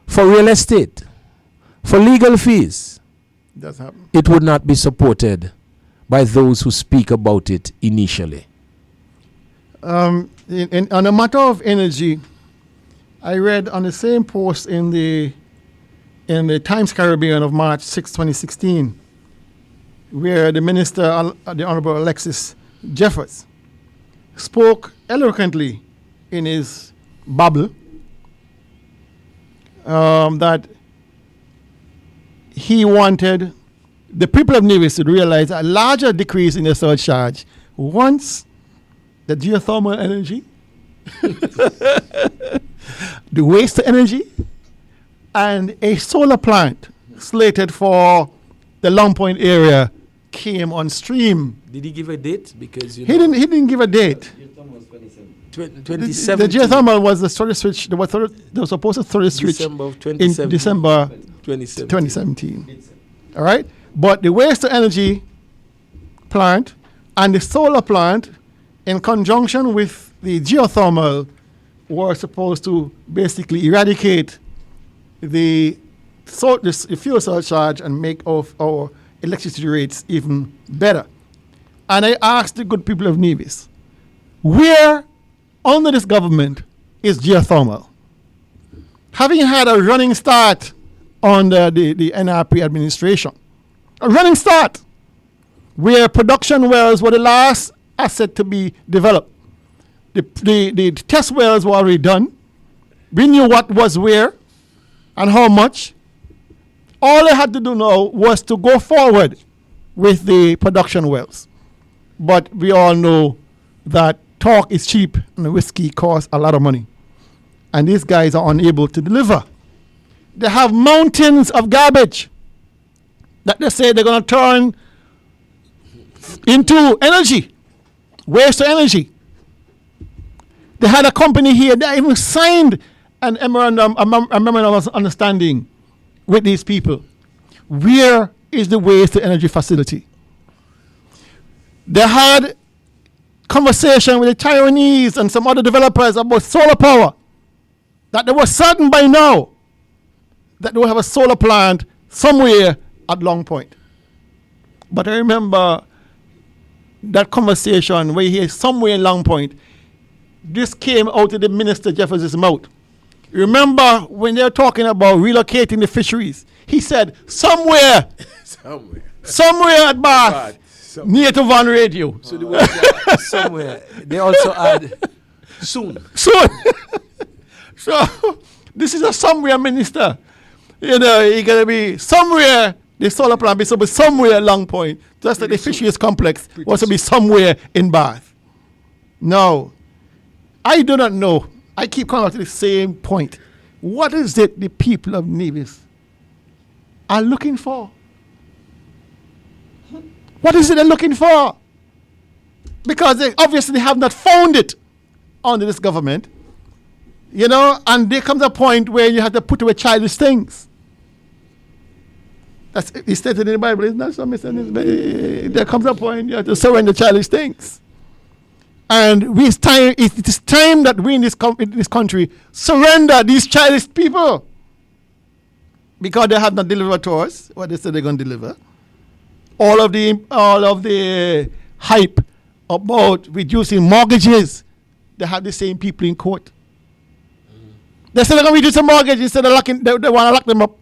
for real estate, for legal fees, That's happening. it would not be supported by those who speak about it initially. On a matter of energy, I read on the same post in the Times Caribbean of March 6, 2016, where the minister, the Honorable Alexis Jeffers, spoke eloquently in his babble that he wanted the people of Nevis to realize a larger decrease in the surcharge once the geothermal energy, the waste energy, and a solar plant slated for the Long Point area came on stream. Did he give a date? Because He didn't give a date. The 2017. geothermal was the storage switch. They were supposed to storage switch December of in 2017. December 2017. All right, but the waste to energy plant and the solar plant, in conjunction with the geothermal, were supposed to basically eradicate the fuel surcharge and make our electricity rates even better. And I asked the good people of Nevis, where under this government is geothermal? Having had a running start under the NRP administration, a running start, where production wells were the last asset to be developed. The test wells were already done. We knew what was where and how much. All they had to do now was to go forward with the production wells. But we all know that talk is cheap and whiskey costs a lot of money. And these guys are unable to deliver. They have mountains of garbage that they say they're going to turn into energy, waste to energy. They had a company here that even signed a memorandum of understanding with these people. Where is the waste to energy facility? They had conversation with the Taiwanese and some other developers about solar power, that they were certain by now that they will have a solar plant somewhere at Long Point. But I remember that conversation where he is somewhere in Long Point. This came out of the Minister Jeffers' mouth. Remember when they were talking about relocating the fisheries? He said, somewhere at Bath, near to Van Radio. So the word somewhere. They also add soon. So this is a somewhere minister. You know, you're going to be somewhere, the solar plant be somewhere at Long Point. Just like the fisheries complex was to be somewhere in Bath. No, I do not know. I keep coming back to the same point. What is it the people of Nevis are looking for? What is it they're looking for? Because they obviously have not found it under this government. You know, and there comes a point where you have to put away childish things. That's it's stated in the Bible, isn't that something? There comes a point you have to surrender childish things. And it is time that we in this country surrender these childish people. Because they have not delivered to us what they said they're going to deliver. All of the hype about reducing mortgages, they have the same people in court. They said they're going to reduce the mortgage instead of locking. They want to lock them up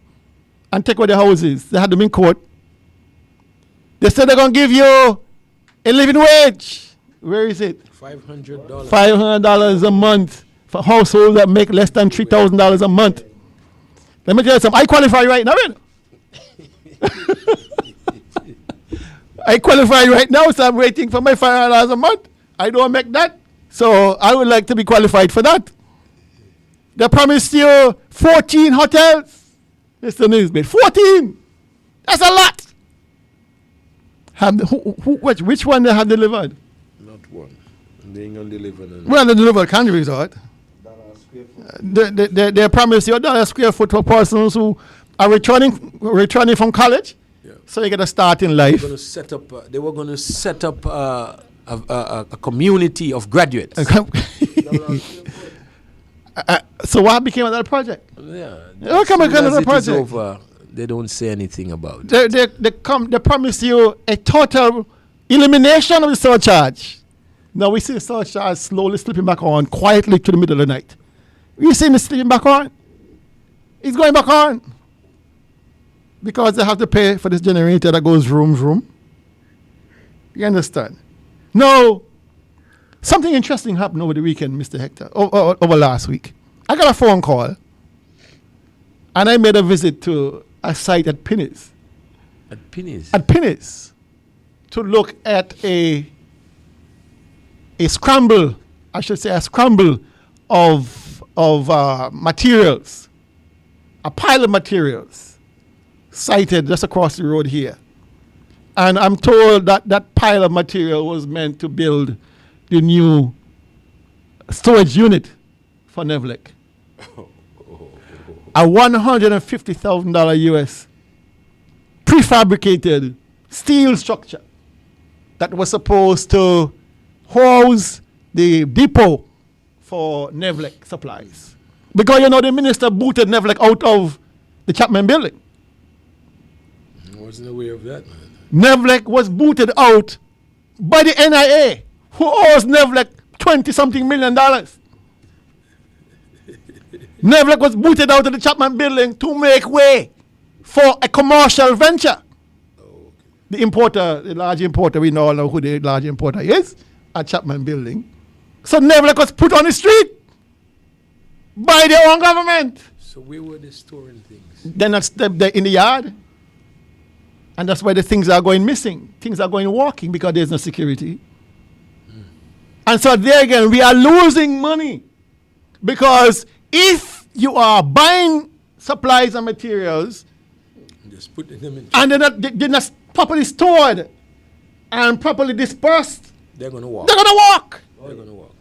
and take away their houses. They had them in court. They said they're going to give you a living wage. Where is it? $500. $500 a month for households that make less than $3,000 a month. Let me tell you something. I qualify right now. I qualify right now, so I'm waiting for my $500 a month. I don't make that. So I would like to be qualified for that. They promised you 14 hotels. Mr. Newsbit. 14! That's a lot. Which one they have delivered? Not one. They ain't gonna deliver none. Well, they delivered Country Resort. They promised you $1 square foot for persons who are returning from college. Yeah. So you get a start in life. They were going to set up a community of graduates. So what became of that project? Yeah. How come I got another As it is project? over, they don't say anything about it. They promise you a total elimination of the surcharge. Now we see the surcharge slowly slipping back on, quietly to the middle of the night. You see it slipping back on? It's going back on. Because they have to pay for this generator that goes room. You understand? Now, something interesting happened over the weekend, Mr. Hector, over last week. I got a phone call, and I made a visit to a site at Pinnis. At Pinnis? At Pinnis, to look at a scramble, I should say a scramble of materials, a pile of materials sited just across the road here. And I'm told that that pile of material was meant to build the new storage unit for Nevlec. A $150,000 US prefabricated steel structure that was supposed to house the depot for Nevlec supplies. Because, you know, the minister booted Nevlec out of the Chapman building. I wasn't aware of that, man. Nevlec was booted out by the NIA, who owes Nevlec $20-something million. Nevlec was booted out of the Chapman building to make way for a commercial venture. The importer, the large importer, we all know who the large importer is at Chapman building. So Nevlec was put on the street by their own government. So where were they storing things? They're not they're in the yard. And that's why the things are going missing. Things are going walking because there's no security. And so there again, we are losing money. Because if you are buying supplies and materials, just putting them in, and they're not properly stored and properly dispersed, they're going to walk. They're going to walk. They're going to walk.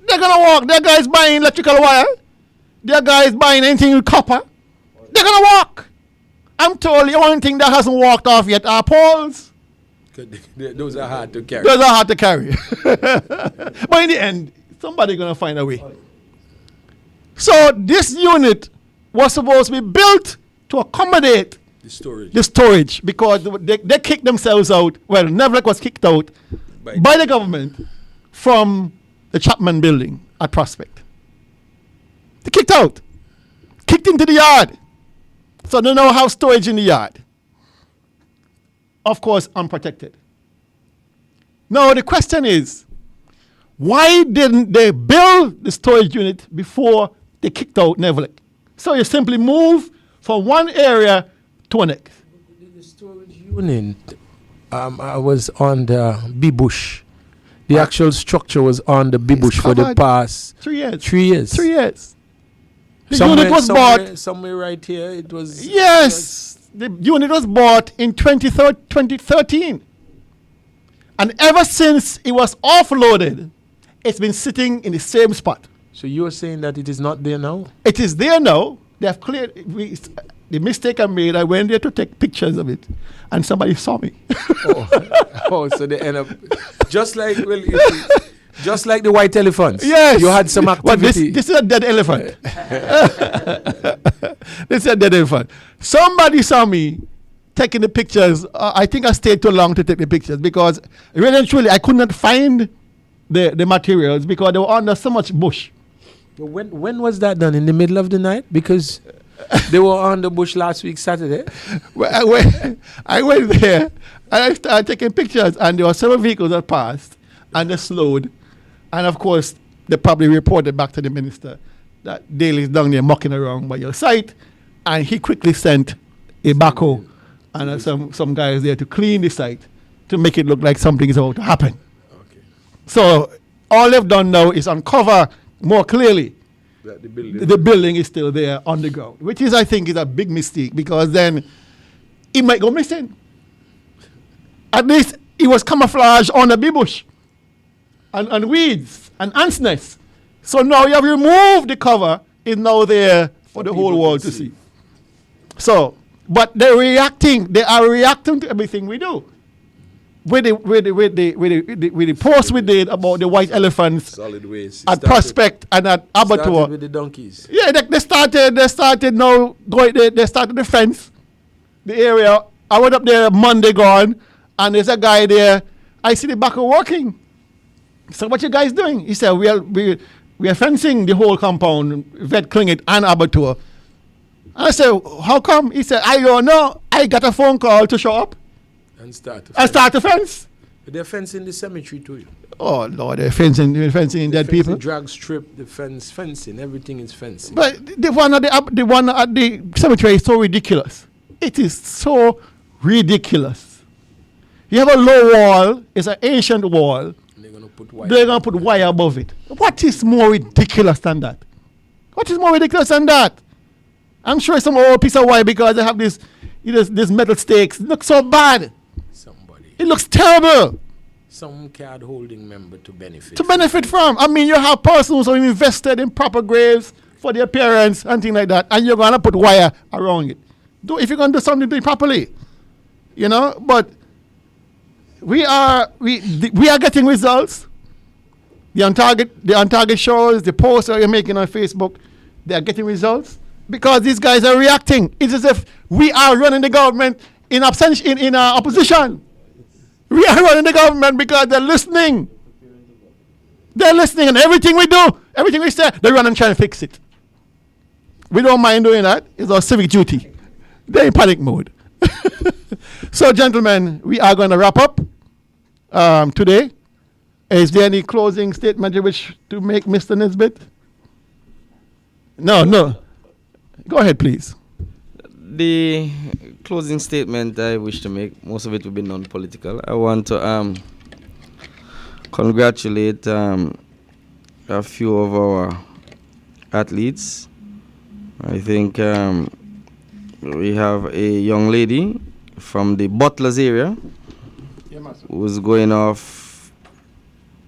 They're going to walk. There are guys buying electrical wire. There are guys buying anything with copper. They're going to walk. I'm told the only thing that hasn't walked off yet are poles. Those are hard to carry. Those are hard to carry. But in the end, somebody's going to find a way. So this unit was supposed to be built to accommodate the storage because they kicked themselves out. Well, Nevlec was kicked out by the government from the Chapman building at Prospect. They kicked out. Kicked into the yard. So they now have storage in the yard. Of course, unprotected. Now the question is, why didn't they build the storage unit before they kicked out Nevlec? So you simply move from one area to the next. The storage unit I was on the B-Bush. The actual structure was on the B-Bush for the past 3 years. 3 years. 3 years. The unit was bought. Somewhere right here, it was. Yes. The unit was bought in 2013. And ever since it was offloaded, it's been sitting in the same spot. So you're saying that it is not there now? It is there now. They have cleared. The mistake I made, I went there to take pictures of it, and somebody saw me. So they end up just like just like the white elephants. Yes, you had some activity. Well, this is a dead elephant. This is a dead elephant. Somebody saw me taking the pictures. I think I stayed too long to take the pictures because really and truly I could not find the materials because they were under so much bush. When was that done? In the middle of the night? Because they were on the bush last week, Saturday. Well, I went there and I started taking pictures, and there were several vehicles that passed and they slowed. And of course, they probably reported back to the minister that Daley's down there mucking around by your site, and he quickly sent a backhoe and some guys there to clean the site to make it look like something is about to happen. Okay. So all they've done now is uncover more clearly that the building is still there on the ground, which is, I think, is a big mistake because then it might go missing. At least it was camouflaged on the B-bush and weeds and ants nests. So now you have removed the cover, is now there for the whole world to see. So, but they are reacting to everything we do. with the post we did about the white elephants Solid waste. at Prospect and at Started Abattoir. with the donkeys. Yeah, they started now going. They started the fence, the area. I went up there Monday gone, and there's a guy there. I see the backer working. So what you guys doing? He said we are fencing the whole compound, Vet Klingit and Abattoir. And I said, how come? He said, I don't know. I got a phone call to show up And start. and start the fence. They're fencing the cemetery too. Oh Lord, they're fencing dead people. Drag strip, the fencing, everything is fencing. But the one at the cemetery is so ridiculous. It is so ridiculous. You have a low wall, it's an ancient wall. And they're gonna put wire. They're gonna put wire above it. What is more ridiculous than that? What is more ridiculous than that? I'm sure some old piece of wire because they have this metal stakes. It looks so bad. Somebody. It looks terrible. Some card holding member to benefit. To benefit from. I mean, you have persons who have invested in proper graves for their parents and things like that, and you're gonna put wire around it. If you're gonna do something, do it properly. You know, but we are getting results. The on target shows, the posts that you're making on Facebook, they are getting results because these guys are reacting. It's as if we are running the government in opposition. We are running the government because they're listening. They're listening, and everything we do, everything we say, they run and try and fix it. We don't mind doing that. It's our civic duty. They're in panic mode. So, gentlemen, we are going to wrap up today. Is there any closing statement you wish to make, Mr. Nisbet? No. Go ahead, please. The closing statement I wish to make, most of it will be non-political. I want to congratulate a few of our athletes. I think we have a young lady from the Butlers area who's going off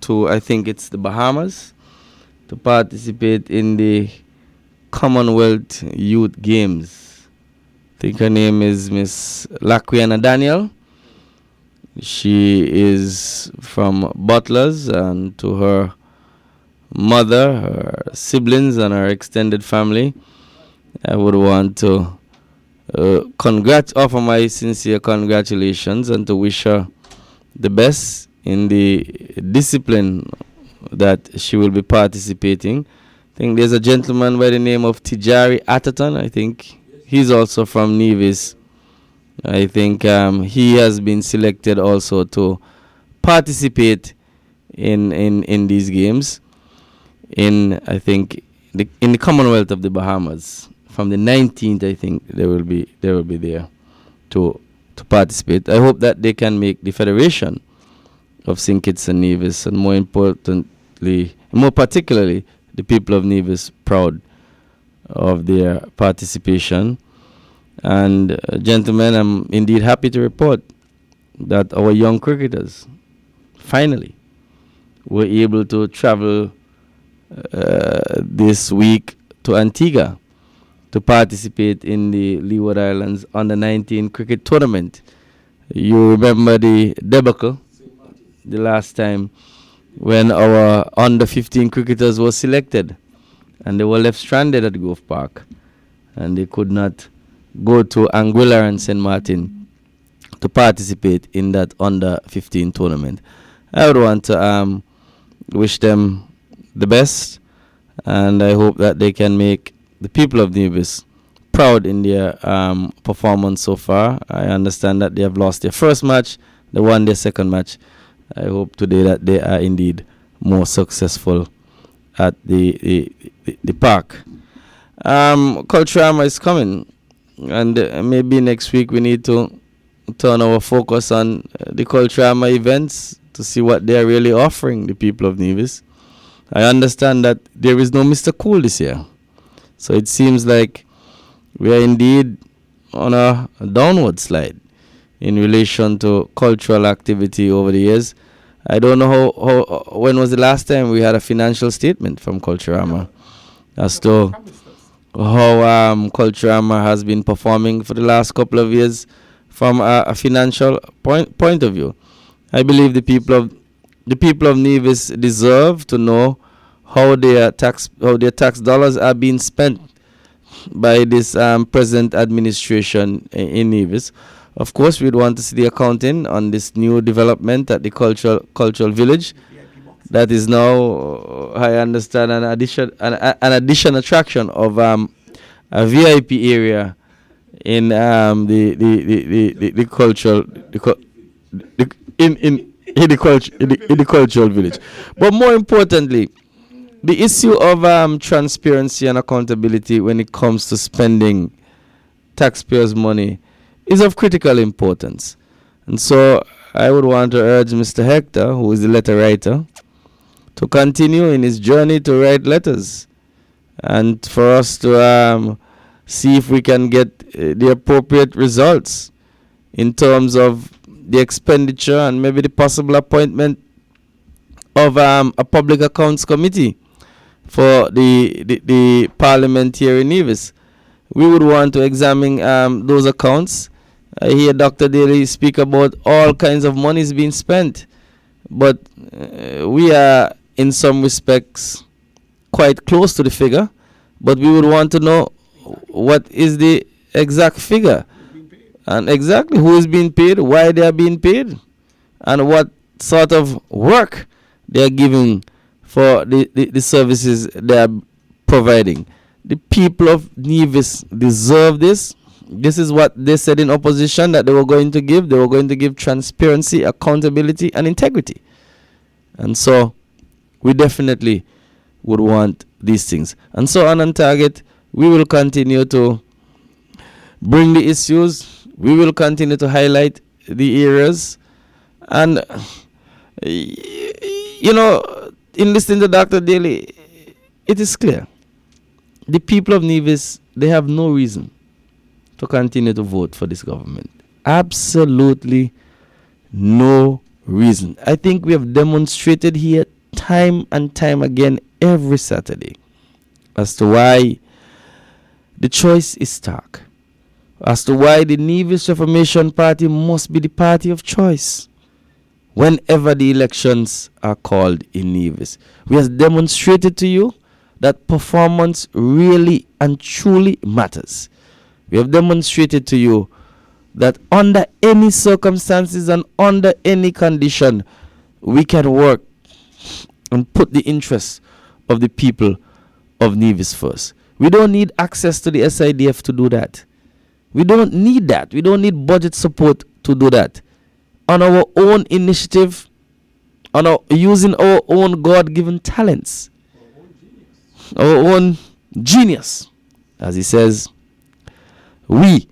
to, I think it's the Bahamas, to participate in the Commonwealth Youth Games. I think her name is Miss Laquiana Daniel. She is from Butlers, and to her mother, her siblings, and her extended family, I would want to offer my sincere congratulations and to wish her the best in the discipline that she will be participating. I think there's a gentleman by the name of Tijari Ataton. I think he's also from Nevis. I think he has been selected also to participate in these games. I think in the Commonwealth of the Bahamas. From the 19th, I think they will be there to participate. I hope that they can make the Federation of St. Kitts and Nevis, and more particularly, the people of Nevis proud of their participation. And gentlemen, I'm indeed happy to report that our young cricketers finally were able to travel this week to Antigua to participate in the Leeward Islands Under-19 cricket tournament. You remember the debacle the last time when our Under-15 cricketers were selected and they were left stranded at Grove Park and they could not go to Anguilla and St. Martin to participate in that Under-15 tournament. I would want to wish them the best, and I hope that they can make the people of Nevis proud in their performance so far. I understand that they have lost their first match, they won their second match. I hope today that they are indeed more successful at the park. Culturama is coming, and maybe next week we need to turn our focus on the Culturama events to see what they are really offering the people of Nevis. I understand that there is no Mr. Cool this year. So it seems like we are indeed on a downward slide in relation to cultural activity over the years. I don't know when was the last time we had a financial statement from Culturama as to how Culturama has been performing for the last couple of years from a financial point of view. I believe the people of Nevis deserve to know how their tax dollars are being spent by this present administration in Nevis. Of course, we'd want to see the accounting on this new development at the cultural village. That is now, I understand, an addition attraction of a VIP area in the cultural village. But more importantly, the issue of transparency and accountability when it comes to spending taxpayers' money is of critical importance. And so I would want to urge Mr. Hector, who is the letter writer, to continue in his journey to write letters and for us to see if we can get the appropriate results in terms of the expenditure and maybe the possible appointment of a public accounts committee for the parliament here in Nevis. We would want to examine those accounts. I hear Dr. Daly speak about all kinds of monies being spent, but we are in some respects quite close to the figure, but we would want to know what is the exact figure and exactly who is being paid, why they are being paid, and what sort of work they are giving for the services they are providing. The people of Nevis deserve this. This is what they said in opposition that they were going to give. They were going to give transparency, accountability, and integrity. And so we definitely would want these things. And so on target, we will continue to bring the issues. We will continue to highlight the areas. And, you know, in listening to Dr. Daly, it is clear. The people of Nevis, they have no reason to continue to vote for this government. Absolutely no reason. I think we have demonstrated here time and time again every Saturday as to why the choice is stark, as to why the Nevis Reformation Party must be the party of choice whenever the elections are called in Nevis. We have demonstrated to you that performance really and truly matters. We have demonstrated to you that under any circumstances and under any condition, we can work and put the interests of the people of Nevis first. We don't need access to the SIDF to do that. We don't need that. We don't need budget support to do that. On our own initiative, using our own God-given talents, our own genius, as he says, we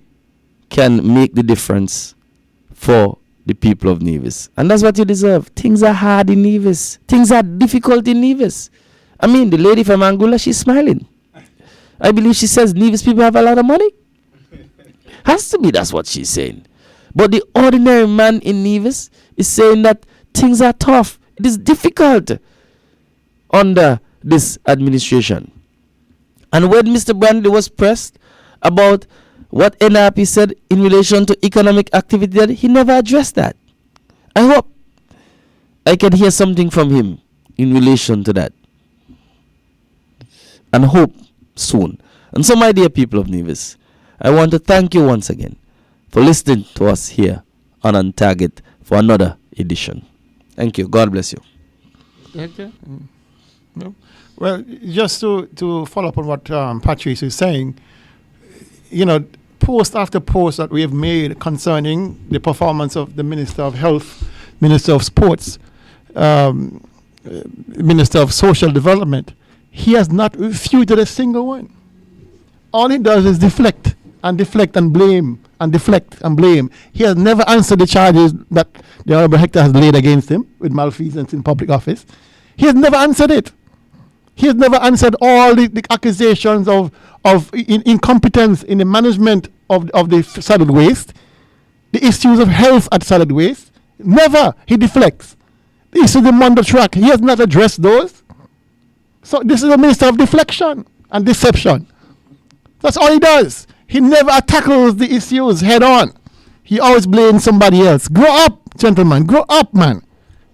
can make the difference for the people of Nevis. And that's what you deserve. Things are hard in Nevis. Things are difficult in Nevis. I mean, the lady from Angola, she's smiling. I believe she says Nevis people have a lot of money. Has to be, that's what she's saying. But the ordinary man in Nevis is saying that things are tough. It is difficult under this administration. And when Mr. Brandley was pressed about what NRP said in relation to economic activity, he never addressed that. I hope I can hear something from him in relation to that. And hope soon. And so, my dear people of Nevis, I want to thank you once again for listening to us here on Target for another edition. Thank you. God bless you. Okay. No. Well, just to follow up on what Patrice is saying, you know, post after post that we have made concerning the performance of the Minister of Health, Minister of Sports, Minister of Social Development, he has not refuted a single one. All he does is deflect and blame and deflect and blame. He has never answered the charges that the Honorable Hector has laid against him with malfeasance in public office. He has never answered it. He has never answered all the accusations of incompetence in the management of the solid waste, the issues of health at solid waste. Never. He deflects. The issue of the Mondo track, he has not addressed those. So this is a minister of deflection and deception. That's all he does. He never tackles the issues head on. He always blames somebody else. Grow up, gentlemen. Grow up, man.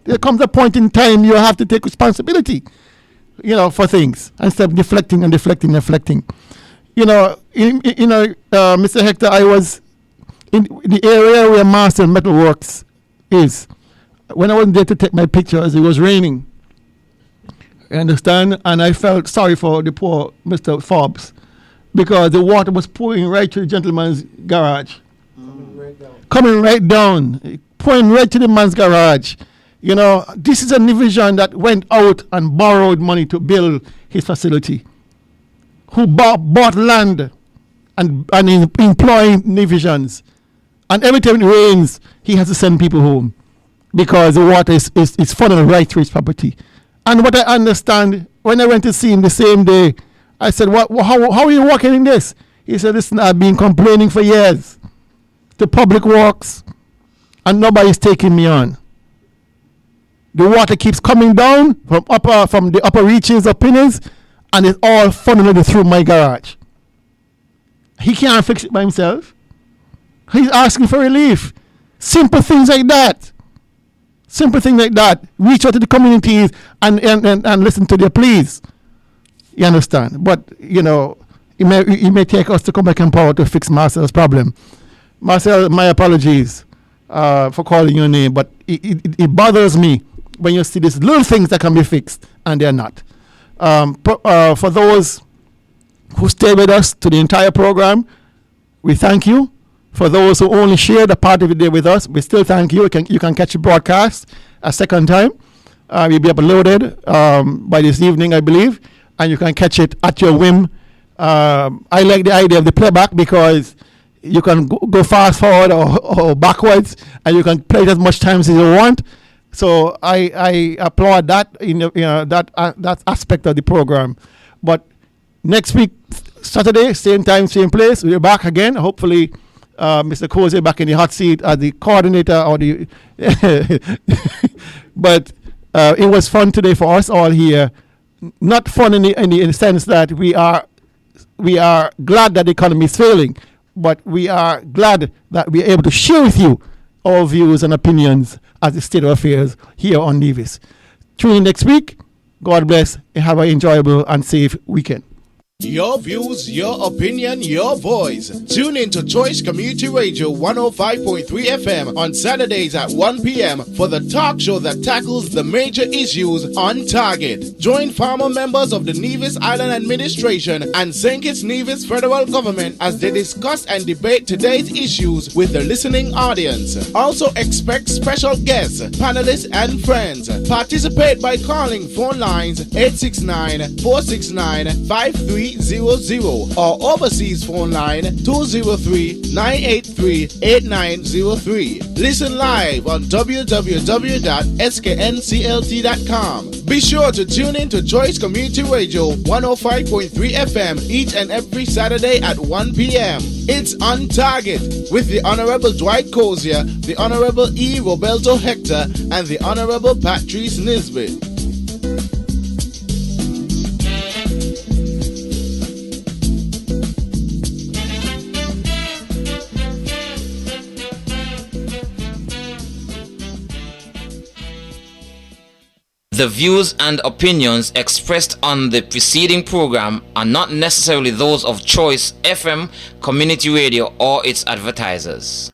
There comes a point in time you have to take responsibility, for things instead of deflecting. Mr. Hector, I was in the area where Master Metalworks is. When I wasn't there to take my pictures, it was raining. You understand? And I felt sorry for the poor Mr. Forbes because the water was pouring right to the gentleman's garage. Coming right down, pouring right to the man's garage. This is a division that went out and borrowed money to build his facility. Who bought land and employing divisions. And every time it rains, he has to send people home because the water is funneling right through his property. And what I understand, when I went to see him the same day, I said, how are you working in this? He said, listen, I've been complaining for years to Public Works, and nobody's taking me on. The water keeps coming down from the upper reaches of Pinners, and it's all funneling through my garage. He can't fix it by himself. He's asking for relief. Simple things like that. Reach out to the communities and listen to their pleas. You understand? But, it may take us to come back in power to fix Marcel's problem. Marcel, my apologies for calling your name, but it bothers me when you see these little things that can be fixed and they're not. For those who stay with us to the entire program, we thank you. For those who only shared a part of the day with us, we still thank you. You can catch the broadcast a second time. Will be uploaded by this evening, I believe, and you can catch it at your whim. I like the idea of the playback because you can go fast forward or backwards, and you can play it as much times as you want. So I applaud that that aspect of the program. But next week, Saturday, same time, same place, we're back again. Hopefully, Mr. Cozy back in the hot seat as the coordinator or the. But it was fun today for us all here. Not fun in the sense that we are glad that the economy is failing, but we are glad that we are able to share with you our views and opinions as the state of affairs here on Nevis. Tune in next week. God bless and have an enjoyable and safe weekend. Your views, your opinion, your voice. Tune in to Choice Community Radio 105.3 FM on Saturdays at 1 p.m. for the talk show that tackles the major issues on target. Join former members of the Nevis Island Administration and St. Kitts Nevis Federal Government as they discuss and debate today's issues with the listening audience. Also expect special guests, panelists, and friends. Participate by calling phone lines 869-469-5300 or overseas phone line 203-983-8903. Listen live on www.sknclt.com. Be sure to tune in to Choice Community Radio 105.3 FM each and every Saturday at 1 p.m. It's On Target with the Honorable Dwight Cozier, the Honorable E. Roberto Hector, and the Honorable Patrice Nisbet. The views and opinions expressed on the preceding program are not necessarily those of Choice FM, Community Radio, or its advertisers.